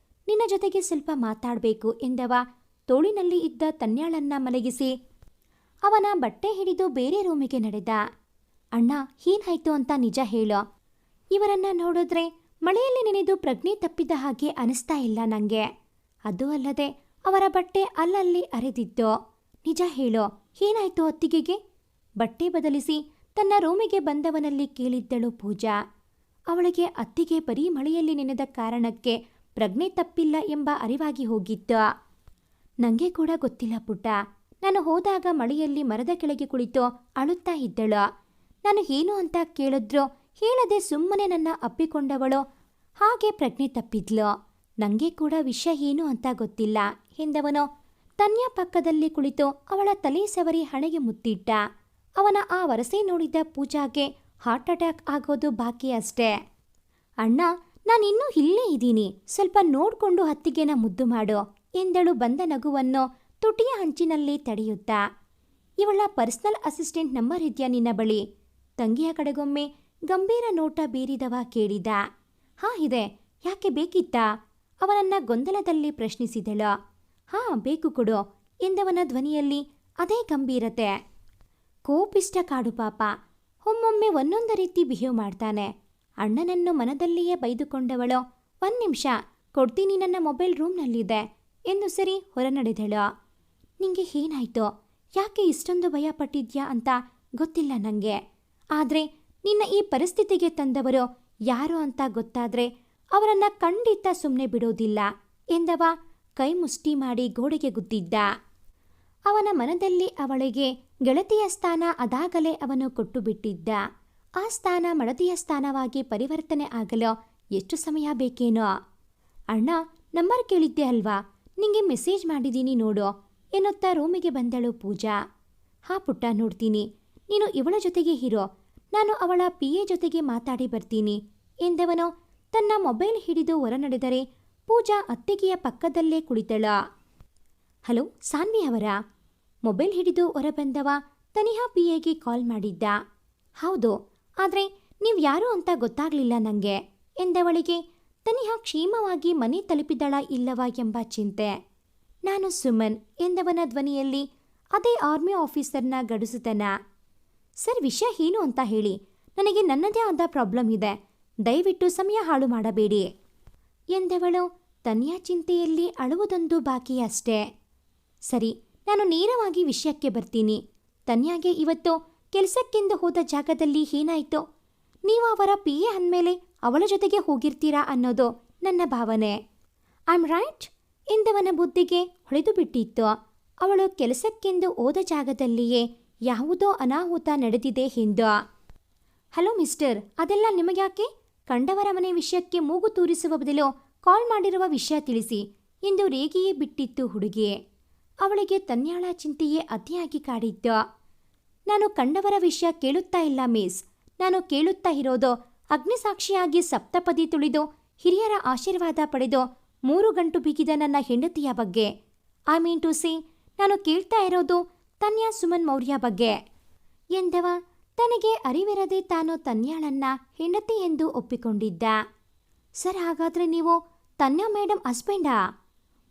ನಿನ್ನ ಜೊತೆಗೆ ಸ್ವಲ್ಪ ಮಾತಾಡಬೇಕು ಎಂದವ ತೋಳಿನಲ್ಲಿ ಇದ್ದ ತನ್ಯಾಳನ್ನ ಮಲಗಿಸಿ ಅವನ ಬಟ್ಟೆ ಹಿಡಿದು ಬೇರೆ ರೂಮಿಗೆ ನಡೆದ. ಅಣ್ಣ, ಏನಾಯ್ತು ಅಂತ ನಿಜ ಹೇಳೋ. ಇವರನ್ನ ನೋಡಿದ್ರೆ ಮಳೆಯಲ್ಲಿ ನೆನೆದು ಪ್ರಜ್ಞೆ ತಪ್ಪಿದ ಹಾಗೆ ಅನಿಸ್ತಾ ಇಲ್ಲ ನನಗೆ. ಅದು ಅಲ್ಲದೆ ಅವರ ಬಟ್ಟೆ ಅಲ್ಲಲ್ಲಿ ಅರೆದಿದ್ದು. ನಿಜ ಹೇಳೋ, ಏನಾಯ್ತು ಅತ್ತಿಗೆಗೆ? ಬಟ್ಟೆ ಬದಲಿಸಿ ತನ್ನ ರೂಮಿಗೆ ಬಂದವನಲ್ಲಿ ಕೇಳಿದ್ದಳು ಪೂಜಾ. ಅವಳಿಗೆ ಅತ್ತಿಗೆ ಬರೀ ಮಳೆಯಲ್ಲಿ ನೆನೆದ ಕಾರಣಕ್ಕೆ ಪ್ರಜ್ಞೆ ತಪ್ಪಿಲ್ಲ ಎಂಬ ಅರಿವಾಗಿ ಹೋಗಿತ್ತು. ನನಗೆ ಕೂಡ ಗೊತ್ತಿಲ್ಲ ಪುಟ್ಟ. ನಾನು ಹೋದಾಗ ಮಳೆಯಲ್ಲಿ ಮರದ ಕೆಳಗೆ ಕುಳಿತು ಅಳುತ್ತಾ ಇದ್ದಳು. ನಾನು ಏನು ಅಂತ ಕೇಳಿದ್ರೋ ಹೇಳದೆ ಸುಮ್ಮನೆ ನನ್ನ ಅಪ್ಪಿಕೊಂಡವಳು ಹಾಗೆ ಪ್ರಜ್ಞೆ ತಪ್ಪಿದ್ಲು. ನನಗೆ ಕೂಡ ವಿಷಯ ಏನು ಅಂತ ಗೊತ್ತಿಲ್ಲ ಎಂದವನು ತನ್ಯ ಪಕ್ಕದಲ್ಲಿ ಕುಳಿತು ಅವಳ ತಲೆ ಸವರಿ ಹಣೆಗೆ ಮುತ್ತಿಟ್ಟ. ಅವನ ಆ ವರಸೆ ನೋಡಿದ ಪೂಜಾಗೆ ಹಾರ್ಟ್ ಅಟ್ಯಾಕ್ ಆಗೋದು ಬಾಕಿ ಅಷ್ಟೇ. ಅಣ್ಣ, ನಾನಿನ್ನೂ ಇಲ್ಲೇ ಇದ್ದೀನಿ, ಸ್ವಲ್ಪ ನೋಡ್ಕೊಂಡು ಹತ್ತಿಗೆನ ಮುದ್ದು ಮಾಡು ಎಂದಳು ಬಂದ ನಗುವನ್ನು ತುಟಿಯ ಹಂಚಿನಲ್ಲಿ ತಡೆಯುತ್ತಾ. ಇವಳ ಪರ್ಸನಲ್ ಅಸಿಸ್ಟೆಂಟ್ ನಂಬರ್ ಇದೆಯಾ ನಿನ್ನ ಬಳಿ? ತಂಗಿಯ ಕಡೆಗೊಮ್ಮೆ ಗಂಭೀರ ನೋಟ ಬೀರಿದವ ಕೇಳಿದ. ಹಾ ಇದೆ, ಯಾಕೆ ಬೇಕಿತ್ತಾ? ಅವನನ್ನ ಗೊಂದಲದಲ್ಲಿ ಪ್ರಶ್ನಿಸಿದಳು. ಹಾ, ಬೇಕು ಕೊಡು ಎಂದವನ ಧ್ವನಿಯಲ್ಲಿ ಅದೇ ಗಂಭೀರತೆ. ಕೋಪಿಷ್ಟ ಕಾಡು ಪಾಪ. ಒಮ್ಮೊಮ್ಮೆ ಒಂದೊಂದು ರೀತಿ ಬಿಹೇವ್ ಮಾಡ್ತಾನೆ. ಅಣ್ಣನನ್ನು ಮನದಲ್ಲಿಯೇ ಬೈದುಕೊಂಡವಳು ಒಂದು ನಿಮಿಷ ಕೊಡ್ತೀನಿ, ನನ್ನ ಮೊಬೈಲ್ ರೂಮ್ನಲ್ಲಿದೆ ಎಂದು ಸರಿ ಹೊರ ನಡೆದಳು. ನಿಂಗೆ ಏನಾಯ್ತೋ? ಯಾಕೆ ಇಷ್ಟೊಂದು ಭಯ ಪಟ್ಟಿದ್ಯಾ ಅಂತ ಗೊತ್ತಿಲ್ಲ ನನಗೆ. ಆದರೆ ನಿನ್ನ ಈ ಪರಿಸ್ಥಿತಿಗೆ ತಂದವರು ಯಾರು ಅಂತ ಗೊತ್ತಾದ್ರೆ ಅವರನ್ನ ಖಂಡಿತ ಸುಮ್ಮನೆ ಬಿಡೋದಿಲ್ಲ ಎಂದವ ಕೈ ಮುಷ್ಟಿ ಮಾಡಿ ಗೋಡೆಗೆ ಗುದ್ದಿದ್ದ. ಅವನ ಮನದಲ್ಲಿ ಅವಳಿಗೆ ಗೆಳತಿಯ ಸ್ಥಾನ ಅದಾಗಲೇ ಅವನು ಕೊಟ್ಟು ಬಿಟ್ಟಿದ್ದ. ಆ ಸ್ಥಾನ ಮಡದಿಯ ಸ್ಥಾನವಾಗಿ ಪರಿವರ್ತನೆ ಆಗಲು ಎಷ್ಟು ಸಮಯ ಬೇಕೇನೋ. ಅಣ್ಣ, ನಂಬರ್ ಕೇಳಿದ್ದೆ ಅಲ್ವಾ, ನಿಂಗೆ ಮೆಸೇಜ್ ಮಾಡಿದ್ದೀನಿ ನೋಡು ಎನ್ನುತ್ತಾ ರೂಮಿಗೆ ಬಂದಳು ಪೂಜಾ. ಹಾ ಪುಟ್ಟ, ನೋಡ್ತೀನಿ. ನೀನು ಇವಳ ಜೊತೆಗೆ ಇರೋ, ನಾನು ಅವಳ PA ಜೊತೆಗೆ ಮಾತಾಡಿ ಬರ್ತೀನಿ ಎಂದವನು ತನ್ನ ಮೊಬೈಲ್ ಹಿಡಿದು ಹೊರ ನಡೆದರೆ ಪೂಜಾ ಅತ್ತಿಗೆಯ ಪಕ್ಕದಲ್ಲೇ ಕುಳಿತಳ. ಹಲೋ, ಸಾನ್ವಿ ಅವರ? ಮೊಬೈಲ್ ಹಿಡಿದು ಹೊರಬಂದವ ತನಿಹಾ PAಗೆ ಕಾಲ್ ಮಾಡಿದ್ದ. ಹೌದು, ಆದರೆ ನೀವು ಯಾರು ಅಂತ ಗೊತ್ತಾಗ್ಲಿಲ್ಲ ನನಗೆ ಎಂದವಳಿಗೆ ತನಿಹಾ ಕ್ಷೇಮವಾಗಿ ಮನೆ ತಲುಪಿದಳ ಇಲ್ಲವಾ ಎಂಬ ಚಿಂತೆ. ನಾನು ಸುಮನ್ ಎಂದವನ ಧ್ವನಿಯಲ್ಲಿ ಅದೇ ಆರ್ಮಿ ಆಫೀಸರ್ನ ಗಡುಸುತನ. ಸರ್, ವಿಷಯ ಏನು ಅಂತ ಹೇಳಿ, ನನಗೆ ನನ್ನದೇ ಆದ ಪ್ರಾಬ್ಲಮ್ ಇದೆ, ದಯವಿಟ್ಟು ಸಮಯ ಹಾಳು ಮಾಡಬೇಡಿ ಎಂದವಳು ತನ್ಯಾ ಚಿಂತೆಯಲ್ಲಿ ಅಳುವುದೊಂದು ಬಾಕಿ ಅಷ್ಟೇ. ಸರಿ, ನಾನು ನೇರವಾಗಿ ವಿಷಯಕ್ಕೆ ಬರ್ತೀನಿ. ತನ್ಯಾಗೆ ಇವತ್ತು ಕೆಲಸಕ್ಕೆಂದು ಹೋದ ಜಾಗದಲ್ಲಿ ಏನಾಯಿತು? ನೀವು ಅವರ PA ಅಂದಮೇಲೆ ಅವಳ ಜೊತೆಗೆ ಹೋಗಿರ್ತೀರಾ ಅನ್ನೋದು ನನ್ನ ಭಾವನೆ. ಐಮ್ ರೈಟ್ ಎಂದವನ ಬುದ್ಧಿಗೆ ಹೊಳೆದು ಬಿಟ್ಟಿತ್ತು. ಅವಳು ಕೆಲಸಕ್ಕೆಂದು ಹೋದ ಜಾಗದಲ್ಲಿಯೇ ಯಾವುದೋ ಅನಾಹುತ ನಡೆದಿದೆ ಎಂದು. ಹಲೋ ಮಿಸ್ಟರ್, ಅದೆಲ್ಲ ನಿಮಗ್ಯಾಕೆ? ಕಂಡವರ ಮನೆ ವಿಷಯಕ್ಕೆ ಮೂಗು ತೂರಿಸುವ ಬದಲು ಕಾಲ್ ಮಾಡಿರುವ ವಿಷಯ ತಿಳಿಸಿ ಎಂದು ರೇಗಿಯೇ ಬಿಟ್ಟಿತ್ತು ಹುಡುಗಿ. ಅವಳಿಗೆ ತನ್ಯಾಳ ಚಿಂತೆಯೇ ಅತಿಯಾಗಿ ಕಾಡಿತ್ತು. ನಾನು ಕಂಡವರ ವಿಷಯ ಕೇಳುತ್ತಾ ಇಲ್ಲ ಮಿಸ್. ನಾನು ಕೇಳುತ್ತಾ ಇರೋದು ಅಗ್ನಿಸಾಕ್ಷಿಯಾಗಿ ಸಪ್ತಪದಿ ತುಳಿದು ಹಿರಿಯರ ಆಶೀರ್ವಾದ ಪಡೆದು 3 ಗಂಟು ಬಿಗಿದ ನನ್ನ ಹೆಂಡತಿಯ ಬಗ್ಗೆ. ಐ ಮೀನ್ ಟು ಸೇ, ನಾನು ಕೇಳ್ತಾ ಇರೋದು ತನ್ಯಾ ಸುಮನ್ ಮೌರ್ಯ ಬಗ್ಗೆ ಎಂದವ ತನಗೆ ಅರಿವಿರದೆ ತಾನು ತನ್ಯಾಳನ್ನ ಹೆಂಡತಿ ಎಂದು ಒಪ್ಪಿಕೊಂಡಿದ್ದ. ಸರ್, ಹಾಗಾದ್ರೆ ನೀವು ತನ್ಯಾ ಮೇಡಮ್ ಹಸ್ಬೆಂಡಾ?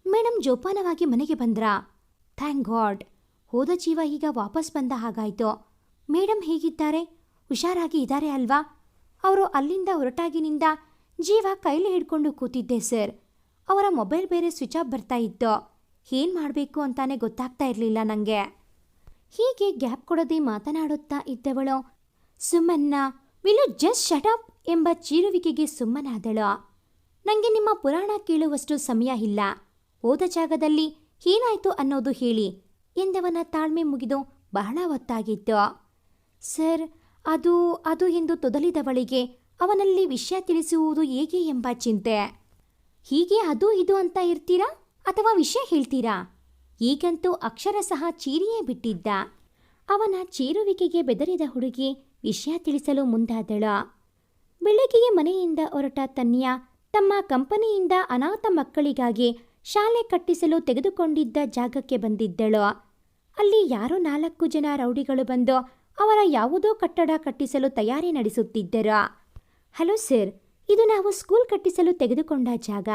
ಮೇಡಮ್ ಜೋಪಾನವಾಗಿ ಮನೆಗೆ ಬಂದ್ರಾ? Thank god. ಹೋದ ಜೀವ ಈಗ ವಾಪಸ್ ಬಂದ ಹಾಗಾಯ್ತು. ಮೇಡಮ್ ಹೇಗಿದ್ದಾರೆ? ಹುಷಾರಾಗಿ ಇದ್ದಾರೆ ಅಲ್ವಾ? ಅವರು ಅಲ್ಲಿಂದ ಹೊರಟಾಗಿನಿಂದ ಜೀವ ಕೈಲಿ ಹಿಡ್ಕೊಂಡು ಕೂತಿದ್ದೆ ಸರ್. ಅವರ ಮೊಬೈಲ್ ಬೇರೆ ಸ್ವಿಚ್ ಆಫ್ ಬರ್ತಾ ಇತ್ತು. ಏನು ಮಾಡಬೇಕು ಅಂತಾನೆ ಗೊತ್ತಾಗ್ತಾ ಇರಲಿಲ್ಲ ನನಗೆ. ಹೀಗೆ ಗ್ಯಾಪ್ ಕೊಡದೆ ಮಾತನಾಡುತ್ತಾ ಇದ್ದವಳು ಸುಮ್ಮನ್ನ will you just shut up ಎಂಬ ಚೀರುವಿಕೆಗೆ ಸುಮ್ಮನಾದಳು. ನನಗೆ ನಿಮ್ಮ ಪುರಾಣ ಕೇಳುವಷ್ಟು ಸಮಯ ಇಲ್ಲ. ಹೋದ ಜಾಗದಲ್ಲಿ ಏನಾಯ್ತು ಅನ್ನೋದು ಹೇಳಿ ಎಂದವನ ತಾಳ್ಮೆ ಮುಗಿದು ಬಹಳ ಹೊತ್ತಾಗಿತ್ತು. ಸರ್, ಅದು ಎಂದು ತೊದಲಿದವಳಿಗೆ ಅವನಲ್ಲಿ ವಿಷಯ ತಿಳಿಸುವುದು ಹೇಗೆ ಎಂಬ ಚಿಂತೆ. ಹೀಗೆ ಅದು ಇದು ಅಂತ ಇರ್ತೀರಾ ಅಥವಾ ವಿಷಯ ಹೇಳ್ತೀರಾ? ಈಗಂತೂ ಅಕ್ಷರ ಸಹ ಚೀರಿಯೇ ಬಿಟ್ಟಿದ್ದ. ಅವನ ಚೀರುವಿಕೆಗೆ ಬೆದರಿದ ಹುಡುಗಿ ವಿಷಯ ತಿಳಿಸಲು ಮುಂದಾದಳು. ಬೆಳಗ್ಗೆಯೇ ಮನೆಯಿಂದ ಹೊರಟ ತನ್ಯಾ ತಮ್ಮ ಕಂಪನಿಯಿಂದ ಅನಾಥ ಮಕ್ಕಳಿಗಾಗಿ ಶಾಲೆ ಕಟ್ಟಿಸಲು ತೆಗೆದುಕೊಂಡಿದ್ದ ಜಾಗಕ್ಕೆ ಬಂದಿದ್ದಳು. ಅಲ್ಲಿ ಯಾರೋ 4 ಜನ ರೌಡಿಗಳು ಬಂದು ಅವರ ಯಾವುದೋ ಕಟ್ಟಡ ಕಟ್ಟಿಸಲು ತಯಾರಿ ನಡೆಸುತ್ತಿದ್ದರು. ಹಲೋ ಸರ್, ಇದು ನಾವು ಸ್ಕೂಲ್ ಕಟ್ಟಿಸಲು ತೆಗೆದುಕೊಂಡ ಜಾಗ.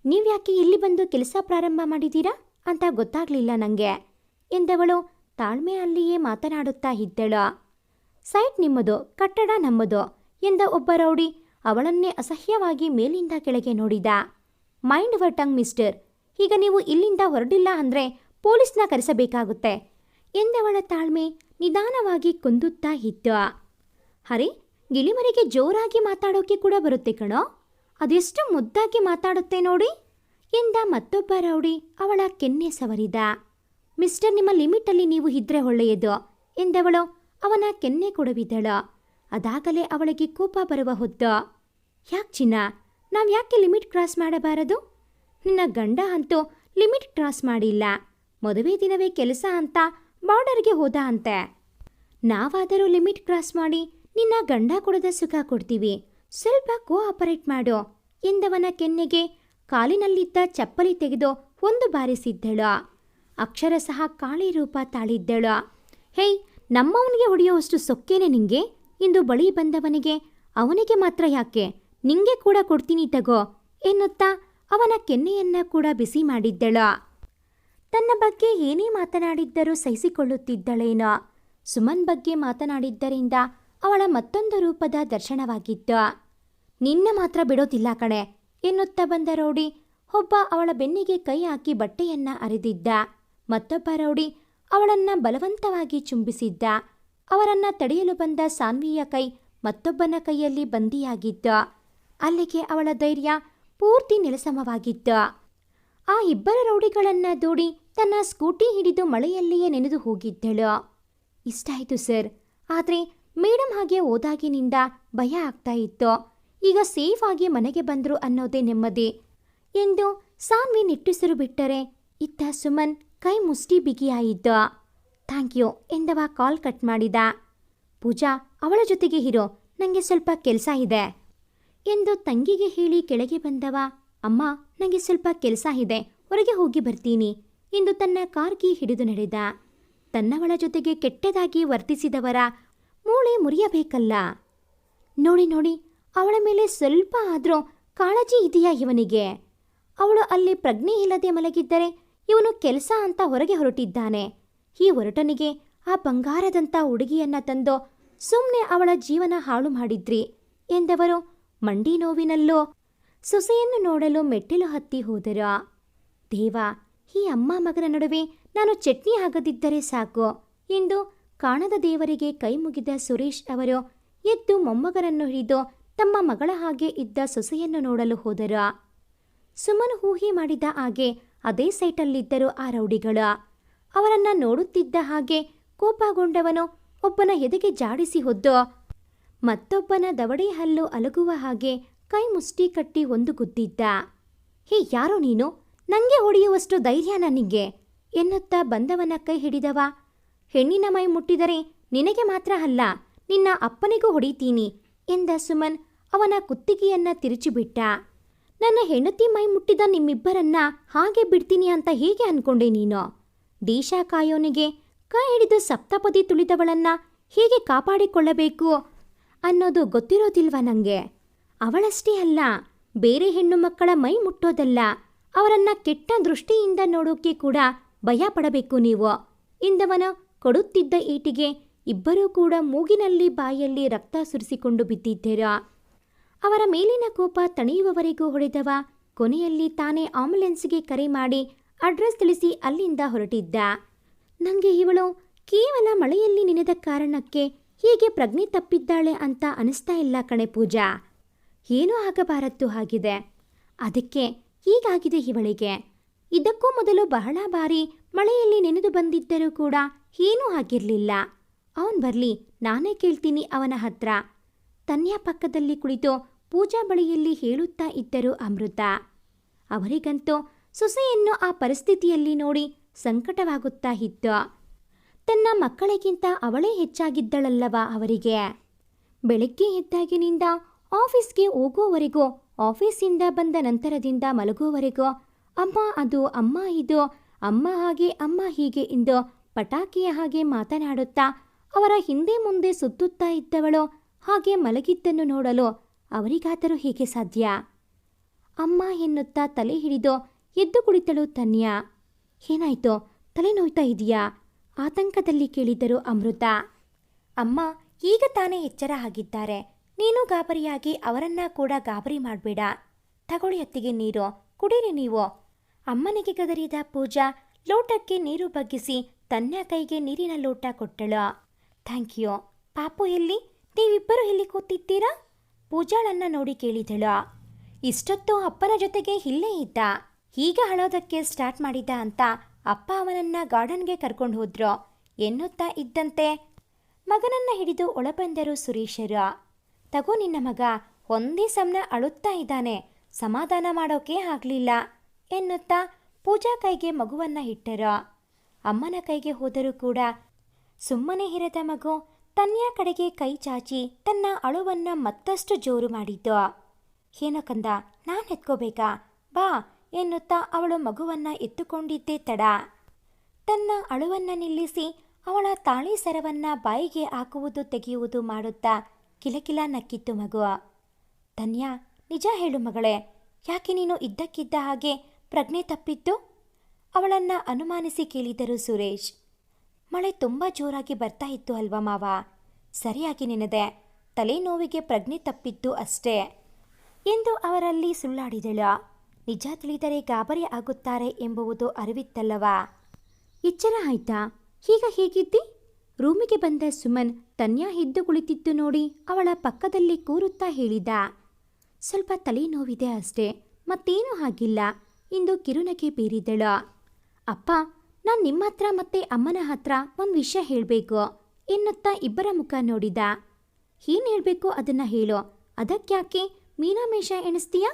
ನೀವ್ಯಾಕೆ ಇಲ್ಲಿ ಬಂದು ಕೆಲಸ ಪ್ರಾರಂಭ ಮಾಡಿದ್ದೀರಾ ಅಂತ ಗೊತ್ತಾಗ್ಲಿಲ್ಲ ನನಗೆ ಎಂದವಳು ತಾಳ್ಮೆ ಅಲ್ಲಿಯೇ ಮಾತನಾಡುತ್ತಾ ಇದ್ದಳು. ಸೈಟ್ ನಿಮ್ಮದು, ಕಟ್ಟಡ ನಮ್ಮದು ಎಂದ ಒಬ್ಬ ರೌಡಿ ಅವಳನ್ನೇ ಅಸಹ್ಯವಾಗಿ ಮೇಲಿಂದ ಕೆಳಗೆ ನೋಡಿದ. Mind your tongue mister. ಈಗ ನೀವು ಇಲ್ಲಿಂದ ಹೊರಡಿಲ್ಲ ಅಂದರೆ ಪೊಲೀಸ್ನ ಕರೆಸಬೇಕಾಗುತ್ತೆ ಎಂದವಳ ತಾಳ್ಮೆ ನಿಧಾನವಾಗಿ ಕುಂದುತ್ತಾ ಇತ್ತು. ಅರೆ, ಗಿಳಿಮರಿಗೆ ಜೋರಾಗಿ ಮಾತಾಡೋಕೆ ಕೂಡ ಬರುತ್ತೆ ಕಣೋ. ಅದೆಷ್ಟು ಮುದ್ದಾಗಿ ಮಾತಾಡುತ್ತೆ ನೋಡಿ ಎಂದ ಮತ್ತೊಬ್ಬ ರೌಡಿ ಅವಳ ಕೆನ್ನೆ ಸವರಿದ. ಮಿಸ್ಟರ್, ನಿಮ್ಮ ಲಿಮಿಟಲ್ಲಿ ನೀವು ಇದ್ರೆ ಒಳ್ಳೆಯದು ಎಂದವಳು ಅವನ ಕೆನ್ನೆ ಕೊಡವಿದಳು. ಅದಾಗಲೇ ಅವಳಿಗೆ ಕೋಪ ಬರುವ ಹೊತ್ತು. ಯಾಕೆ ಚಿನ್ನ, ನಾವ್ಯಾಕೆ ಲಿಮಿಟ್ ಕ್ರಾಸ್ ಮಾಡಬಾರದು? ನಿನ್ನ ಗಂಡ ಅಂತೂ ಲಿಮಿಟ್ ಕ್ರಾಸ್ ಮಾಡಿಲ್ಲ. ಮದುವೆ ದಿನವೇ ಕೆಲಸ ಅಂತ ಬಾರ್ಡರ್ಗೆ ಹೋದ ಅಂತೆ. ನಾವಾದರೂ ಲಿಮಿಟ್ ಕ್ರಾಸ್ ಮಾಡಿ ನಿನ್ನ ಗಂಡ ಕೊಡದ ಸುಖ ಕೊಡ್ತೀವಿ. ಸ್ವಲ್ಪ ಕೋಆಪರೇಟ್ ಮಾಡು ಎಂದವನ ಕೆನ್ನೆಗೆ ಕಾಲಿನಲ್ಲಿದ್ದ ಚಪ್ಪಲಿ ತೆಗೆದು ಒಂದು ಬಾರಿಸಿದ್ದಳು. ಅಕ್ಷರ ಸಹ ಕಾಳಿ ರೂಪ ತಾಳಿದ್ದಳು. ಹೇಯ್, ನಮ್ಮವನಿಗೆ ಹೊಡೆಯುವಷ್ಟು ಸೊಕ್ಕೇನೆ ನಿಂಗೆ ಎಂದು ಬಳಿ ಬಂದವನಿಗೆ ಅವನಿಗೆ ಮಾತ್ರ ಯಾಕೆ, ನಿಂಗೆ ಕೂಡ ಕೊಡ್ತೀನಿ ತಗೋ ಎನ್ನುತ್ತಾ ಅವನ ಕೆನ್ನೆಯನ್ನ ಕೂಡ ಬಿಸಿ ಮಾಡಿದ್ದಳು. ತನ್ನ ಬಗ್ಗೆ ಏನೇ ಮಾತನಾಡಿದ್ದರೂ ಸಹಿಸಿಕೊಳ್ಳುತ್ತಿದ್ದಳೇನೋ. ಸುಮನ್ ಬಗ್ಗೆ ಮಾತನಾಡಿದ್ದರಿಂದ ಅವಳ ಮತ್ತೊಂದು ರೂಪದ ದರ್ಶನವಾಗಿತ್ತು. ನಿನ್ನ ಮಾತ್ರ ಬಿಡೋದಿಲ್ಲ ಕಣೆ ಎನ್ನುತ್ತಾ ಬಂದ ರೌಡಿ ಒಬ್ಬ ಅವಳ ಬೆನ್ನಿಗೆ ಕೈ ಹಾಕಿ ಬಟ್ಟೆಯನ್ನ ಅರೆದಿದ್ದ. ಮತ್ತೊಬ್ಬ ರೌಡಿ ಅವಳನ್ನ ಬಲವಂತವಾಗಿ ಚುಂಬಿಸಿದ್ದ. ಅವರನ್ನ ತಡೆಯಲು ಬಂದ ಸಾನ್ವಿಯ ಕೈ ಮತ್ತೊಬ್ಬನ ಕೈಯಲ್ಲಿ ಬಂದಿಯಾಗಿತ್ತು. ಅಲ್ಲಿಗೆ ಅವಳ ಧೈರ್ಯ ಪೂರ್ತಿ ನೆಲಸಮವಾಗಿತ್ತು. ಆ ಇಬ್ಬರು ರೌಡಿಗಳನ್ನ ದೂಡಿ ತನ್ನ ಸ್ಕೂಟಿ ಹಿಡಿದು ಮಳೆಯಲ್ಲಿಯೇ ನೆನೆದು ಹೋಗಿದ್ದಳು. ಇಷ್ಟಾಯಿತು ಸರ್, ಆದರೆ ಮೇಡಮ್ ಹಾಗೆ ಹೋದಾಗಿನಿಂದ ಭಯ ಆಗ್ತಾ ಇತ್ತು. ಈಗ ಸೇಫ್ ಆಗಿ ಮನೆಗೆ ಬಂದ್ರು ಅನ್ನೋದೇ ನೆಮ್ಮದಿ ಎಂದು ಸಾನ್ವಿ ನಿಟ್ಟುಸಿರು ಬಿಟ್ಟರೆ ಇತ್ತ ಸುಮನ್ ಕೈ ಮುಷ್ಟಿ ಬಿಗಿಯಾಯಿತು. ಥ್ಯಾಂಕ್ ಯು ಎಂದವ ಕಾಲ್ ಕಟ್ ಮಾಡಿದ. ಪೂಜಾ, ಅವಳ ಜೊತೆಗೆ ಇರೋ, ನನಗೆ ಸ್ವಲ್ಪ ಕೆಲಸ ಇದೆ ಎಂದು ತಂಗಿಗೆ ಹೇಳಿ ಕೆಳಗೆ ಬಂದವ. ಅಮ್ಮ, ನನಗೆ ಸ್ವಲ್ಪ ಕೆಲಸ ಇದೆ, ಹೊರಗೆ ಹೋಗಿ ಬರ್ತೀನಿ ಎಂದು ತನ್ನ ಕಾರ್ ಕೀ ಹಿಡಿದು ನಡೆದ. ತನ್ನವಳ ಜೊತೆಗೆ ಕೆಟ್ಟದಾಗಿ ವರ್ತಿಸಿದವರ ಮೂಳೆ ಮುರಿಯಬೇಕಲ್ಲ. ನೋಡಿ ನೋಡಿ, ಅವಳ ಮೇಲೆ ಸ್ವಲ್ಪ ಆದರೂ ಕಾಳಜಿ ಇದೆಯಾ ಇವನಿಗೆ? ಅವಳು ಅಲ್ಲಿ ಪ್ರಜ್ಞೆ ಇಲ್ಲದೆ ಮಲಗಿದ್ದರೆ ಇವನು ಕೆಲಸ ಅಂತ ಹೊರಗೆ ಹೊರಟಿದ್ದಾನೆ. ಈ ಹೊರಟನಿಗೆ ಆ ಬಂಗಾರದಂಥ ಹುಡುಗಿಯನ್ನ ತಂದು ಸುಮ್ಮನೆ ಅವಳ ಜೀವನ ಹಾಳು ಮಾಡಿದ್ರಿ ಎಂದವರು ಮಂಡಿ ನೋವಿನಲ್ಲೂ ಸೊಸೆಯನ್ನು ನೋಡಲು ಮೆಟ್ಟಿಲು ಹತ್ತಿ ಹೋದರು. ದೇವ, ಈ ಅಮ್ಮ ಮಗನ ನಡುವೆ ನಾನು ಚಟ್ನಿ ಆಗದಿದ್ದರೆ ಸಾಕು ಎಂದು ಕಾಣದ ದೇವರಿಗೆ ಕೈ ಮುಗಿದ ಸುರೇಶ್ ಅವರು ಎದ್ದು ಮೊಮ್ಮಗನನ್ನು ಹಿಡಿದು ತಮ್ಮ ಮಗಳ ಹಾಗೆ ಇದ್ದ ಸೊಸೆಯನ್ನು ನೋಡಲು ಹೋದರು. ಸುಮನ್ ಊಹೆ ಮಾಡಿದ ಹಾಗೆ ಅದೇ ಸೈಟಲ್ಲಿದ್ದರು ಆ ರೌಡಿಗಳು. ಅವರನ್ನ ನೋಡುತ್ತಿದ್ದ ಹಾಗೆ ಕೋಪಗೊಂಡವನು ಒಬ್ಬನ ಎದೆಗೆ ಜಾಡಿಸಿ ಹೊದ್ದು ಮತ್ತೊಬ್ಬನ ದವಡೆ ಹಲ್ಲು ಅಲಗುವ ಹಾಗೆ ಕೈ ಮುಷ್ಟಿ ಕಟ್ಟಿ ಒಂದು ಗುದ್ದಿದ್ದ. ಹೇ, ಯಾರೋ ನೀನು? ನಂಗೆ ಹೊಡೆಯುವಷ್ಟು ಧೈರ್ಯ ನನಗೆ ಎನ್ನುತ್ತಾ ಬಂದವನ ಕೈ ಹಿಡಿದವ. ಹೆಣ್ಣಿನ ಮೈ ಮುಟ್ಟಿದರೆ ನಿನಗೆ ಮಾತ್ರ ಅಲ್ಲ, ನಿನ್ನ ಅಪ್ಪನಿಗೂ ಹೊಡಿತೀನಿ ಎಂದ ಸುಮನ್ ಅವನ ಕುತ್ತಿಗೆಯನ್ನ ತಿರುಚಿಬಿಟ್ಟ. ನನ್ನ ಹೆಂಡತಿ ಮೈ ಮುಟ್ಟಿದ ನಿಮ್ಮಿಬ್ಬರನ್ನ ಹಾಗೆ ಬಿಡ್ತೀನಿ ಅಂತ ಹೇಗೆ ಅನ್ಕೊಂಡೆ ನೀನು? ದೇಶ ಕಾಯೋನಿಗೆ ಕೈ ಹಿಡಿದು ಸಪ್ತಪದಿ ತುಳಿದವಳನ್ನ ಹೇಗೆ ಕಾಪಾಡಿಕೊಳ್ಳಬೇಕು ಅನ್ನೋದು ಗೊತ್ತಿರೋದಿಲ್ವ ನಂಗೆ? ಅವಳಷ್ಟೇ ಅಲ್ಲ, ಬೇರೆ ಹೆಣ್ಣು ಮಕ್ಕಳ ಮೈ ಮುಟ್ಟೋದಲ್ಲ, ಅವರನ್ನ ಕೆಟ್ಟ ದೃಷ್ಟಿಯಿಂದ ನೋಡೋಕೆ ಕೂಡ ಭಯ ಪಡಬೇಕು ನೀವು ಎಂದವನ ಕೊಡುತ್ತಿದ್ದ ಈಟಿಗೆ ಇಬ್ಬರೂ ಕೂಡ ಮೂಗಿನಲ್ಲಿ ಬಾಯಲ್ಲಿ ರಕ್ತ ಸುರಿಸಿಕೊಂಡು ಬಿದ್ದಿದ್ದರು. ಅವರ ಮೇಲಿನ ಕೋಪ ತಣಿಯುವವರೆಗೂ ಹೊಡೆದವ ಕೊನೆಯಲ್ಲಿ ತಾನೇ ಆಂಬ್ಯುಲೆನ್ಸ್ಗೆ ಕರೆ ಮಾಡಿ ಅಡ್ರೆಸ್ ತಿಳಿಸಿ ಅಲ್ಲಿಂದ ಹೊರಟಿದ್ದ. ನನಗೆ ಇವಳು ಕೇವಲ ಮಳೆಯಲ್ಲಿ ನೆನೆದ ಕಾರಣಕ್ಕೆ ಹೀಗೆ ಪ್ರಜ್ಞೆ ತಪ್ಪಿದ್ದಾಳೆ ಅಂತ ಅನಿಸ್ತಾ ಇಲ್ಲ ಕಣೆ ಪೂಜಾ. ಏನೂ ಆಗಬಾರದ್ದು ಆಗಿದೆ, ಅದಕ್ಕೆ ಹೀಗಾಗಿದೆ ಇವಳಿಗೆ. ಇದಕ್ಕೂ ಮೊದಲು ಬಹಳ ಬಾರಿ ಮಳೆಯಲ್ಲಿ ನೆನೆದು ಬಂದಿದ್ದರೂ ಕೂಡ ಏನೂ ಆಗಿರಲಿಲ್ಲ. ಅವನು ಬರಲಿ, ನಾನೇ ಕೇಳ್ತೀನಿ ಅವನ ಹತ್ರ. ತನ್ಯ ಪಕ್ಕದಲ್ಲಿ ಕುಳಿತು ಪೂಜಾ ಬಳಿಯಲ್ಲಿ ಹೇಳುತ್ತಾ ಇದ್ದರು ಅಮೃತ. ಅವರಿಗಂತೂ ಸೊಸೆಯನ್ನು ಆ ಪರಿಸ್ಥಿತಿಯಲ್ಲಿ ನೋಡಿ ಸಂಕಟವಾಗುತ್ತಾ ಇತ್ತು. ತನ್ನ ಮಕ್ಕಳಿಗಿಂತ ಅವಳೇ ಹೆಚ್ಚಾಗಿದ್ದಳಲ್ಲವ ಅವರಿಗೆ. ಬೆಳಗ್ಗೆ ಎದ್ದಾಗಿನಿಂದ ಆಫೀಸ್ಗೆ ಹೋಗೋವರೆಗೂ, ಆಫೀಸಿಂದ ಬಂದ ನಂತರದಿಂದ ಮಲಗೋವರೆಗೂ ಅಮ್ಮ ಅದು, ಅಮ್ಮ ಇದು, ಅಮ್ಮ ಹಾಗೆ, ಅಮ್ಮ ಹೀಗೆ ಎಂದು ಪಟಾಕಿಯ ಹಾಗೆ ಮಾತನಾಡುತ್ತಾ ಅವರ ಹಿಂದೆ ಮುಂದೆ ಸುತ್ತುತ್ತಾ ಇದ್ದವಳು ಹಾಗೆ ಮಲಗಿದ್ದನ್ನು ನೋಡಲು ಅವರಿಗಾದರೂ ಹೇಗೆ ಸಾಧ್ಯ? ಅಮ್ಮ ಎನ್ನುತ್ತಾ ತಲೆ ಹಿಡಿದು ಎದ್ದು ಕುಳಿತಳು ತನ್ಯ. ಏನಾಯ್ತೋ, ತಲೆ ನೋಯ್ತಾ ಇದೆಯಾ? ಆತಂಕದಲ್ಲಿ ಕೇಳಿದರು ಅಮೃತ. ಅಮ್ಮ ಈಗ ತಾನೇ ಎಚ್ಚರ ಆಗಿದ್ದಾರೆ, ನೀನು ಗಾಬರಿಯಾಗಿ ಅವರನ್ನ ಕೂಡ ಗಾಬರಿ ಮಾಡಬೇಡ. ತಗೊಳ್ಳಿ ಅತ್ತಿಗೆ ನೀರು, ಕುಡೀರಿ ನೀವು. ಅಮ್ಮನಿಗೆ ಗದರಿದ ಪೂಜಾ ಲೋಟಕ್ಕೆ ನೀರು ಬಗ್ಗಿಸಿ ತನ್ನ ಕೈಗೆ ನೀರಿನ ಲೋಟ ಕೊಟ್ಟಳು. Thank you. ಪಾಪು ಎಲ್ಲಿ? ನೀವಿಬ್ಬರು ಎಲ್ಲಿ ಕೂತಿದ್ದೀರಾ? ಪೂಜಾಳನ್ನ ನೋಡಿ ಕೇಳಿದಳು. ಇಷ್ಟೊತ್ತು ಅಪ್ಪನ ಜೊತೆಗೆ ಇಲ್ಲೇ ಇದ್ದ, ಈಗ ಅಳೋದಕ್ಕೆ ಸ್ಟಾರ್ಟ್ ಮಾಡಿದ ಅಂತ ಅಪ್ಪ ಅವನನ್ನ ಗಾರ್ಡನ್ಗೆ ಕರ್ಕೊಂಡು ಹೋದ್ರು ಎನ್ನುತ್ತಾ ಇದ್ದಂತೆ ಮಗನನ್ನ ಹಿಡಿದು ಒಳಬಂದರು ಸುರೇಶರು. ತಗೋ ನಿನ್ನ ಮಗ, ಒಂದೇ ಸಮನ ಅಳುತ್ತಾ ಇದ್ದಾನೆ, ಸಮಾಧಾನ ಮಾಡೋಕೆ ಆಗಲಿಲ್ಲ ಎನ್ನುತ್ತಾ ಪೂಜಾ ಕೈಗೆ ಮಗುವನ್ನ ಇಟ್ಟರು. ಅಮ್ಮನ ಕೈಗೆ ಹೋದರೂ ಕೂಡ ಸುಮ್ಮನೆ ಇರದ ಮಗು ತನ್ಯ ಕಡೆಗೆ ಕೈ ಚಾಚಿ ತನ್ನ ಅಳುವನ್ನ ಮತ್ತಷ್ಟು ಜೋರು ಮಾಡಿದ್ದು. ಏನೋ ಕಂದ, ನಾನು ಎತ್ಕೋಬೇಕಾ? ಬಾ ಎನ್ನುತ್ತಾ ಅವಳು ಮಗುವನ್ನ ಎತ್ತುಕೊಂಡಿದ್ದೇ ತಡ. ತನ್ನ ಅಳುವನ್ನ ನಿಲ್ಲಿಸಿ ಅವಳ ತಾಳಿ ಸರವನ್ನ ಬಾಯಿಗೆ ಹಾಕುವುದು ತೆಗೆಯುವುದು ಮಾಡುತ್ತಾ ಕಿಲಕಿಲ ನಕ್ಕಿತ್ತು ಮಗು. ತನ್ಯ, ನಿಜ ಹೇಳು ಮಗಳೇ, ಯಾಕೆ ನೀನು ಇದ್ದಕ್ಕಿದ್ದ ಹಾಗೆ ಪ್ರಜ್ಞೆ ತಪ್ಪಿತ್ತು? ಅವಳನ್ನ ಅನುಮಾನಿಸಿ ಕೇಳಿದರು ಸುರೇಶ್. ಮಳೆ ತುಂಬ ಜೋರಾಗಿ ಬರ್ತಾ ಇತ್ತು ಅಲ್ವಾ ಮಾವ? ಸರಿಯಾಗಿ ನೆನೆದೆ, ತಲೆನೋವಿಗೆ ಪ್ರಜ್ಞೆ ತಪ್ಪಿತ್ತು ಅಷ್ಟೇ ಎಂದು ಅವರಲ್ಲಿ ಸುಳ್ಳಾಡಿದಳು. ನಿಜ ತಿಳಿದರೆ ಗಾಬರಿ ಆಗುತ್ತಾರೆ ಎಂಬುವುದು ಅರಿವಿತ್ತಲ್ಲವಾ? ಎಚ್ಚರ ಆಯ್ತಾ? ಈಗ ಹೇಗಿದ್ದಿ? ರೂಮಿಗೆ ಬಂದ ಸುಮನ್ ತನ್ಯ ಎದ್ದು ಕುಳಿತಿದ್ದು ನೋಡಿ ಅವಳ ಪಕ್ಕದಲ್ಲಿ ಕೂರುತ್ತಾ ಹೇಳಿದ. ಸ್ವಲ್ಪ ತಲೆನೋವಿದೆ ಅಷ್ಟೇ, ಮತ್ತೇನೂ ಆಗಿಲ್ಲ ಎಂದು ಕಿರುನಗೆ ಬೀರಿದಳು. ಅಪ್ಪ, ನಾನು ನಿಮ್ಮ ಹತ್ರ ಮತ್ತೆ ಅಮ್ಮನ ಹತ್ರ ಒಂದು ವಿಷಯ ಹೇಳಬೇಕು ಎನ್ನುತ್ತಾ ಇಬ್ಬರ ಮುಖ ನೋಡಿದ. ಏನು ಹೇಳಬೇಕು ಅದನ್ನ ಹೇಳು, ಅದಕ್ಯಾಕೆ ಮೀನಾಮೇಷ ಎಣಿಸ್ತೀಯ?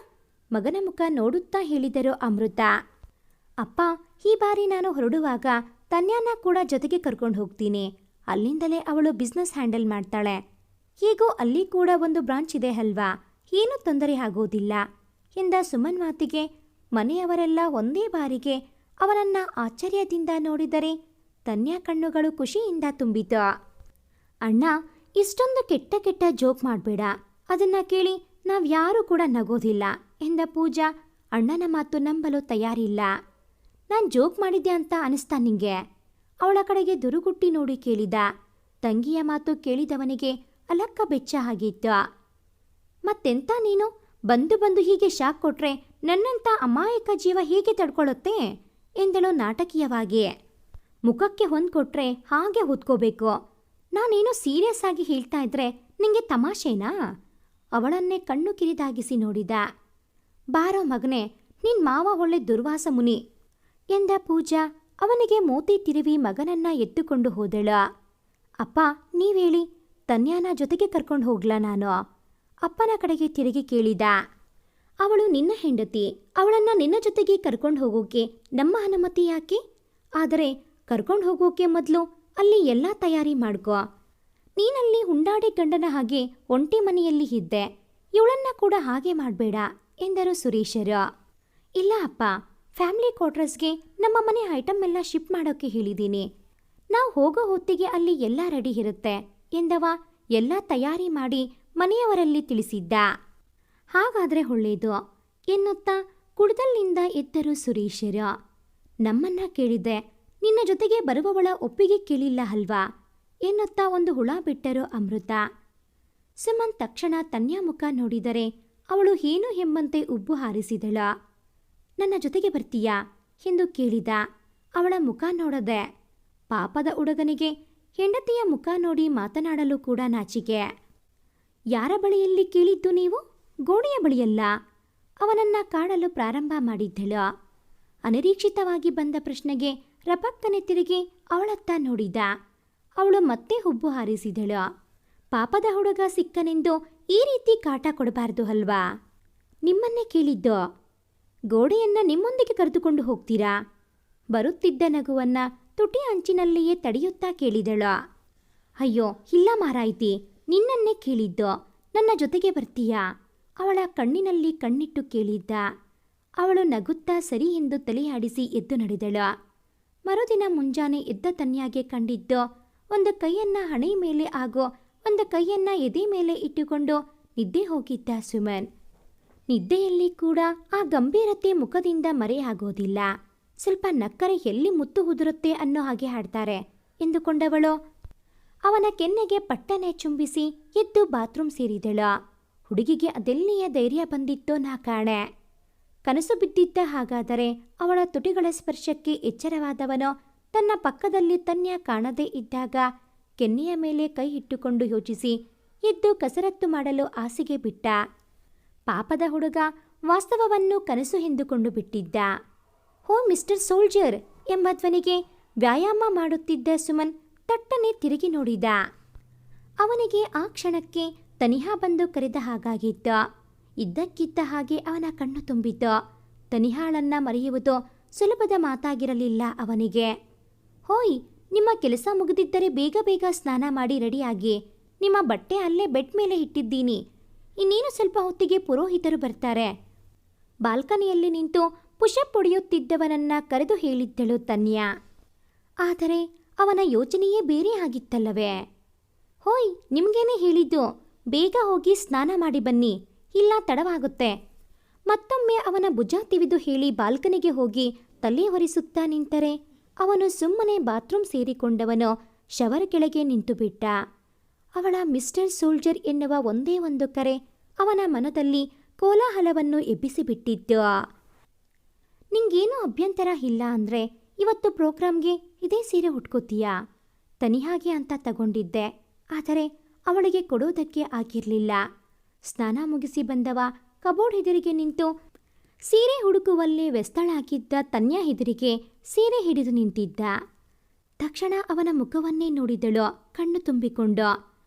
ಮಗನ ಮುಖ ನೋಡುತ್ತಾ ಹೇಳಿದರು ಅಮೃತ. ಅಪ್ಪ, ಈ ಬಾರಿ ನಾನು ಹೊರಡುವಾಗ ತನ್ಯಾನ ಕೂಡ ಜೊತೆಗೆ ಕರ್ಕೊಂಡು ಹೋಗ್ತೀನಿ. ಅಲ್ಲಿಂದಲೇ ಅವಳು ಬಿಸ್ನೆಸ್ ಹ್ಯಾಂಡಲ್ ಮಾಡ್ತಾಳೆ. ಹೇಗೋ ಅಲ್ಲಿ ಕೂಡ ಒಂದು ಬ್ರಾಂಚ್ ಇದೆ ಅಲ್ವಾ, ಏನೂ ತೊಂದರೆ ಆಗೋದಿಲ್ಲ ಎಂದ ಸುಮನ್ ಮಾತಿಗೆ ಮನೆಯವರೆಲ್ಲ ಒಂದೇ ಬಾರಿಗೆ ಅವನನ್ನ ಆಶ್ಚರ್ಯದಿಂದ ನೋಡಿದರೆ ತನ್ಯ ಕಣ್ಣುಗಳು ಖುಷಿಯಿಂದ ತುಂಬಿತು. ಅಣ್ಣ, ಇಷ್ಟೊಂದು ಕೆಟ್ಟ ಕೆಟ್ಟ ಜೋಕ್ ಮಾಡಬೇಡ, ಅದನ್ನ ಕೇಳಿ ನಾವ್ಯಾರೂ ಕೂಡ ನಗೋದಿಲ್ಲ ಎಂದ ಪೂಜಾ ಅಣ್ಣನ ಮಾತು ನಂಬಲು ತಯಾರಿಲ್ಲ. ನಾನು ಜೋಕ್ ಮಾಡಿದ್ದೆ ಅಂತ ಅನಿಸ್ತಾ ನಿಂಗೆ? ಅವಳ ಕಡೆಗೆ ದುರುಗುಟ್ಟಿ ನೋಡಿ ಕೇಳಿದ. ತಂಗಿಯ ಮಾತು ಕೇಳಿದವನಿಗೆ ಅಲಕ್ಕ ಬೆಚ್ಚ ಆಗಿತ್ತು. ಮತ್ತೆಂತ ನೀನು ಬಂದು ಬಂದು ಹೀಗೆ ಶಾಕ್ ಕೊಟ್ರೆ ನನ್ನಂಥ ಅಮಾಯಕ ಜೀವ ಹೇಗೆ ತಡ್ಕೊಳ್ಳುತ್ತೆ ಎಂದಳು ನಾಟಕೀಯವಾಗಿ. ಮುಖಕ್ಕೆ ಹೊಂದ್ಕೊಟ್ರೆ ಹಾಗೆ ಹೊತ್ಕೋಬೇಕು. ನಾನೇನು ಸೀರಿಯಸ್ ಆಗಿ ಹೇಳ್ತಾ ಇದ್ರೆ ನಿಂಗೆ ತಮಾಷೆನಾ? ಅವಳನ್ನೇ ಕಣ್ಣು ಕಿರಿದಾಗಿಸಿ ನೋಡಿದ. ಬಾರೋ ಮಗನೇ, ನಿನ್ ಮಾವ ಒಳ್ಳೆ ದುರ್ವಾಸ ಮುನಿ ಎಂದ ಪೂಜಾ ಅವನಿಗೆ ಮೋತಿ ತಿರುವಿ ಮಗನನ್ನ ಎತ್ತುಕೊಂಡು ಹೋದಳ. ಅಪ್ಪ, ನೀವೇಳಿ, ತನ್ಯಾನ ಜೊತೆಗೆ ಕರ್ಕೊಂಡು ಹೋಗ್ಲಾ ನಾನು? ಅಪ್ಪನ ಕಡೆಗೆ ತಿರುಗಿ ಕೇಳಿದ. ಅವಳು ನಿನ್ನ ಹೆಂಡತಿ, ಅವಳನ್ನ ನಿನ್ನ ಜೊತೆಗೆ ಕರ್ಕೊಂಡು ಹೋಗೋಕೆ ನಮ್ಮ ಅನುಮತಿ ಯಾಕೆ? ಆದರೆ ಕರ್ಕೊಂಡು ಹೋಗೋಕೆ ಮೊದಲು ಅಲ್ಲಿ ಎಲ್ಲ ತಯಾರಿ ಮಾಡ್ಕೋ. ನೀನಲ್ಲಿ ಹುಂಡಾಡಿ ಗಂಡನ ಹಾಗೆ ಒಂಟಿ ಮನೆಯಲ್ಲಿ ಇದ್ದೆ, ಇವಳನ್ನ ಕೂಡ ಹಾಗೆ ಮಾಡಬೇಡ ಎಂದರು ಸುರೇಶರು. ಇಲ್ಲ ಅಪ್ಪ, ಫ್ಯಾಮಿಲಿ ಕ್ವಾರ್ಟರ್ಸ್ಗೆ ನಮ್ಮ ಮನೆ ಐಟಮ್ ಎಲ್ಲ ಶಿಫ್ಟ್ ಮಾಡೋಕ್ಕೆ ಹೇಳಿದ್ದೀನಿ. ನಾವು ಹೋಗೋ ಹೊತ್ತಿಗೆ ಅಲ್ಲಿ ಎಲ್ಲ ರೆಡಿ ಇರುತ್ತೆ ಎಂದವ ಎಲ್ಲ ತಯಾರಿ ಮಾಡಿ ಮನೆಯವರಲ್ಲಿ ತಿಳಿಸಿದ್ದ. ಹಾಗಾದರೆ ಒಳ್ಳೆಯದು ಎನ್ನುತ್ತಾ ಕುಡ್ದಲ್ಲಿಂದ ಎದ್ದರು ಸುರೇಶರು. ನಮ್ಮನ್ನ ಕೇಳಿದ್ದೆ, ನಿನ್ನ ಜೊತೆಗೆ ಬರುವವಳ ಒಪ್ಪಿಗೆ ಕೇಳಿಲ್ಲ ಅಲ್ವಾ ಎನ್ನುತ್ತಾ ಒಂದು ಹುಳ ಬಿಟ್ಟರು ಅಮೃತ. ಸುಮನ್ ತಕ್ಷಣ ತನ್ಯಾ ಮುಖ ನೋಡಿದರೆ ಅವಳು ಏನು ಎಂಬಂತೆ ಉಬ್ಬು ಹಾರಿಸಿದಳ. ನನ್ನ ಜೊತೆಗೆ ಬರ್ತೀಯಾ ಎಂದು ಕೇಳಿದ. ಅವಳ ಮುಖ ನೋಡದೆ. ಪಾಪದ ಹುಡುಗನಿಗೆ ಹೆಂಡತಿಯ ಮುಖ ನೋಡಿ ಮಾತನಾಡಲು ಕೂಡ ನಾಚಿಕೆ. ಯಾರ ಬಳಿಯಲ್ಲಿ ಕೇಳಿದ್ದು ನೀವು? ಗೋಡೆಯ ಬಳಿಯಲ್ಲ. ಅವನನ್ನ ಕಾಡಲು ಪ್ರಾರಂಭ ಮಾಡಿದ್ದಳು. ಅನಿರೀಕ್ಷಿತವಾಗಿ ಬಂದ ಪ್ರಶ್ನೆಗೆ ರಪಕ್ಕನೆ ತಿರುಗಿ ಅವಳತ್ತ ನೋಡಿದ. ಅವಳು ಮತ್ತೆ ಹುಬ್ಬು ಹಾರಿಸಿದಳು. ಪಾಪದ ಹುಡುಗ ಸಿಕ್ಕನೆಂದು ಈ ರೀತಿ ಕಾಟ ಕೊಡಬಾರ್ದು ಅಲ್ವಾ? ನಿಮ್ಮನ್ನೇ ಕೇಳಿದ್ದು. ಗೋಡೆಯನ್ನ ನಿಮ್ಮೊಂದಿಗೆ ಕರೆದುಕೊಂಡು ಹೋಗ್ತೀರಾ? ಬರುತ್ತಿದ್ದ ನಗುವನ್ನ ತುಟಿ ಅಂಚಿನಲ್ಲಿಯೇ ತಡೆಯುತ್ತಾ ಕೇಳಿದಳು. ಅಯ್ಯೋ ಇಲ್ಲ ಮಾರಾಯ್ತಿ, ನಿನ್ನನ್ನೇ ಕೇಳಿದ್ದು. ನನ್ನ ಜೊತೆಗೆ ಬರ್ತೀಯಾ? ಅವಳ ಕಣ್ಣಿನಲ್ಲಿ ಕಣ್ಣಿಟ್ಟು ಕೇಳಿದ್ದ. ಅವಳು ನಗುತ್ತಾ ಸರಿ ಎಂದು ತಲೆಯಾಡಿಸಿ ಎದ್ದು ನಡೆದಳು. ಮರುದಿನ ಮುಂಜಾನೆ ಎದ್ದ ತನ್ಯಾಗೆ ಕಂಡಿದ್ದು ಒಂದು ಕೈಯನ್ನ ಹಣೆ ಮೇಲೆ ಹಾಗೂ ಒಂದು ಕೈಯನ್ನ ಎದೆ ಮೇಲೆ ಇಟ್ಟುಕೊಂಡು ನಿದ್ದೆ ಹೋಗಿದ್ದ ಸುಮನ್. ನಿದ್ದೆಯಲ್ಲಿ ಕೂಡ ಆ ಗಂಭೀರತೆ ಮುಖದಿಂದ ಮರೆಯಾಗೋದಿಲ್ಲ. ಸ್ವಲ್ಪ ನಕ್ಕರೆ ಎಲ್ಲಿ ಮುತ್ತು ಉದುರುತ್ತೆ ಅನ್ನೋ ಹಾಗೆ ಹಾಡ್ತಾರೆ ಎಂದುಕೊಂಡವಳು ಅವನ ಕೆನ್ನೆಗೆ ಪಟ್ಟನೆ ಚುಂಬಿಸಿ ಎದ್ದು ಬಾತ್ರೂಮ್ ಸೇರಿದಳು. ಹುಡುಗಿಗೆ ಅದೆಲ್ಲಿಯ ಧೈರ್ಯ ಬಂದಿತ್ತೋ ನಾ ಕಾಣೆ. ಕನಸು ಬಿದ್ದಿದ್ದ ಹಾಗಾದರೆ ಅವಳ ತುಟಿಗಳ ಸ್ಪರ್ಶಕ್ಕೆ ಎಚ್ಚರವಾದವನು ತನ್ನ ಪಕ್ಕದಲ್ಲಿ ತನ್ಯ ಕಾಣದೇ ಇದ್ದಾಗ ಕೆನ್ನೆಯ ಮೇಲೆ ಕೈ ಇಟ್ಟುಕೊಂಡು ಯೋಚಿಸಿ ಎದ್ದು ಕಸರತ್ತು ಮಾಡಲು ಹಾಸಿಗೆ ಬಿಟ್ಟ. ಪಾಪದ ಹುಡುಗ ವಾಸ್ತವವನ್ನು ಕನಸು ಎಂದುಕೊಂಡು ಬಿಟ್ಟಿದ್ದ. ಹೋ ಮಿಸ್ಟರ್ ಸೋಲ್ಜರ್ ಎಂಬ ಧ್ವನಿಗೆ ವ್ಯಾಯಾಮ ಮಾಡುತ್ತಿದ್ದ ಸುಮನ್ ತಟ್ಟನೆ ತಿರುಗಿ ನೋಡಿದ. ಅವನಿಗೆ ಆ ಕ್ಷಣಕ್ಕೆ ತನಿಹಾ ಬಂದು ಕರೆದ ಹಾಗಾಗಿತ್ತು. ಇದ್ದಕ್ಕಿದ್ದ ಹಾಗೆ ಅವನ ಕಣ್ಣು ತುಂಬಿತು. ತನಿಹಾಳನ್ನ ಮರೆಯುವುದು ಸುಲಭದ ಮಾತಾಗಿರಲಿಲ್ಲ ಅವನಿಗೆ. ಹೋಯ್, ನಿಮ್ಮ ಕೆಲಸ ಮುಗಿದಿದ್ದರೆ ಬೇಗ ಬೇಗ ಸ್ನಾನ ಮಾಡಿ ರೆಡಿಯಾಗಿ. ನಿಮ್ಮ ಬಟ್ಟೆ ಅಲ್ಲೇ ಬೆಡ್ ಮೇಲೆ ಇಟ್ಟಿದ್ದೀನಿ. ಇನ್ನೇನು ಸ್ವಲ್ಪ ಹೊತ್ತಿಗೆ ಪುರೋಹಿತರು ಬರ್ತಾರೆ. ಬಾಲ್ಕನಿಯಲ್ಲಿ ನಿಂತು ಪುಷಪ್ ಹೊಡೆಯುತ್ತಿದ್ದವನನ್ನ ಕರೆದು ಹೇಳಿದ್ದಳು ತನ್ಯಾ. ಆದರೆ ಅವನ ಯೋಚನೆಯೇ ಬೇರೆ ಆಗಿತ್ತಲ್ಲವೇ. ಹೋಯ್, ನಿಮ್ಗೇನೆ ಹೇಳಿದ್ದು, ಬೇಗ ಹೋಗಿ ಸ್ನಾನ ಮಾಡಿ ಬನ್ನಿ, ಇಲ್ಲ ತಡವಾಗುತ್ತೆ. ಮತ್ತೊಮ್ಮೆ ಅವನ ಭುಜ ತಿವಿದು ಹೇಳಿ ಬಾಲ್ಕನಿಗೆ ಹೋಗಿ ತಲೆ ಹೊರಿಸುತ್ತಾ ನಿಂತರೆ ಅವನು ಸುಮ್ಮನೆ ಬಾತ್ರೂಮ್ ಸೇರಿಕೊಂಡವನು ಶವರ್ ಕೆಳಗೆ ನಿಂತುಬಿಟ್ಟ. ಅವಳ ಮಿಸ್ಟರ್ ಸೋಲ್ಜರ್ ಎನ್ನುವ ಒಂದೇ ಒಂದು ಕರೆ ಅವನ ಮನದಲ್ಲಿ ಕೋಲಾಹಲವನ್ನು ಎಬ್ಬಿಸಿಬಿಟ್ಟಿದ್ದು. ನಿಂಗೇನೂ ಅಭ್ಯಂತರ ಇಲ್ಲ ಅಂದರೆ ಇವತ್ತು ಪ್ರೋಗ್ರಾಮ್ಗೆ ಇದೇ ಸೀರೆ ಉಟ್ಕೋತೀಯಾ? ತನಿಹಾಗೆ ಅಂತ ತಗೊಂಡಿದ್ದೆ, ಆದರೆ ಅವಳಿಗೆ ಕೊಡೋದಕ್ಕೆ ಆಗಿರಲಿಲ್ಲ. ಸ್ನಾನ ಮುಗಿಸಿ ಬಂದವ ಕಬೋರ್ಡ್ ಎದುರಿಗೆ ನಿಂತು ಸೀರೆ ಹುಡುಕುವಲ್ಲಿ ವ್ಯಸ್ತಳಾಗಿದ್ದ ತನ್ಯಾ ಎದುರಿಗೆ ಸೀರೆ ಹಿಡಿದು ನಿಂತಿದ್ದ. ತಕ್ಷಣ ಅವನ ಮುಖವನ್ನೇ ನೋಡಿದಳು ಕಣ್ಣು ತುಂಬಿಕೊಂಡು.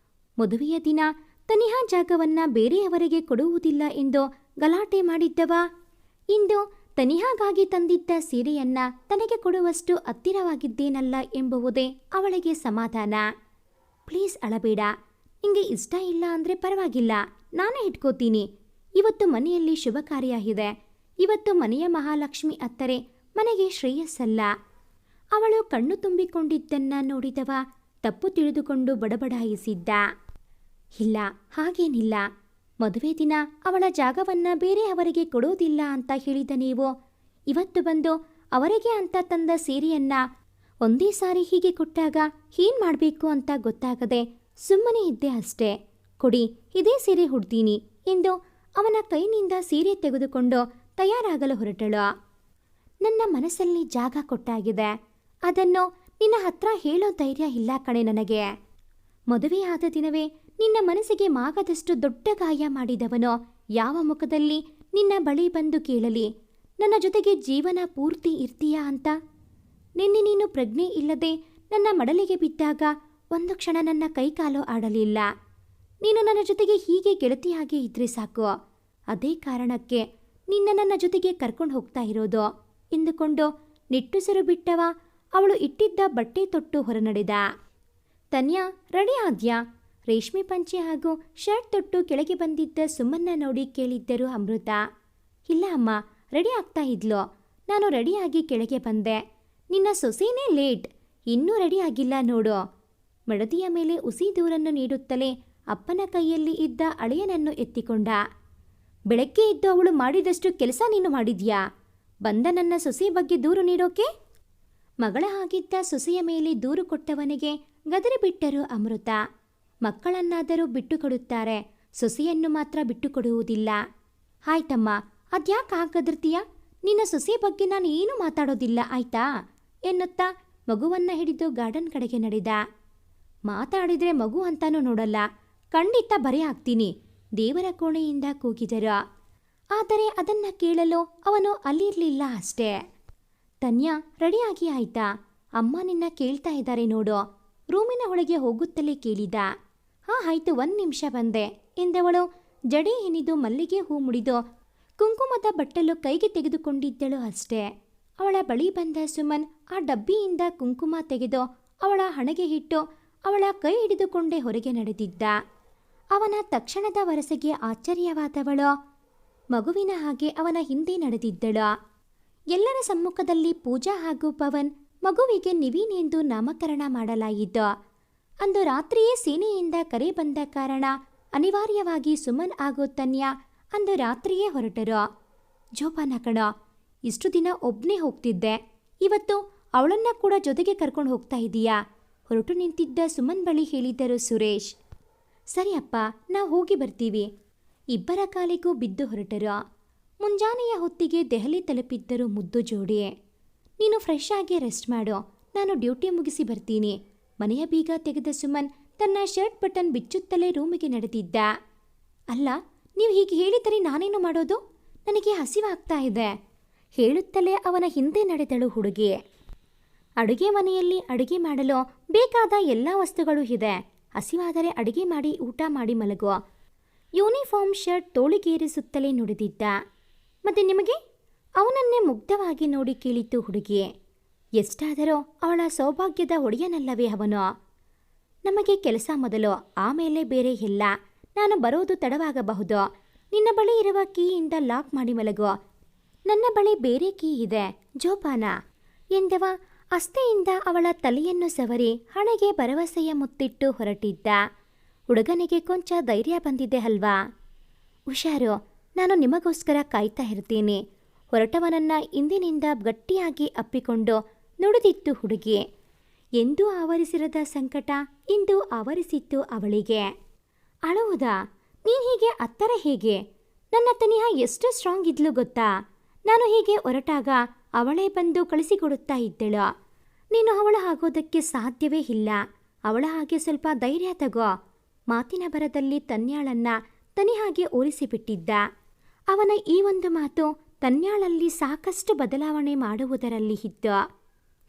ಮದುವೆಯ ದಿನ ತನಿಹಾ ಜಾಗವನ್ನ ಬೇರೆಯವರಿಗೆ ಕೊಡುವುದಿಲ್ಲ ಎಂದು ಗಲಾಟೆ ಮಾಡಿದ್ದವ ಇಂದು ತನಿಹಾಗಾಗಿ ತಂದಿದ್ದ ಸೀರೆಯನ್ನ ತನಗೆ ಕೊಡುವಷ್ಟು ಹತ್ತಿರವಾಗಿದ್ದೇನಲ್ಲ ಎಂಬುವುದೇ ಅವಳಿಗೆ ಸಮಾಧಾನ. ಪ್ಲೀಸ್ ಅಳಬೇಡ, ನಿಂಗೆ ಇಷ್ಟ ಇಲ್ಲ ಅಂದರೆ ಪರವಾಗಿಲ್ಲ, ನಾನೇ ಇಟ್ಕೋತೀನಿ. ಇವತ್ತು ಮನೆಯಲ್ಲಿ ಶುಭ ಕಾರ್ಯ ಇದೆ. ಇವತ್ತು ಮನೆಯ ಮಹಾಲಕ್ಷ್ಮಿ ಅತ್ತರೆ ಮನೆಗೆ ಶ್ರೇಯಸ್ಸಲ್ಲ. ಅವಳು ಕಣ್ಣು ತುಂಬಿಕೊಂಡಿದ್ದನ್ನ ನೋಡಿದವ ತಪ್ಪು ತಿಳಿದುಕೊಂಡು ಬಡಬಡಾಯಿಸಿದ್ದ. ಇಲ್ಲ, ಹಾಗೇನಿಲ್ಲ. ಮದುವೆ ದಿನ ಅವಳ ಜಾಗವನ್ನ ಬೇರೆಯವರಿಗೆ ಕೊಡೋದಿಲ್ಲ ಅಂತ ಹೇಳಿದ ನೀವು ಇವತ್ತು ಬಂದು ಅವರಿಗೆ ಅಂತ ತಂದ ಸೀರೆಯನ್ನ ಒಂದೇ ಸಾರಿ ಹೀಗೆ ಕೊಟ್ಟಾಗ ಏನ್ ಮಾಡಬೇಕು ಅಂತ ಗೊತ್ತಾಗದೆ ಸುಮ್ಮನೆ ಇದ್ದೆ ಅಷ್ಟೇ. ಕೊಡಿ, ಇದೇ ಸೀರೆ ಹುಡ್ತೀನಿ ಎಂದು ಅವನ ಕೈನಿಂದ ಸೀರೆ ತೆಗೆದುಕೊಂಡು ತಯಾರಾಗಲು ಹೊರಟಳು. ನನ್ನ ಮನಸ್ಸಲ್ಲಿ ಜಾಗ ಕೊಟ್ಟಾಗಿದೆ, ಅದನ್ನು ನಿನ್ನ ಹತ್ರ ಹೇಳೋ ಧೈರ್ಯ ಇಲ್ಲ ಕಣೆ ನನಗೆ. ಮದುವೆಯಾದ ದಿನವೇ ನಿನ್ನ ಮನಸ್ಸಿಗೆ ಮಾಗದಷ್ಟು ದೊಡ್ಡ ಗಾಯ ಮಾಡಿದವನೋ ಯಾವ ಮುಖದಲ್ಲಿ ನಿನ್ನ ಬಳಿ ಬಂದು ಕೇಳಲಿ, ನನ್ನ ಜೊತೆಗೆ ಜೀವನ ಪೂರ್ತಿ ಇರ್ತೀಯಾ ಅಂತ? ನಿನ್ನೆ ನೀನು ಪ್ರಜ್ಞೆ ಇಲ್ಲದೆ ನನ್ನ ಮಡಲಿಗೆ ಬಿದ್ದಾಗ ಒಂದು ಕ್ಷಣ ನನ್ನ ಕೈಕಾಲು ಆಡಲಿಲ್ಲ. ನೀನು ನನ್ನ ಜೊತೆಗೆ ಹೀಗೆ ಗೆಳತಿಯಾಗಿ ಇದ್ರೆ ಸಾಕು, ಅದೇ ಕಾರಣಕ್ಕೆ ನಿನ್ನ ನನ್ನ ಜೊತೆಗೆ ಕರ್ಕೊಂಡು ಹೋಗ್ತಾ ಇರೋದು ಎಂದುಕೊಂಡು ನಿಟ್ಟುಸಿರು ಬಿಟ್ಟವ ಅವಳು ಇಟ್ಟಿದ್ದ ಬಟ್ಟೆ ತೊಟ್ಟು ಹೊರನಡೆದ. ತನ್ಯಾ, ರೆಡಿ ಆದ್ಯಾ? ರೇಷ್ಮೆ ಪಂಚೆ ಹಾಗೂ ಶರ್ಟ್ ತೊಟ್ಟು ಕೆಳಗೆ ಬಂದಿದ್ದ ಸುಮ್ಮನ್ನ ನೋಡಿ ಕೇಳಿದ್ದರು ಅಮೃತ. ಇಲ್ಲ ಅಮ್ಮ, ರೆಡಿ ಆಗ್ತಾ ಇದ್ಲು. ನಾನು ರೆಡಿಯಾಗಿ ಕೆಳಗೆ ಬಂದೆ. ನಿನ್ನ ಸೊಸೆನೇ ಲೇಟ್, ಇನ್ನೂ ರೆಡಿ ಆಗಿಲ್ಲ ನೋಡು. ಮಡದಿಯ ಮೇಲೆ ಉಸಿ ದೂರನ್ನು ನೀಡುತ್ತಲೇ ಅಪ್ಪನ ಕೈಯಲ್ಲಿ ಇದ್ದ ಅಳೆಯನನ್ನು ಎತ್ತಿಕೊಂಡ. ಬೆಳಗ್ಗೆ ಇದ್ದು ಅವಳು ಮಾಡಿದಷ್ಟು ಕೆಲಸ ನೀನು ಮಾಡಿದ್ಯಾ? ಬಂದ ನನ್ನ ಸೊಸೆ ಬಗ್ಗೆ ದೂರು ನೀಡೋಕೆ? ಮಗಳ ಹಾಗಿದ್ದ ಸೊಸೆಯ ಮೇಲೆ ದೂರು ಕೊಟ್ಟವನಿಗೆ ಗದರಿ ಬಿಟ್ಟರು ಅಮೃತ. ಮಕ್ಕಳನ್ನಾದರೂ ಬಿಟ್ಟು ಕೊಡುತ್ತಾರೆ, ಸೊಸೆಯನ್ನು ಮಾತ್ರ ಬಿಟ್ಟು ಕೊಡುವುದಿಲ್ಲ. ಆಯ್ತಮ್ಮ, ಅದ್ಯಾಕೆ ಗದರ್ತೀಯ? ನಿನ್ನ ಸೊಸೆ ಬಗ್ಗೆ ನಾನು ಏನೂ ಮಾತಾಡೋದಿಲ್ಲ ಆಯ್ತಾ ಎನ್ನುತ್ತಾ ಮಗುವನ್ನ ಹಿಡಿದು ಗಾರ್ಡನ್ ಕಡೆಗೆ ನಡೆದ. ಮಾತಾಡಿದ್ರೆ ಮಗು ಅಂತಾನೂ ನೋಡಲ್ಲ, ಖಂಡಿತ ಬರೆ ಆಗ್ತೀನಿ, ದೇವರ ಕೋಣೆಯಿಂದ ಕೂಗಿದರು. ಆದರೆ ಅದನ್ನ ಕೇಳಲು ಅವನು ಅಲ್ಲಿರಲಿಲ್ಲ ಅಷ್ಟೇ. ತನ್ಯಾ, ರೆಡಿಯಾಗಿ ಆಯ್ತಾ? ಅಮ್ಮ ನಿನ್ನ ಕೇಳ್ತಾ ಇದ್ದಾರೆ ನೋಡು. ರೂಮಿನ ಒಳಗೆ ಹೋಗುತ್ತಲೇ ಕೇಳಿದ. ಆಯ್ತು, 1 ನಿಮಿಷ ಬಂದೆ ಎಂದವಳು ಜಡೆ ಹೆಣಿದು ಮಲ್ಲಿಗೆ ಹೂ ಮುಡಿದು ಕುಂಕುಮದ ಬಟ್ಟಲು ಕೈಗೆ ತೆಗೆದುಕೊಂಡಿದ್ದಳು ಅಷ್ಟೇ. ಅವಳ ಬಳಿ ಬಂದ ಸುಮನ್ ಆ ಡಬ್ಬಿಯಿಂದ ಕುಂಕುಮ ತೆಗೆದು ಅವಳ ಹಣೆಗೆ ಇಟ್ಟು ಅವಳ ಕೈ ಹಿಡಿದುಕೊಂಡೇ ಹೊರಗೆ ನಡೆದಿದ್ದ. ಅವನ ತಕ್ಷಣದ ವರಸೆಗೆ ಆಶ್ಚರ್ಯವಾದವಳು ಮಗುವಿನ ಹಾಗೆ ಅವನ ಹಿಂದೆ ನಡೆದಿದ್ದಳು. ಎಲ್ಲರ ಸಮ್ಮುಖದಲ್ಲಿ ಪೂಜಾ ಹಾಗೂ ಪವನ್ ಮಗುವಿಗೆ ನಿವೀನ್ ಎಂದು ನಾಮಕರಣ ಮಾಡಲಾಯಿತು. ಅಂದು ರಾತ್ರಿಯೇ ಸೇನೆಯಿಂದ ಕರೆ ಬಂದ ಕಾರಣ ಅನಿವಾರ್ಯವಾಗಿ ಸುಮನ್ ಹಾಗೂ ತನ್ಯಾ ಅಂದು ರಾತ್ರಿಯೇ ಹೊರಟರು. ಜೋಪಾನ ಕಣೋ, ಇಷ್ಟು ದಿನ ಒಬ್ನೇ ಹೋಗ್ತಿದ್ದೆ, ಇವತ್ತು ಅವಳನ್ನ ಕೂಡ ಜೊತೆಗೆ ಕರ್ಕೊಂಡು ಹೋಗ್ತಾ ಇದೀಯಾ? ಹೊರಟು ನಿಂತಿದ್ದ ಸುಮನ್ ಬಳಿ ಹೇಳಿದ್ದರು ಸುರೇಶ್. ಸರಿ ಅಪ್ಪ, ನಾವು ಹೋಗಿ ಬರ್ತೀವಿ. ಇಬ್ಬರ ಕಾಲಿಗೂ ಬಿದ್ದು ಹೊರಟರು. ಮುಂಜಾನೆಯ ಹೊತ್ತಿಗೆ ದೆಹಲಿ ತಲುಪಿದ್ದರು ಮುದ್ದು ಜೋಡಿ. ನೀನು ಫ್ರೆಶ್ ಆಗಿ ರೆಸ್ಟ್ ಮಾಡು, ನಾನು ಡ್ಯೂಟಿ ಮುಗಿಸಿ ಬರ್ತೀನಿ. ಮನೆಯ ಬೀಗ ತೆಗೆದ ಸುಮನ್ ತನ್ನ ಶರ್ಟ್ ಬಟನ್ ಬಿಚ್ಚುತ್ತಲೇ ರೂಮಿಗೆ ನಡೆದಿದ್ದ. ಅಲ್ಲ, ನೀವು ಹೀಗೆ ಹೇಳಿದರೆ ನಾನೇನು ಮಾಡೋದು? ನನಗೆ ಹಸಿವಾಗ್ತಾ ಇದೆ ಹೇಳುತ್ತಲೇ ಅವನ ಹಿಂದೆ ನಡೆದಳು ಹುಡುಗಿ. ಅಡುಗೆ ಮನೆಯಲ್ಲಿ ಅಡುಗೆ ಮಾಡಲು ಬೇಕಾದ ಎಲ್ಲ ವಸ್ತುಗಳು ಇದೆ. ಹಸಿವಾದರೆ ಅಡುಗೆ ಮಾಡಿ ಊಟ ಮಾಡಿ ಮಲಗು. Uniform shirt ತೋಳಿಗೇರಿಸುತ್ತಲೇ ನುಡಿದಿದ್ದ. ಮತ್ತೆ ನಿಮಗೆ? ಅವನನ್ನೇ ಮುಗ್ಧವಾಗಿ ನೋಡಿ ಕೇಳಿತು ಹುಡುಗಿ. ಎಷ್ಟಾದರೂ ಅವಳ ಸೌಭಾಗ್ಯದ ಒಡೆಯನಲ್ಲವೇ ಅವನು? ನಮಗೆ ಕೆಲಸ ಮೊದಲು, ಆಮೇಲೆ ಬೇರೆ ಎಲ್ಲ. ನಾನು ಬರೋದು ತಡವಾಗಬಹುದು. ನಿನ್ನ ಬಳಿ ಇರುವ ಕೀಯಿಂದ ಲಾಕ್ ಮಾಡಿ ಮಲಗು. ನನ್ನ ಬಳಿ ಬೇರೆ ಕೀ ಇದೆ, ಜೋಪಾನ ಎಂದವ ಅಸ್ತೆಯಿಂದ ಅವಳ ತಲೆಯನ್ನು ಸವರಿ ಹಣೆಗೆ ಭರವಸೆಯ ಮುತ್ತಿಟ್ಟು ಹೊರಟಿದ್ದ. ಹುಡುಗನಿಗೆ ಕೊಂಚ ಧೈರ್ಯ ಬಂದಿದೆ ಅಲ್ವಾ? ಹುಷಾರು, ನಾನು ನಿಮಗೋಸ್ಕರ ಕಾಯ್ತಾ ಇರ್ತೀನಿ. ಹೊರಟವನನ್ನ ಇಂದಿನಿಂದ ಗಟ್ಟಿಯಾಗಿ ಅಪ್ಪಿಕೊಂಡು ನುಡಿದಿತ್ತು ಹುಡುಗಿ. ಎಂದೂ ಆವರಿಸಿರದ ಸಂಕಟ ಇಂದು ಆವರಿಸಿತ್ತು ಅವಳಿಗೆ. ಅಳುವುದಾ? ನೀನು ಹೀಗೆ ಅತ್ತರ ಹೇಗೆ? ನನ್ನ ತನಿಹ ಎಷ್ಟು ಸ್ಟ್ರಾಂಗ್ ಇದ್ಲು ಗೊತ್ತಾ? ನಾನು ಹೀಗೆ ಹೊರಟಾಗ ಅವಳೇ ಬಂದು ಕಳಿಸಿಕೊಡುತ್ತಾ ಇದ್ದಳು. ನೀನು ಅವಳ ಆಗೋದಕ್ಕೆ ಸಾಧ್ಯವೇ ಇಲ್ಲ. ಅವಳ ಹಾಗೆ ಸ್ವಲ್ಪ ಧೈರ್ಯ ತಗೋ. ಮಾತಿನ ಬರದಲ್ಲಿ ತನ್ಯಾಳನ್ನ ತನಿಹಾಗೆ ಓರಿಸಿಬಿಟ್ಟಿದ್ದ. ಅವನ ಈ ಒಂದು ಮಾತು ತನ್ಯಾಳಲ್ಲಿ ಸಾಕಷ್ಟು ಬದಲಾವಣೆ ಮಾಡುವುದರಲ್ಲಿ ಇತ್ತು.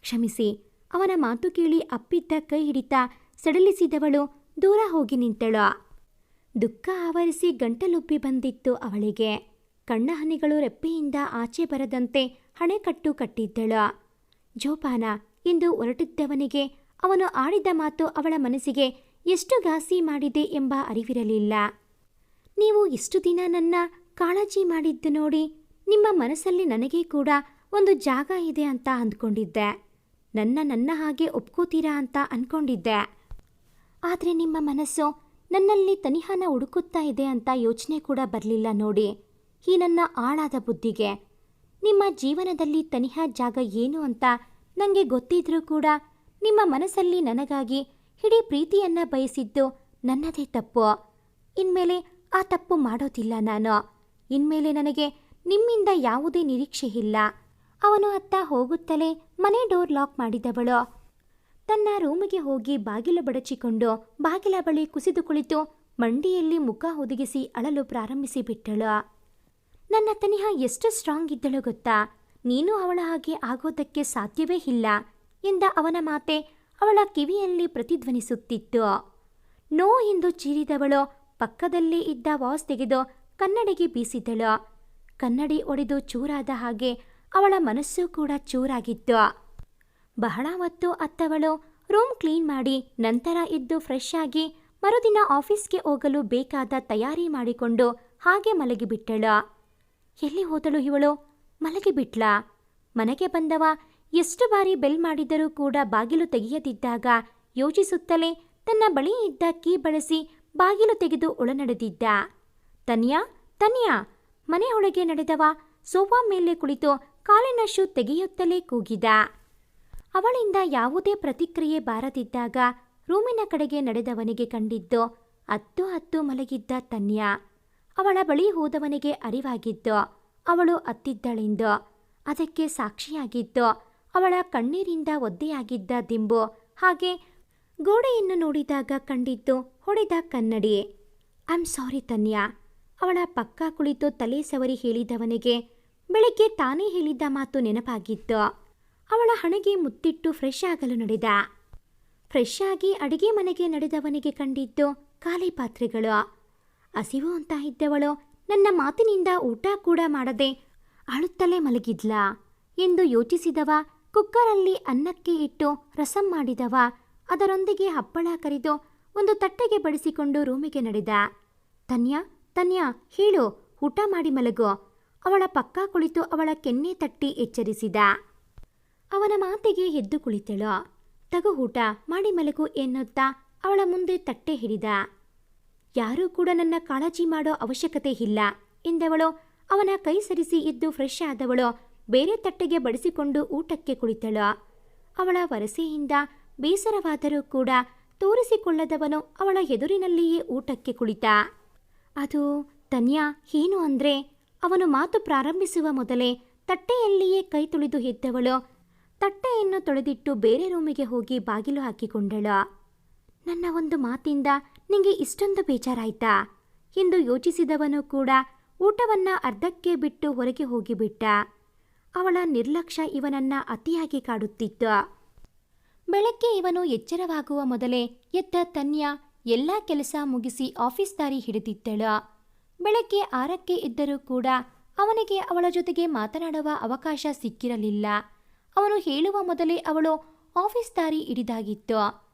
ಕ್ಷಮಿಸಿ. ಅವನ ಮಾತು ಕೇಳಿ ಅಪ್ಪಿದ್ದ ಕೈ ಹಿಡಿತ ಸಡಿಲಿಸಿದವಳು ದೂರ ಹೋಗಿ ನಿಂತಳು. ದುಃಖ ಆವರಿಸಿ ಗಂಟಲುಬ್ಬಿ ಬಂದಿತ್ತು ಅವಳಿಗೆ. ಕಣ್ಣ ಹನಿಗಳು ರೆಪ್ಪೆಯಿಂದ ಆಚೆ ಬರದಂತೆ ಹಣೆಕಟ್ಟು ಕಟ್ಟಿದ್ದಳು. ಜೋಪಾನ ಎಂದು ಹೊರಟಿದ್ದವನಿಗೆ ಅವನು ಆಡಿದ ಮಾತು ಅವಳ ಮನಸ್ಸಿಗೆ ಎಷ್ಟು ಘಾಸಿ ಮಾಡಿದೆ ಎಂಬ ಅರಿವಿರಲಿಲ್ಲ. ನೀವು ಇಷ್ಟು ದಿನ ನನ್ನ ಕಾಳಜಿ ಮಾಡಿದ್ದು ನೋಡಿ ನಿಮ್ಮ ಮನಸ್ಸಲ್ಲಿ ನನಗೆ ಕೂಡ ಒಂದು ಜಾಗ ಇದೆ ಅಂತ ಅಂದ್ಕೊಂಡಿದ್ದೆ. ನನ್ನ ಹಾಗೆ ಒಪ್ಕೋತೀರಾ ಅಂತ ಅಂದ್ಕೊಂಡಿದ್ದೆ. ಆದರೆ ನಿಮ್ಮ ಮನಸ್ಸು ನನ್ನಲ್ಲಿ ತನಿಹಾನ ಹುಡುಕುತ್ತಾ ಇದೆ ಅಂತ ಯೋಚನೆ ಕೂಡ ಬರಲಿಲ್ಲ ನೋಡಿ ಈ ನನ್ನ ಆಳಾದ ಬುದ್ಧಿಗೆ. ನಿಮ್ಮ ಜೀವನದಲ್ಲಿ ತನಿಹಾ ಜಾಗ ಏನು ಅಂತ ನನಗೆ ಗೊತ್ತಿದ್ರೂ ಕೂಡ ನಿಮ್ಮ ಮನಸ್ಸಲ್ಲಿ ನನಗಾಗಿ ಇಡೀ ಪ್ರೀತಿಯನ್ನ ಬಯಸಿದ್ದು ನನ್ನದೇ ತಪ್ಪು. ಇನ್ಮೇಲೆ ಆ ತಪ್ಪು ಮಾಡೋದಿಲ್ಲ ನಾನು. ಇನ್ಮೇಲೆ ನನಗೆ ನಿಮ್ಮಿಂದ ಯಾವುದೇ ನಿರೀಕ್ಷೆ ಇಲ್ಲ. ಅವನು ಅತ್ತ ಹೋಗುತ್ತಲೇ ಮನೆ ಡೋರ್ ಲಾಕ್ ಮಾಡಿದವಳು. ತನ್ನ ರೂಮಿಗೆ ಹೋಗಿ ಬಾಗಿಲು ಬಡಚಿಕೊಂಡು ಬಾಗಿಲ ಬಳಿ ಕುಸಿದು ಕುಳಿತು ಮಂಡಿಯಲ್ಲಿ ಮುಖ ಹುದುಗಿಸಿ ಅಳಲು ಪ್ರಾರಂಭಿಸಿಬಿಟ್ಟಳು. ನನ್ನ ತನಿಹಾ ಎಷ್ಟು ಸ್ಟ್ರಾಂಗ್ ಇದ್ದಳು ಗೊತ್ತಾ? ನೀನು ಅವಳ ಹಾಗೆ ಆಗೋದಕ್ಕೆ ಸಾಧ್ಯವೇ ಇಲ್ಲ ಎಂದ ಅವನ ಮಾತೆ ಅವಳ ಕಿವಿಯಲ್ಲಿ ಪ್ರತಿಧ್ವನಿಸುತ್ತಿತ್ತು. ನೋ ಎಂದು ಚೀರಿದವಳು ಪಕ್ಕದಲ್ಲೇ ಇದ್ದ ವಾಸ್ ತೆಗೆದು ಕನ್ನಡಿಗೆ ಬೀಸಿದಳು. ಕನ್ನಡಿ ಒಡೆದು ಚೂರಾದ ಹಾಗೆ ಅವಳ ಮನಸ್ಸು ಕೂಡ ಚೂರಾಗಿತ್ತು. ಬಹಳ ಹೊತ್ತು ಅತ್ತವಳು ರೂಮ್ ಕ್ಲೀನ್ ಮಾಡಿ ನಂತರ ಎದ್ದು ಫ್ರೆಶ್ ಆಗಿ ಮರುದಿನ ಆಫೀಸ್ಗೆ ಹೋಗಲು ಬೇಕಾದ ತಯಾರಿ ಮಾಡಿಕೊಂಡು ಹಾಗೆ ಮಲಗಿಬಿಟ್ಟಳು. ಎಲ್ಲಿ ಹೋದಳು ಇವಳು? ಮಲಗಿಬಿಟ್ಲ. ಮನೆಗೆ ಬಂದವ ಎಷ್ಟು ಬಾರಿ ಬೆಲ್ ಮಾಡಿದರೂ ಕೂಡ ಬಾಗಿಲು ತೆಗೆಯದಿದ್ದಾಗ ಯೋಚಿಸುತ್ತಲೇ ತನ್ನ ಬಳಿ ಇದ್ದ ಕೀ ಬಳಸಿ ಬಾಗಿಲು ತೆಗೆದು ಒಳನಡೆದಿದ್ದ. ತನ್ಯಾ ತನ್ಯಾ! ಮನೆಯೊಳಗೆ ನಡೆದವ ಸೋಫಾ ಮೇಲೆ ಕುಳಿತು ಕಾಲಿನ ಶೂ ತೆಗೆಯುತ್ತಲೇ ಕೂಗಿದ. ಅವಳಿಂದ ಯಾವುದೇ ಪ್ರತಿಕ್ರಿಯೆ ಬಾರದಿದ್ದಾಗ ರೂಮಿನ ಕಡೆಗೆ ನಡೆದವನಿಗೆ ಕಂಡಿದ್ದು ಹತ್ತು ಮಲಗಿದ್ದ ತನ್ಯಾ. ಅವಳ ಬಳಿ ಹೋದವನಿಗೆ ಅರಿವಾಗಿದ್ದು ಅವಳು ಅತ್ತಿದ್ದಳೆಂದು. ಅದಕ್ಕೆ ಸಾಕ್ಷಿಯಾಗಿದ್ದು ಅವಳ ಕಣ್ಣೀರಿಂದ ಒದ್ದೆಯಾಗಿದ್ದ ದಿಂಬು, ಹಾಗೆ ಗೋಡೆಯನ್ನು ನೋಡಿದಾಗ ಕಂಡಿದ್ದು ಹೊಡೆದ ಕನ್ನಡಿ. I'm sorry Tanya. ಅವಳ ಪಕ್ಕ ಕುಳಿತು ತಲೆ ಸವರಿ ಹೇಳಿದವನಿಗೆ ಬೆಳಿಗ್ಗೆ ತಾನೇ ಹೇಳಿದ್ದ ಮಾತು ನೆನಪಾಗಿತ್ತು. ಅವಳ ಹಣೆಗೆ ಮುತ್ತಿಟ್ಟು ಫ್ರೆಶ್ ಆಗಲು ನಡೆದ. ಫ್ರೆಶ್ ಆಗಿ ಅಡಿಗೆ ಮನೆಗೆ ನಡೆದವನಿಗೆ ಕಂಡಿದ್ದು ಖಾಲಿ ಪಾತ್ರೆಗಳು. ಹಸಿವು ಅಂತ ಇದ್ದವಳು ನನ್ನ ಮಾತಿನಿಂದ ಊಟ ಕೂಡ ಮಾಡದೆ ಅಳುತ್ತಲೇ ಮಲಗಿದ್ಲ ಎಂದು ಯೋಚಿಸಿದವ ಕುಕ್ಕರಲ್ಲಿ ಅನ್ನಕ್ಕೆ ಇಟ್ಟು ರಸಂ ಮಾಡಿದವ ಅದರೊಂದಿಗೆ ಹಪ್ಪಳ ಕರಿದು ಒಂದು ತಟ್ಟೆಗೆ ಬಡಿಸಿಕೊಂಡು ರೂಮಿಗೆ ನಡೆದ. ತನ್ಯಾ ತನ್ಯಾ ಹೇಳು, ಊಟ ಮಾಡಿ ಮಲಗು. ಅವಳ ಪಕ್ಕ ಕುಳಿತು ಅವಳ ಕೆನ್ನೆ ತಟ್ಟಿ ಎಚ್ಚರಿಸಿದ. ಅವನ ಮಾತಿಗೆ ಎದ್ದು ಕುಳಿತಳು. ತಗೋ ಊಟ ಮಾಡಿ ಮಲಗು ಎನ್ನುತ್ತಾ ಅವಳ ಮುಂದೆ ತಟ್ಟೆ ಹಿಡಿದ. ಯಾರೂ ಕೂಡ ನನ್ನ ಕಾಳಜಿ ಮಾಡೋ ಅವಶ್ಯಕತೆ ಇಲ್ಲ ಎಂದವಳು ಅವನ ಕೈ ಸರಿಸಿ ಎದ್ದು ಫ್ರೆಶ್ ಆದವಳು ಬೇರೆ ತಟ್ಟೆಗೆ ಬಡಿಸಿಕೊಂಡು ಊಟಕ್ಕೆ ಕುಳಿತಳು. ಅವಳ ವರಸೆಯಿಂದ ಬೇಸರವಾದರೂ ಕೂಡ ತೋರಿಸಿಕೊಳ್ಳದವನು ಅವಳ ಎದುರಿನಲ್ಲಿಯೇ ಊಟಕ್ಕೆ ಕುಳಿತ. ಅದು ತನ್ಯಾ ಏನು ಅಂದ್ರೆ ಅವನು ಮಾತು ಪ್ರಾರಂಭಿಸುವ ಮೊದಲೇ ತಟ್ಟೆಯಲ್ಲಿಯೇ ಕೈ ತುಳಿದು ಎದ್ದವಳು ತಟ್ಟೆಯನ್ನು ತೊಳೆದಿಟ್ಟು ಬೇರೆ ರೂಮಿಗೆ ಹೋಗಿ ಬಾಗಿಲು ಹಾಕಿಕೊಂಡಳು. ನನ್ನ ಒಂದು ಮಾತಿಂದ ನಿಂಗೆ ಇಷ್ಟೊಂದು ಬೇಜಾರಾಯ್ತಾ ಎಂದು ಯೋಚಿಸಿದವನು ಕೂಡ ಊಟವನ್ನ ಅರ್ಧಕ್ಕೆ ಬಿಟ್ಟು ಹೊರಗೆ ಹೋಗಿಬಿಟ್ಟ. ಅವಳ ನಿರ್ಲಕ್ಷ್ಯ ಇವನನ್ನ ಅತಿಯಾಗಿ ಕಾಡುತ್ತಿತ್ತು. ಬೆಳಗ್ಗೆ ಇವನು ಎಚ್ಚರವಾಗುವ ಮೊದಲೇ ಎದ್ದ ತನ್ಯಾ ಎಲ್ಲ ಕೆಲಸ ಮುಗಿಸಿ ಆಫೀಸ್ ದಾರಿ ಹಿಡಿದಿದ್ದಳು. ಬೆಳಗ್ಗೆ 6ಕ್ಕೆ ಇದ್ದರೂ ಕೂಡ ಅವನಿಗೆ ಅವಳ ಜೊತೆಗೆ ಮಾತನಾಡುವ ಅವಕಾಶ ಸಿಕ್ಕಿರಲಿಲ್ಲ. ಅವನು ಹೇಳುವ ಮೊದಲೇ ಅವಳು ಆಫೀಸ್ ದಾರಿ ಹಿಡಿದಾಗಿತ್ತು.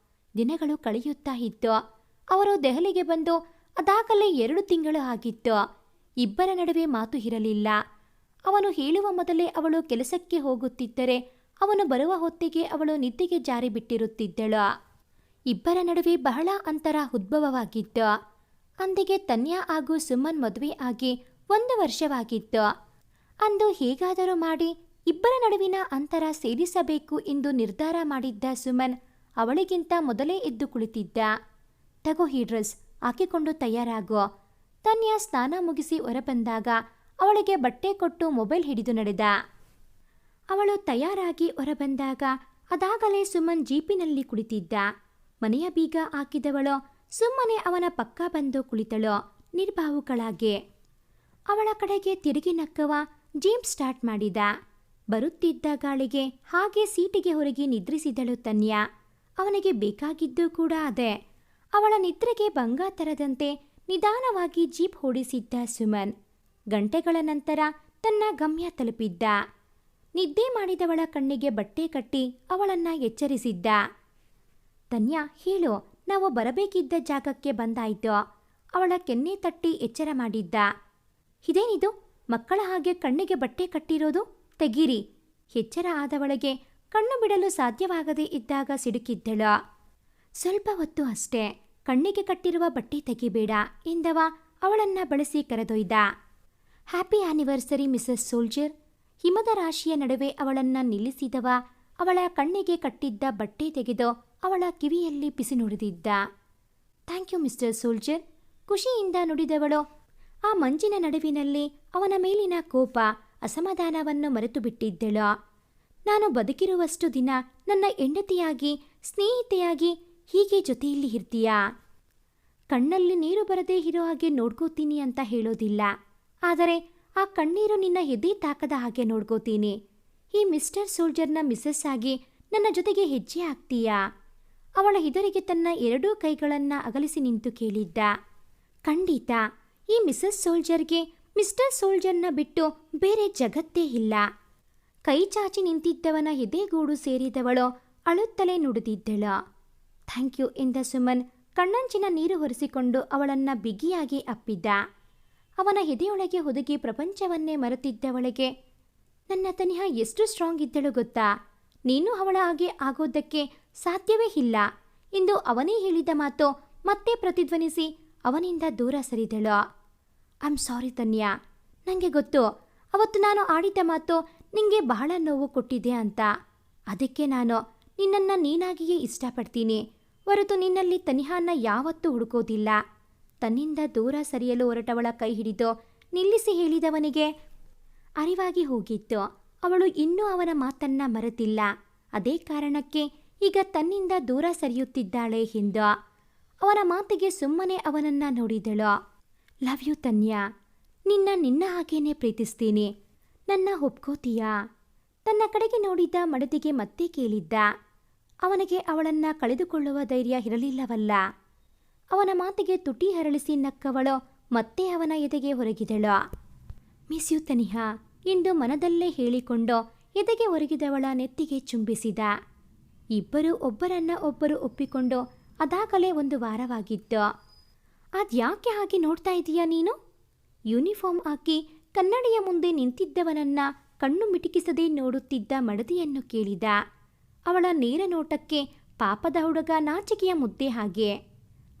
ದಿನಗಳು ಕಳೆಯುತ್ತಾ ಇತ್ತು. ಅವರು ದೆಹಲಿಗೆ ಬಂದು ಅದಾಗಲೇ 2 ತಿಂಗಳು ಆಗಿತ್ತು. ಇಬ್ಬರ ನಡುವೆ ಮಾತು ಇರಲಿಲ್ಲ. ಅವನು ಹೇಳುವ ಮೊದಲೇ ಅವಳು ಕೆಲಸಕ್ಕೆ ಹೋಗುತ್ತಿದ್ದರೆ ಅವನು ಬರುವ ಹೊತ್ತಿಗೆ ಅವಳು ನಿದ್ದೆಗೆ ಜಾರಿ ಬಿಟ್ಟಿರುತ್ತಿದ್ದಳು. ಇಬ್ಬರ ನಡುವೆ ಬಹಳ ಅಂತರ ಉದ್ಭವವಾಗಿತ್ತು. ಅಂದಿಗೆ ತನ್ಯಾ ಹಾಗೂ ಸುಮನ್ ಮದುವೆ ಆಗಿ 1 ವರ್ಷವಾಗಿತ್ತು. ಅಂದು ಹೇಗಾದರೂ ಮಾಡಿ ಇಬ್ಬರ ನಡುವಿನ ಅಂತರ ಸೇರಿಸಬೇಕು ಎಂದು ನಿರ್ಧಾರ ಮಾಡಿದ್ದ ಸುಮನ್ ಅವಳಿಗಿಂತ ಮೊದಲೇ ಎದ್ದು ಕುಳಿತಿದ್ದ. ತಗೋ ಈ ಡ್ರೆಸ್ ಹಾಕಿಕೊಂಡು ತಯಾರಾಗೋ. ತನ್ಯಾ ಸ್ನಾನ ಮುಗಿಸಿ ಹೊರಬಂದಾಗ ಅವಳಿಗೆ ಬಟ್ಟೆ ಕೊಟ್ಟು ಮೊಬೈಲ್ ಹಿಡಿದು ನಡೆದ. ಅವಳು ತಯಾರಾಗಿ ಹೊರಬಂದಾಗ ಅದಾಗಲೇ ಸುಮನ್ ಜೀಪಿನಲ್ಲಿ ಕುಳಿತಿದ್ದ. ಮನೆಯ ಬೀಗ ಹಾಕಿದವಳು ಸುಮ್ಮನೆ ಅವನ ಪಕ್ಕ ಬಂದು ಕುಳಿತಳು ನಿರ್ಭಾವುಗಳಾಗಿ. ಅವಳ ಕಡೆಗೆ ತಿರುಗಿ ನಕ್ಕವ ಜೀಪ್ ಸ್ಟಾರ್ಟ್ ಮಾಡಿದ. ಬರುತ್ತಿದ್ದ ಗಾಳಿಗೆ ಹಾಗೆ ಸೀಟಿಗೆ ಹೊರಗಿ ನಿದ್ರಿಸಿದಳು ತನ್ಯಾ. ಅವನಿಗೆ ಬೇಕಾಗಿದ್ದು ಕೂಡ ಅದೇ. ಅವಳ ನಿದ್ರೆಗೆ ಭಂಗ ತರದಂತೆ ನಿಧಾನವಾಗಿ ಜೀಪ್ ಓಡಿಸಿದ್ದ ಸುಮನ್ ಗಂಟೆಗಳ ನಂತರ ತನ್ನ ಗಮ್ಯ ತಲುಪಿದ್ದ. ನಿದ್ದೆ ಮಾಡಿದವಳ ಕಣ್ಣಿಗೆ ಬಟ್ಟೆ ಕಟ್ಟಿ ಅವಳನ್ನ ಎಚ್ಚರಿಸಿದ್ದ. ತನ್ಯಾ ಹೇಳು, ನಾವು ಬರಬೇಕಿದ್ದ ಜಾಗಕ್ಕೆ ಬಂದಾಯ್ತು. ಅವಳ ಕೆನ್ನೆ ತಟ್ಟಿ ಎಚ್ಚರ ಮಾಡಿದ್ದ. ಇದೇನಿದು, ಮಕ್ಕಳ ಹಾಗೆ ಕಣ್ಣಿಗೆ ಬಟ್ಟೆ ಕಟ್ಟಿರೋದು? ತೆಗೀರಿ. ಎಚ್ಚರ ಆದವಳಿಗೆ ಕಣ್ಣು ಬಿಡಲು ಸಾಧ್ಯವಾಗದೇ ಇದ್ದಾಗ ಸಿಡುಕಿದ್ದಳು. ಸ್ವಲ್ಪ ಹೊತ್ತು ಅಷ್ಟೇ, ಕಣ್ಣಿಗೆ ಕಟ್ಟಿರುವ ಬಟ್ಟೆ ತೆಗಿಬೇಡ ಎಂದವ ಅವಳನ್ನ ಬಳಸಿ ಕರೆದೊಯ್ದ. Happy anniversary missus soldier. ಹಿಮದ ರಾಶಿಯ ನಡುವೆ ಅವಳನ್ನ ನಿಲ್ಲಿಸಿದವ ಅವಳ ಕಣ್ಣಿಗೆ ಕಟ್ಟಿದ್ದ ಬಟ್ಟೆ ತೆಗೆದು ಅವಳ ಕಿವಿಯಲ್ಲಿ ಪಿಸಿ ನುಡಿದಿದ್ದ. Thank you mister soldier. ಖುಷಿಯಿಂದ ನುಡಿದವಳು ಆ ಮಂಜಿನ ನಡುವಿನಲ್ಲಿ ಅವನ ಮೇಲಿನ ಕೋಪ ಅಸಮಾಧಾನವನ್ನು ಮರೆತು ಬಿಟ್ಟಿದ್ದಳು. ನಾನು ಬದುಕಿರುವಷ್ಟು ದಿನ ನನ್ನ ಹೆಂಡತಿಯಾಗಿ ಸ್ನೇಹಿತೆಯಾಗಿ ಹೀಗೆ ಜೊತೆಯಲ್ಲಿ ಇರ್ತೀಯಾ? ಕಣ್ಣಲ್ಲಿ ನೀರು ಬರದೇ ಇರೋ ಹಾಗೆ ನೋಡ್ಕೋತೀನಿ ಅಂತ ಹೇಳೋದಿಲ್ಲ, ಆದರೆ ಆ ಕಣ್ಣೀರು ನಿನ್ನ ಎದೆ ತಾಕದ ಹಾಗೆ ನೋಡ್ಕೋತೀನಿ. ಈ ಮಿಸ್ಟರ್ ಸೋಲ್ಜರ್ನ ಮಿಸ್ಸಸ್ ಆಗಿ ನನ್ನ ಜೊತೆಗೆ ಹೆಜ್ಜೆ ಹಾಕ್ತೀಯಾ? ಅವಳ ಎದುರಿಗೆ ತನ್ನ ಎರಡೂ ಕೈಗಳನ್ನು ಅಗಲಿಸಿ ನಿಂತು ಕೇಳಿದ್ದ. ಖಂಡಿತ, ಈ ಮಿಸ್ಸಸ್ ಸೋಲ್ಜರ್ಗೆ ಮಿಸ್ಟರ್ ಸೋಲ್ಜರ್ನ ಬಿಟ್ಟು ಬೇರೆ ಜಗತ್ತೇ ಇಲ್ಲ. ಕೈ ಚಾಚಿ ನಿಂತಿದ್ದವನ ಎದೆಗೂಡು ಸೇರಿದವಳು ಅಳುತ್ತಲೇ ನುಡಿದಿದ್ದಳು. ಥ್ಯಾಂಕ್ ಯು ಎಂದ ಸುಮನ್ ಕಣ್ಣಂಚಿನ ನೀರು ಹೊರಿಸಿಕೊಂಡು ಅವಳನ್ನು ಬಿಗಿಯಾಗಿ ಅಪ್ಪಿದ್ದ. ಅವನ ಎದೆಯೊಳಗೆ ಹುದುಗಿ ಪ್ರಪಂಚವನ್ನೇ ಮರೆತಿದ್ದವಳಿಗೆ, ನನ್ನ ತನಿಹ ಎಷ್ಟು ಸ್ಟ್ರಾಂಗ್ ಇದ್ದಳು ಗೊತ್ತಾ? ನೀನು ಅವಳ ಹಾಗೆ ಆಗೋದಕ್ಕೆ ಸಾಧ್ಯವೇ ಇಲ್ಲ ಎಂದು ಅವನೇ ಹೇಳಿದ ಮಾತು ಮತ್ತೆ ಪ್ರತಿಧ್ವನಿಸಿ ಅವನಿಂದ ದೂರ ಸರಿದಳು. ಐ ಆಮ್ ಸಾರಿ ತನ್ಯಾ, ನನಗೆ ಗೊತ್ತು ಅವತ್ತು ನಾನು ಆಡಿದ ಮಾತು ನಿಂಗೆ ಬಹಳ ನೋವು ಕೊಟ್ಟಿದೆ ಅಂತ. ಅದಕ್ಕೆ ನಾನು ನಿನ್ನನ್ನು ನೀನಾಗಿಯೇ ಇಷ್ಟಪಡ್ತೀನಿ ಹೊರತು ನಿನ್ನಲ್ಲಿ ತನಿಹಾನ ಯಾವತ್ತೂ ಹುಡುಕೋದಿಲ್ಲ. ತನ್ನಿಂದ ದೂರ ಸರಿಯಲು ಹೊರಟವಳ ಕೈ ಹಿಡಿದು ನಿಲ್ಲಿಸಿ ಹೇಳಿದವನಿಗೆ ಅರಿವಾಗಿ ಹೋಗಿತ್ತು, ಅವಳು ಇನ್ನೂ ಅವನ ಮಾತನ್ನ ಮರೆತಿಲ್ಲ. ಅದೇ ಕಾರಣಕ್ಕೆ ಈಗ ತನ್ನಿಂದ ದೂರ ಸರಿಯುತ್ತಿದ್ದಾಳೆ ಎಂದು. ಅವನ ಮಾತಿಗೆ ಸುಮ್ಮನೆ ಅವನನ್ನ ನೋಡಿದಳು. ಲವ್ ಯು ತನ್ಯಾ, ನಿನ್ನ ಹಾಗೇನೆ ಪ್ರೀತಿಸ್ತೀನಿ, ನನ್ನ ಒಪ್ಕೋತೀಯಾ? ತನ್ನ ಕಡೆಗೆ ನೋಡಿದ್ದ ಮಡದಿಗೆ ಮತ್ತೆ ಕೇಳಿದ್ದ. ಅವನಿಗೆ ಅವಳನ್ನ ಕಳೆದುಕೊಳ್ಳುವ ಧೈರ್ಯ ಇರಲಿಲ್ಲವಲ್ಲ. ಅವನ ಮಾತಿಗೆ ತುಟಿ ಹರಳಿಸಿ ನಕ್ಕವಳು ಮತ್ತೆ ಅವನ ಎದೆಗೆ ಹೊರಗಿದಳು. ಮಿಸ್ ಯು ತನಿಹಾ ಎಂದು ಮನದಲ್ಲೇ ಹೇಳಿಕೊಂಡು ಎದೆಗೆ ಒರಗಿದವಳ ನೆತ್ತಿಗೆ ಚುಂಬಿಸಿದ. ಇಬ್ಬರು ಒಬ್ಬರನ್ನ ಒಬ್ಬರು ಒಪ್ಪಿಕೊಂಡು ಅದಾಗಲೇ 1 ವಾರವಾಗಿತ್ತು. ಅದ್ಯಾಕೆ ಹಾಗೆ ನೋಡ್ತಾ ಇದೀಯಾ ನೀನು? ಯೂನಿಫಾರ್ಮ್ ಹಾಕಿ ಕನ್ನಡಿಯ ಮುಂದೆ ನಿಂತಿದ್ದವನನ್ನ ಕಣ್ಣು ಮಿಟಿಕಿಸದೆ ನೋಡುತ್ತಿದ್ದ ಮಡದಿಯನ್ನು ಕೇಳಿದ. ಅವಳ ನೇರ ನೋಟಕ್ಕೆ ಪಾಪದ ಹುಡುಗ ನಾಚಿಕೆಯ ಮುದ್ದೆ ಹಾಗೆ.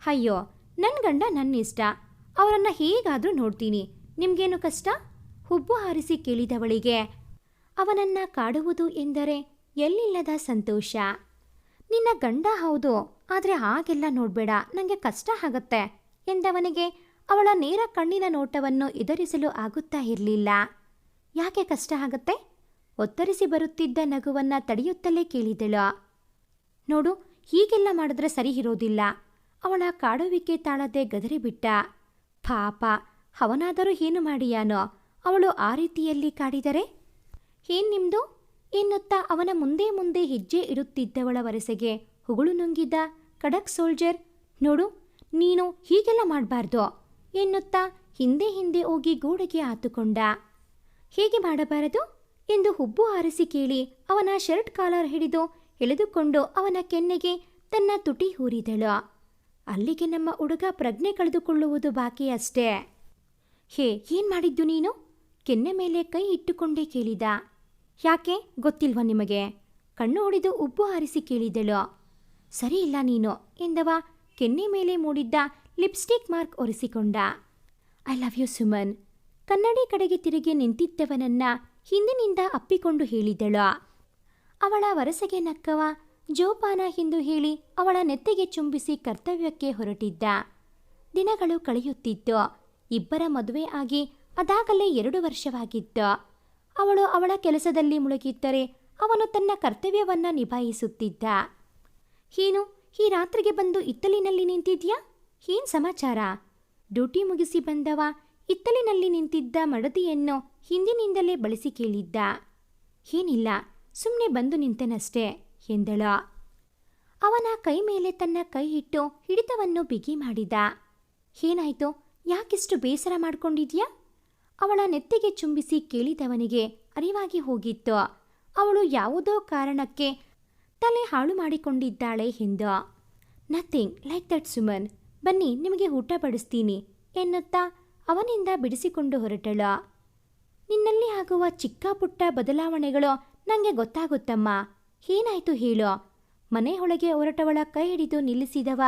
ಅಯ್ಯೋ, ನನ್ನ ಗಂಡ ನನ್ನಿಷ್ಟ, ಅವರನ್ನು ಹೇಗಾದರೂ ನೋಡ್ತೀನಿ, ನಿಮ್ಗೇನು ಕಷ್ಟ? ಹುಬ್ಬು ಹಾರಿಸಿ ಕೇಳಿದವಳಿಗೆ ಅವನನ್ನ ಕಾಡುವುದು ಎಂದರೆ ಎಲ್ಲಿಲ್ಲದ ಸಂತೋಷ. ನಿನ್ನ ಗಂಡ ಹೌದು, ಆದರೆ ಹಾಗೆಲ್ಲ ನೋಡಬೇಡ, ನನಗೆ ಕಷ್ಟ ಆಗತ್ತೆ ಎಂದವನಿಗೆ ಅವಳ ನೇರ ಕಣ್ಣಿನ ನೋಟವನ್ನು ಎದುರಿಸಲು ಆಗುತ್ತಾ ಇರಲಿಲ್ಲ. ಯಾಕೆ ಕಷ್ಟ ಆಗತ್ತೆ? ಒತ್ತರಿಸಿ ಬರುತ್ತಿದ್ದ ನಗುವನ್ನ ತಡೆಯುತ್ತಲೇ ಕೇಳಿದಳು. ನೋಡು, ಹೀಗೆಲ್ಲ ಮಾಡಿದ್ರೆ ಸರಿ ಇರೋದಿಲ್ಲ. ಅವಳ ಕಾಡುವಿಕೆ ತಾಳದೆ ಗದರಿಬಿಟ್ಟ. ಪಾಪ, ಅವನಾದರೂ ಏನು ಮಾಡಿಯಾನೋ ಅವಳು ಆ ರೀತಿಯಲ್ಲಿ ಕಾಡಿದರೆ? ಏನ್ ನಿಮ್ದು ಎನ್ನುತ್ತಾ ಅವನ ಮುಂದೆ ಮುಂದೆ ಹೆಜ್ಜೆ ಇಡುತ್ತಿದ್ದವಳ ವರಸೆಗೆ ಹುಗುಳು ನುಂಗಿದ ಖಡಕ್ ಸೋಲ್ಜರ್. ನೋಡು, ನೀನು ಹೀಗೆಲ್ಲ ಮಾಡಬಾರ್ದು ಎನ್ನುತ್ತಾ ಹಿಂದೆ ಹಿಂದೆ ಹೋಗಿ ಗೋಡೆಗೆ ಆತುಕೊಂಡ. ಹೇಗೆ ಮಾಡಬಾರದು ಎಂದು ಹುಬ್ಬು ಹಾರಿಸಿ ಕೇಳಿ ಅವನ ಶರ್ಟ್ ಕಾಲರ್ ಹಿಡಿದು ಎಳೆದುಕೊಂಡು ಅವನ ಕೆನ್ನೆಗೆ ತನ್ನ ತುಟಿ ಹೂರಿದಳು. ಅಲ್ಲಿಗೆ ನಮ್ಮ ಹುಡುಗ ಪ್ರಜ್ಞೆ ಕಳೆದುಕೊಳ್ಳುವುದು ಬಾಕಿ ಅಷ್ಟೇ. ಹೇ, ಏನ್ ಮಾಡಿದ್ದು ನೀನು? ಕೆನ್ನೆ ಮೇಲೆ ಕೈ ಇಟ್ಟುಕೊಂಡೇ ಕೇಳಿದ. ಯಾಕೆ ಗೊತ್ತಿಲ್ವಾ ನಿಮಗೆ? ಕಣ್ಣು ಹೊಡೆದು ಉಬ್ಬು ಹಾರಿಸಿ ಕೇಳಿದಳು. ಸರಿ ಇಲ್ಲ ನೀನು ಎಂದವ ಕೆನ್ನೆ ಮೇಲೆ ಮೂಡಿದ್ದ ಲಿಪ್ಸ್ಟಿಕ್ ಮಾರ್ಕ್ ಒರೆಸಿಕೊಂಡ. I love you Suman. ಕನ್ನಡಿ ಕಡೆಗೆ ತಿರುಗಿ ನಿಂತಿದ್ದವನನ್ನ ಹಿಂದಿನಿಂದ ಅಪ್ಪಿಕೊಂಡು ಹೇಳಿದಳು. ಅವಳ ವರಸೆಗೆ ನಕ್ಕವ ಜೋಪಾನ ಎಂದು ಹೇಳಿ ಅವಳ ನೆತ್ತಿಗೆ ಚುಂಬಿಸಿ ಕರ್ತವ್ಯಕ್ಕೆ ಹೊರಟಿದ್ದ. ದಿನಗಳು ಕಳೆಯುತ್ತಿತ್ತು. ಇಬ್ಬರ ಮದುವೆ ಆಗಿ ಅದಾಗಲೇ 2 ವರ್ಷವಾಗಿತ್ತು. ಅವಳು ಅವಳ ಕೆಲಸದಲ್ಲಿ ಮುಳುಗಿದ್ದರೆ ಅವನು ತನ್ನ ಕರ್ತವ್ಯವನ್ನ ನಿಭಾಯಿಸುತ್ತಿದ್ದ. ಏನು, ಈ ರಾತ್ರಿಗೆ ಬಂದು ಇತ್ತಲಿನಲ್ಲಿ ನಿಂತಿದ್ಯಾ? ಏನ್ ಸಮಾಚಾರ? ಡ್ಯೂಟಿ ಮುಗಿಸಿ ಬಂದವ ಇತ್ತಲಿನಲ್ಲಿ ನಿಂತಿದ್ದ ಮಡದಿಯನ್ನು ಹಿಂದಿನಿಂದಲೇ ಬಳಸಿ ಕೇಳಿದ್ದ. ಏನಿಲ್ಲ, ಸುಮ್ಮನೆ ಬಂದು ನಿಂತೆನಷ್ಟೇ ಎಂದಳು. ಅವನ ಕೈ ಮೇಲೆ ತನ್ನ ಕೈ ಇಟ್ಟು ಹಿಡಿತವನ್ನು ಬಿಗಿ ಮಾಡಿದ. ಏನಾಯ್ತು? ಯಾಕಿಷ್ಟು ಬೇಸರ ಮಾಡ್ಕೊಂಡಿದ್ಯಾ? ಅವಳ ನೆತ್ತಿಗೆ ಚುಂಬಿಸಿ ಕೇಳಿದವನಿಗೆ ಅರಿವಾಗಿ ಹೋಗಿತ್ತು, ಅವಳು ಯಾವುದೋ ಕಾರಣಕ್ಕೆ ತಲೆ ಹಾಳು ಮಾಡಿಕೊಂಡಿದ್ದಾಳೆ ಎಂದು. ನಥಿಂಗ್ ಲೈಕ್ ದಟ್ ಸುಮನ್, ಬನ್ನಿ ನಿಮಗೆ ಊಟ ಬಡಿಸ್ತೀನಿ ಎನ್ನುತ್ತಾ ಅವನಿಂದ ಬಿಡಿಸಿಕೊಂಡು ಹೊರಟಳು. ನಿನ್ನಲ್ಲಿ ಆಗುವ ಚಿಕ್ಕ ಪುಟ್ಟ ಬದಲಾವಣೆಗಳು ನನಗೆ ಗೊತ್ತಾಗುತ್ತಮ್ಮ. ಏನಾಯ್ತು ಹೇಳು? ಮನೆ ಒಳಗೆ ಹೊರಟವಳ ಕೈ ಹಿಡಿದು ನಿಲ್ಲಿಸಿದವ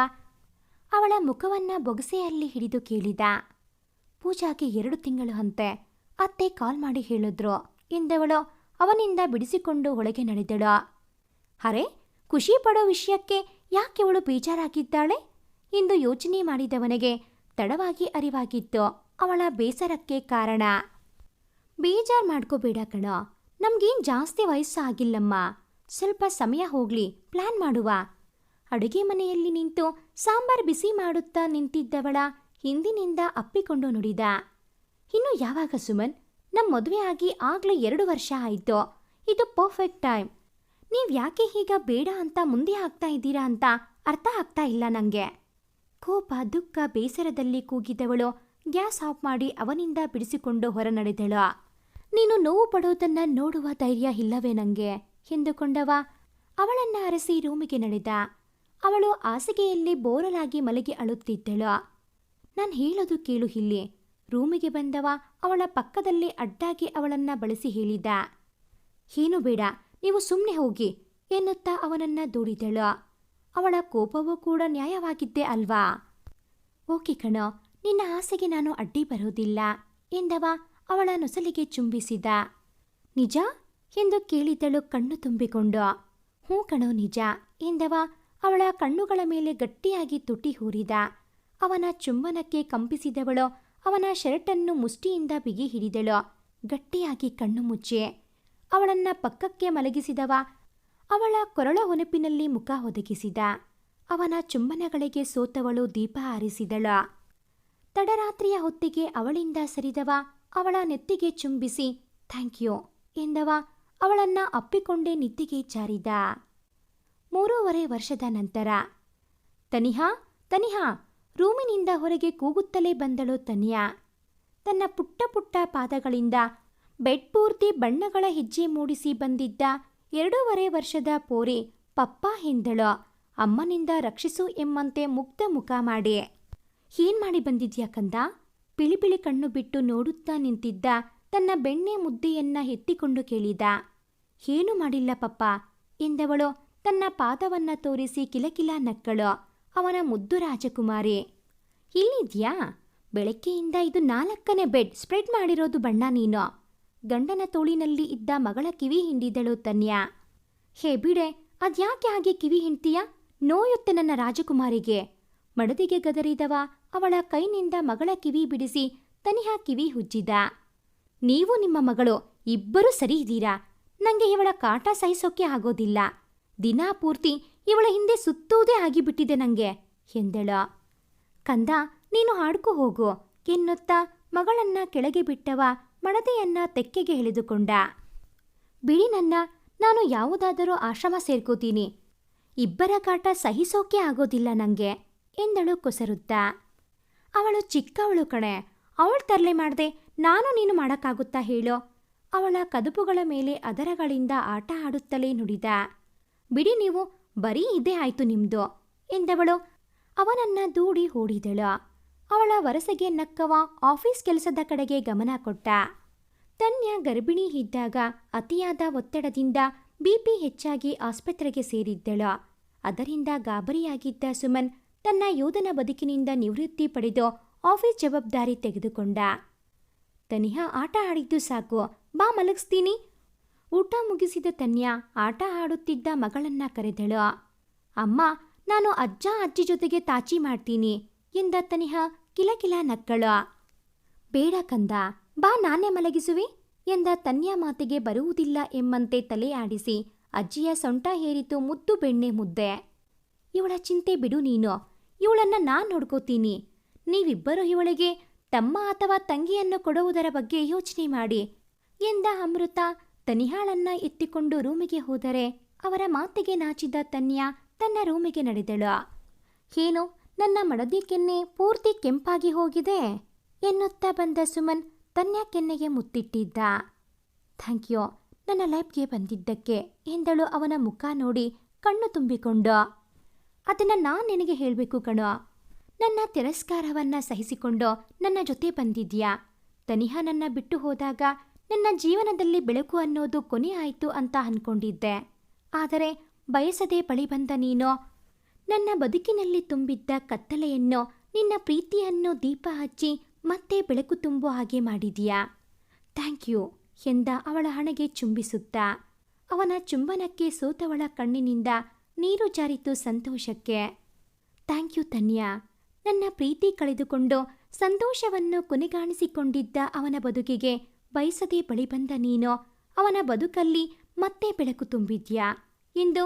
ಅವಳ ಮುಖವನ್ನ ಬೊಗಸೆಯಲ್ಲಿ ಹಿಡಿದು ಕೇಳಿದ. ಪೂಜಾಗೆ 2 ತಿಂಗಳು ಅಂತೆ, ಅತ್ತೆ ಕಾಲ್ ಮಾಡಿ ಹೇಳಿದ್ರು ಎಂದವಳು ಅವನಿಂದ ಬಿಡಿಸಿಕೊಂಡು ಒಳಗೆ ನಡೆದಳು. ಅರೆ, ಖುಷಿ ಪಡೋ ವಿಷಯಕ್ಕೆ ಯಾಕೆ ಅವಳು ಬೇಜಾರಾಗಿದ್ದಾಳೆ ಎಂದು ಯೋಚನೆ ಮಾಡಿದವನಿಗೆ ತಡವಾಗಿ ಅರಿವಾಗಿತ್ತು ಅವಳ ಬೇಸರಕ್ಕೆ ಕಾರಣ. ಬೇಜಾರು ಮಾಡ್ಕೋಬೇಡ ಕಣೋ, ನಮ್ಗೇನು ಜಾಸ್ತಿ ವಯಸ್ಸು ಆಗಿಲ್ಲಮ್ಮ, ಸ್ವಲ್ಪ ಸಮಯ ಹೋಗ್ಲಿ ಪ್ಲಾನ್ ಮಾಡುವ ಅಡುಗೆ ಮನೆಯಲ್ಲಿ ನಿಂತು ಸಾಂಬಾರ್ ಬಿಸಿ ಮಾಡುತ್ತಾ ನಿಂತಿದ್ದವಳ ಹಿಂದಿನಿಂದ ಅಪ್ಪಿಕೊಂಡು ನುಡಿದ. ಇನ್ನು ಯಾವಾಗ ಸುಮನ್? ನಮ್ಮ ಮದುವೆ ಆಗಿ ಆಗ್ಲೇ 2 ವರ್ಷ ಆಯಿತು. ಇದು ಪರ್ಫೆಕ್ಟ್ ಟೈಮ್. ಯಾಕೆ ಹೀಗ ಬೇಡ ಅಂತ ಮುಂದೆ ಆಗ್ತಾ ಇದ್ದೀರಾ ಅಂತ ಅರ್ಥ ಆಗ್ತಾ ಇಲ್ಲ ನಂಗೆ. ಕೋಪ, ದುಃಖ, ಬೇಸರದಲ್ಲಿ ಕೂಗಿದವಳು ಗ್ಯಾಸ್ ಆಫ್ ಮಾಡಿ ಅವನಿಂದ ಬಿಡಿಸಿಕೊಂಡು ಹೊರ ನಡೆದಳು. ನೀನು ನೋವು ಪಡೋದನ್ನ ನೋಡುವ ಧೈರ್ಯ ಇಲ್ಲವೇ ನಂಗೆ ಎಂದುಕೊಂಡವ ಅವಳನ್ನ ಅರಸಿ ರೂಮಿಗೆ ನಡೆದ. ಅವಳು ಹಾಸಿಗೆಯಲ್ಲಿ ಬೋರಲಾಗಿ ಮಲಗಿ ಅಳುತ್ತಿದ್ದಳು. ನಾನು ಹೇಳೋದು ಕೇಳು ಇಲ್ಲಿ. ರೂಮಿಗೆ ಬಂದವ ಅವಳ ಪಕ್ಕದಲ್ಲಿ ಅಡ್ಡಾಗಿ ಅವಳನ್ನ ಬಳಸಿ ಹೇಳಿದ. ಏನು ಬೇಡ, ನೀವು ಸುಮ್ಮನೆ ಹೋಗಿ ಎನ್ನುತ್ತಾ ಅವನನ್ನ ದೂಡಿದಳು. ಅವಳ ಕೋಪವೂ ಕೂಡ ನ್ಯಾಯವಾಗಿದ್ದೇ ಅಲ್ವಾ? ಓಕೆ ಕಣೋ, ನಿನ್ನ ಆಸೆಗೆ ನಾನು ಅಡ್ಡಿ ಬರೋದಿಲ್ಲ ಎಂದವ ಅವಳ ನೊಸಲಿಗೆ ಚುಂಬಿಸಿದ. ನಿಜ ಎಂದು ಕೇಳಿದಳು ಕಣ್ಣು ತುಂಬಿಕೊಂಡು. ಹ್ಞೂ ಕಣೋ ನಿಜ ಎಂದವ ಅವಳ ಕಣ್ಣುಗಳ ಮೇಲೆ ಗಟ್ಟಿಯಾಗಿ ತುಟಿ ಹೂರಿದ. ಅವನ ಚುಂಬನಕ್ಕೆ ಕಂಪಿಸಿದವಳು ಅವನ ಶರ್ಟನ್ನು ಮುಷ್ಟಿಯಿಂದ ಬಿಗಿ ಹಿಡಿದಳು. ಗಟ್ಟಿಯಾಗಿ ಕಣ್ಣು ಮುಚ್ಚಿ ಅವಳನ್ನ ಪಕ್ಕಕ್ಕೆ ಮಲಗಿಸಿದವ ಅವಳ ಕೊರಳ ಹೊನಪಿನಲ್ಲಿ ಮುಖ ಒದಗಿಸಿದ. ಅವನ ಚುಂಬನಗಳಿಗೆ ಸೋತವಳು ದೀಪ ಹಾರಿಸಿದಳು. ತಡರಾತ್ರಿಯ ಹೊತ್ತಿಗೆ ಅವಳಿಂದ ಸರಿದವ ಅವಳ ನೆತ್ತಿಗೆ ಚುಂಬಿಸಿ ಥ್ಯಾಂಕ್ ಯು ಎಂದವ ಅವಳನ್ನ ಅಪ್ಪಿಕೊಂಡೇ ನಿದ್ದಿಗೆ ಜಾರಿದ. 3.5 ವರ್ಷದ ನಂತರ ತನಿಹಾ ತನಿಹಾ ರೂಮಿನಿಂದ ಹೊರಗೆ ಕೂಗುತ್ತಲೇ ಬಂದಳು ತನಿಯಾ. ತನ್ನ ಪುಟ್ಟ ಪುಟ್ಟ ಪಾದಗಳಿಂದ ಬೆಡ್ ಪೂರ್ತಿ ಬಣ್ಣಗಳ ಹೆಜ್ಜೆ ಮೂಡಿಸಿ ಬಂದಿದ್ದ 2.5 ವರ್ಷದ ಪೋರಿ ಪಪ್ಪ ಎಂದಳು. ಅಮ್ಮನಿಂದ ರಕ್ಷಿಸು ಎಂಬಂತೆ ಮುಗ್ಧ ಮುಖ ಮಾಡಿ. ಏನ್ ಮಾಡಿ ಬಂದಿದ್ಯಾ ಕಂದ? ಬಿಳಿ ಬಿಳಿ ಕಣ್ಣು ಬಿಟ್ಟು ನೋಡುತ್ತಾ ನಿಂತಿದ್ದ ತನ್ನ ಬೆಣ್ಣೆ ಮುದ್ದೆಯನ್ನ ಎತ್ತಿಕೊಂಡು ಕೇಳಿದ. ಏನೂ ಮಾಡಿಲ್ಲ ಪಪ್ಪ ಎಂದವಳು ತನ್ನ ಪಾದವನ್ನ ತೋರಿಸಿ ಕಿಲಕಿಲ ನಕ್ಕಳು. ಅವನ ಮುದ್ದು ರಾಜಕುಮಾರಿ. ಇಲ್ಲಿದ್ಯಾ? ಬೆಳಗ್ಗೆಯಿಂದ ಇದು 4ನೇ ಬೆಡ್ ಸ್ಪ್ರೆಡ್ ಮಾಡಿರೋದು ಬಣ್ಣ ನೀನು. ಗಂಡನ ತೋಳಿನಲ್ಲಿ ಇದ್ದ ಮಗಳ ಕಿವಿ ಹಿಂಡಿದಳು ತನ್ಯಾ. ಹೇ ಬಿಡೆ, ಅದ್ಯಾಕೆ ಹಾಗೆ ಕಿವಿ ಹಿಂಡ್ತೀಯ? ನೋಯುತ್ತೆ ನನ್ನ ರಾಜಕುಮಾರಿಗೆ. ಮಡದಿಗೆ ಗದರಿದವ ಅವಳ ಕೈನಿಂದ ಮಗಳ ಕಿವಿ ಬಿಡಿಸಿ ತನಿಹಾ ಕಿವಿ ಹುಜ್ಜಿದ. ನೀವು ನಿಮ್ಮ ಮಗಳು ಇಬ್ಬರೂ ಸರಿ ಇದ್ದೀರಾ. ನಂಗೆ ಇವಳ ಕಾಟ ಸಹಿಸೋಕೆ ಆಗೋದಿಲ್ಲ. ದಿನಾ ಪೂರ್ತಿ ಇವಳ ಹಿಂದೆ ಸುತ್ತುವುದೇ ಆಗಿಬಿಟ್ಟಿದೆ ನಂಗೆ ಎಂದಳು. ಕಂದ, ನೀನು ಹಾಡ್ಕೊ ಹೋಗು ಎನ್ನುತ್ತಾ ಮಗಳನ್ನ ಕೆಳಗೆ ಬಿಟ್ಟವ ಮಡದಿಯನ್ನ ತೆಕ್ಕೆಗೆ ಎಳೆದುಕೊಂಡ. ಬಿಡಿ ನನ್ನ, ನಾನು ಯಾವುದಾದರೂ ಆಶ್ರಮ ಸೇರ್ಕೋತೀನಿ. ಇಬ್ಬರ ಕಾಟ ಸಹಿಸೋಕೆ ಆಗೋದಿಲ್ಲ ನಂಗೆ ಎಂದಳು ಕೊಸರುತ್ತಾ. ಅವಳು ಚಿಕ್ಕವಳು ಕಣೆ, ಅವಳು ತರಲೆ ಮಾಡ್ದೆ ನಾನು ನೀನು ಮಾಡೋಕ್ಕಾಗುತ್ತಾ ಹೇಳೋ? ಅವಳ ಕದುಪುಗಳ ಮೇಲೆ ಅದರಗಳಿಂದ ಆಟ ಆಡುತ್ತಲೇ ನುಡಿದ. ಬಿಡಿ ನೀವು, ಬರೀ ಇದೇ ಆಯ್ತು ನಿಮ್ದು ಎಂದವಳು ಅವನನ್ನ ದೂಡಿ ಓಡಿದಳು. ಅವಳ ವರಸೆಗೆ ನಕ್ಕವ ಆಫೀಸ್ ಕೆಲಸದ ಕಡೆಗೆ ಗಮನ ಕೊಟ್ಟ. ತನ್ಯಾ ಗರ್ಭಿಣಿ ಇದ್ದಾಗ ಅತಿಯಾದ ಒತ್ತಡದಿಂದ ಬಿಪಿ ಹೆಚ್ಚಾಗಿ ಆಸ್ಪತ್ರೆಗೆ ಸೇರಿದ್ದಳು. ಅದರಿಂದ ಗಾಬರಿಯಾಗಿದ್ದ ಸುಮನ್ ತನ್ನ ಯೋಧನ ಬದುಕಿನಿಂದ ನಿವೃತ್ತಿ ಪಡೆದು ಆಫೀಸ್ ಜವಾಬ್ದಾರಿ ತೆಗೆದುಕೊಂಡ. ತನಿಹಾ ಆಟ ಆಡಿದ್ದು ಸಾಕು, ಬಾ ಮಲಗಿಸ್ತೀನಿ. ಊಟ ಮುಗಿಸಿದ ತನ್ಯಾ ಆಟ ಆಡುತ್ತಿದ್ದ ಮಗಳನ್ನ ಕರೆದಳು. ಅಮ್ಮ, ನಾನು ಅಜ್ಜ ಅಜ್ಜಿ ಜೊತೆಗೆ ತಾಚಿ ಮಾಡ್ತೀನಿ ಎಂದ ತನಿಹಾ ಕಿಲಕಿಲ ನಕ್ಕಳು. ಬೇಡ ಕಂದ, ಬಾ ನಾನೇ ಮಲಗಿಸುವೆ ಎಂದ ತನ್ಯಾ ಮಾತಿಗೆ ಬರುವುದಿಲ್ಲ ಎಂಬಂತೆ ತಲೆ ಆಡಿಸಿ ಅಜ್ಜಿಯ ಸೊಂಟ ಹೇರಿತು ಮುದ್ದು ಬೆಣ್ಣೆ ಮುದ್ದೆ. ಇವಳ ಚಿಂತೆ ಬಿಡು ನೀನು, ಇವಳನ್ನ ನಾನ್ ನೋಡ್ಕೋತೀನಿ. ನೀವಿಬ್ಬರು ಇವಳಿಗೆ ತಮ್ಮ ಅಥವಾ ತಂಗಿಯನ್ನು ಕೊಡುವುದರ ಬಗ್ಗೆ ಯೋಚನೆ ಮಾಡಿ ಎಂದ ಅಮೃತ ತನಿಹಾಳನ್ನ ಎತ್ತಿಕೊಂಡು ರೂಮಿಗೆ ಹೋದರೆ ಅವರ ಮಾತಿಗೆ ನಾಚಿದ ತನ್ಯಾ ತನ್ನ ರೂಮಿಗೆ ನಡೆದಳು. ಏನು, ನನ್ನ ಮಡದಿ ಕೆನ್ನೆ ಪೂರ್ತಿ ಕೆಂಪಾಗಿ ಹೋಗಿದೆ ಎನ್ನುತ್ತಾ ಬಂದ ಸುಮನ್ ತನ್ಯಾ ಕೆನ್ನೆಗೆ ಮುತ್ತಿಟ್ಟಿದ್ದ. ಥ್ಯಾಂಕ್ ಯು ನನ್ನ ಲೈಫ್ಗೆ ಬಂದಿದ್ದಕ್ಕೆ ಎಂದಳು ಅವನ ಮುಖ ನೋಡಿ ಕಣ್ಣು ತುಂಬಿಕೊಂಡು. ಅದನ್ನು ನಾನು ನಿನಗೆ ಹೇಳಬೇಕು ಕಣೋ. ನನ್ನ ತಿರಸ್ಕಾರವನ್ನ ಸಹಿಸಿಕೊಂಡು ನನ್ನ ಜೊತೆ ಬಂದಿದ್ಯಾ. ತನಿಹಾ ನನ್ನ ಬಿಟ್ಟು ಹೋದಾಗ ನನ್ನ ಜೀವನದಲ್ಲಿ ಬೆಳಕು ಅನ್ನೋದು ಕೊನೆ ಆಯಿತು ಅಂತ ಅಂದ್ಕೊಂಡಿದ್ದೆ. ಆದರೆ ಬಯಸದೆ ಬಳಿ ಬಂದ ನೀನು ನನ್ನ ಬದುಕಿನಲ್ಲಿ ತುಂಬಿದ್ದ ಕತ್ತಲೆಯನ್ನು, ನಿನ್ನ ಪ್ರೀತಿಯನ್ನು ದೀಪ ಹಚ್ಚಿ ಮತ್ತೆ ಬೆಳಕು ತುಂಬೋ ಹಾಗೆ ಮಾಡಿದೀಯಾ. ಥ್ಯಾಂಕ್ ಯು ಎಂದ ಅವಳ ಹಣೆಗೆ ಚುಂಬಿಸುತ್ತಾ. ಅವನ ಚುಂಬನಕ್ಕೆ ಸೋತವಳ ಕಣ್ಣಿನಿಂದ ನೀರು ಜಾರಿತು ಸಂತೋಷಕ್ಕೆ. Thank you Tanya. ನನ್ನ ಪ್ರೀತಿ ಕಳೆದುಕೊಂಡು ಸಂತೋಷವನ್ನು ಕೊನೆಗಾಣಿಸಿಕೊಂಡಿದ್ದ ಅವನ ಬದುಕಿಗೆ ಬಯಸದೆ ಬಳಿ ಬಂದ ನೀನು ಅವನ ಬದುಕಲ್ಲಿ ಮತ್ತೆ ಬೆಳಕು ತುಂಬಿದ್ಯಾ ಎಂದು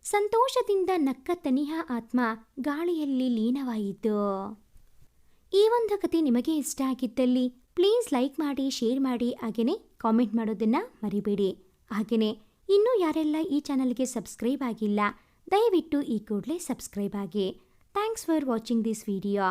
ಸಂತೋಷದಿಂದ ನಕ್ಕ ತನಿಹಾ ಆತ್ಮ ಗಾಳಿಯಲ್ಲಿ ಲೀನವಾಯಿತು. ಈ ಒಂದು ಕತೆ ನಿಮಗೆ ಇಷ್ಟ ಆಗಿದ್ದಲ್ಲಿ ಪ್ಲೀಸ್ ಲೈಕ್ ಮಾಡಿ, ಶೇರ್ ಮಾಡಿ, ಹಾಗೆಯೇ ಕಾಮೆಂಟ್ ಮಾಡೋದನ್ನು ಮರಿಬೇಡಿ. ಹಾಗೆಯೇ ಇನ್ನೂ ಯಾರೆಲ್ಲ ಈ ಚಾನಲ್ಗೆ ಸಬ್ಸ್ಕ್ರೈಬ್ ಆಗಿಲ್ಲ, ದಯವಿಟ್ಟು ಈ ಕೂಡಲೇ ಸಬ್ಸ್ಕ್ರೈಬ್ ಆಗಿ. Thanks for watching this video.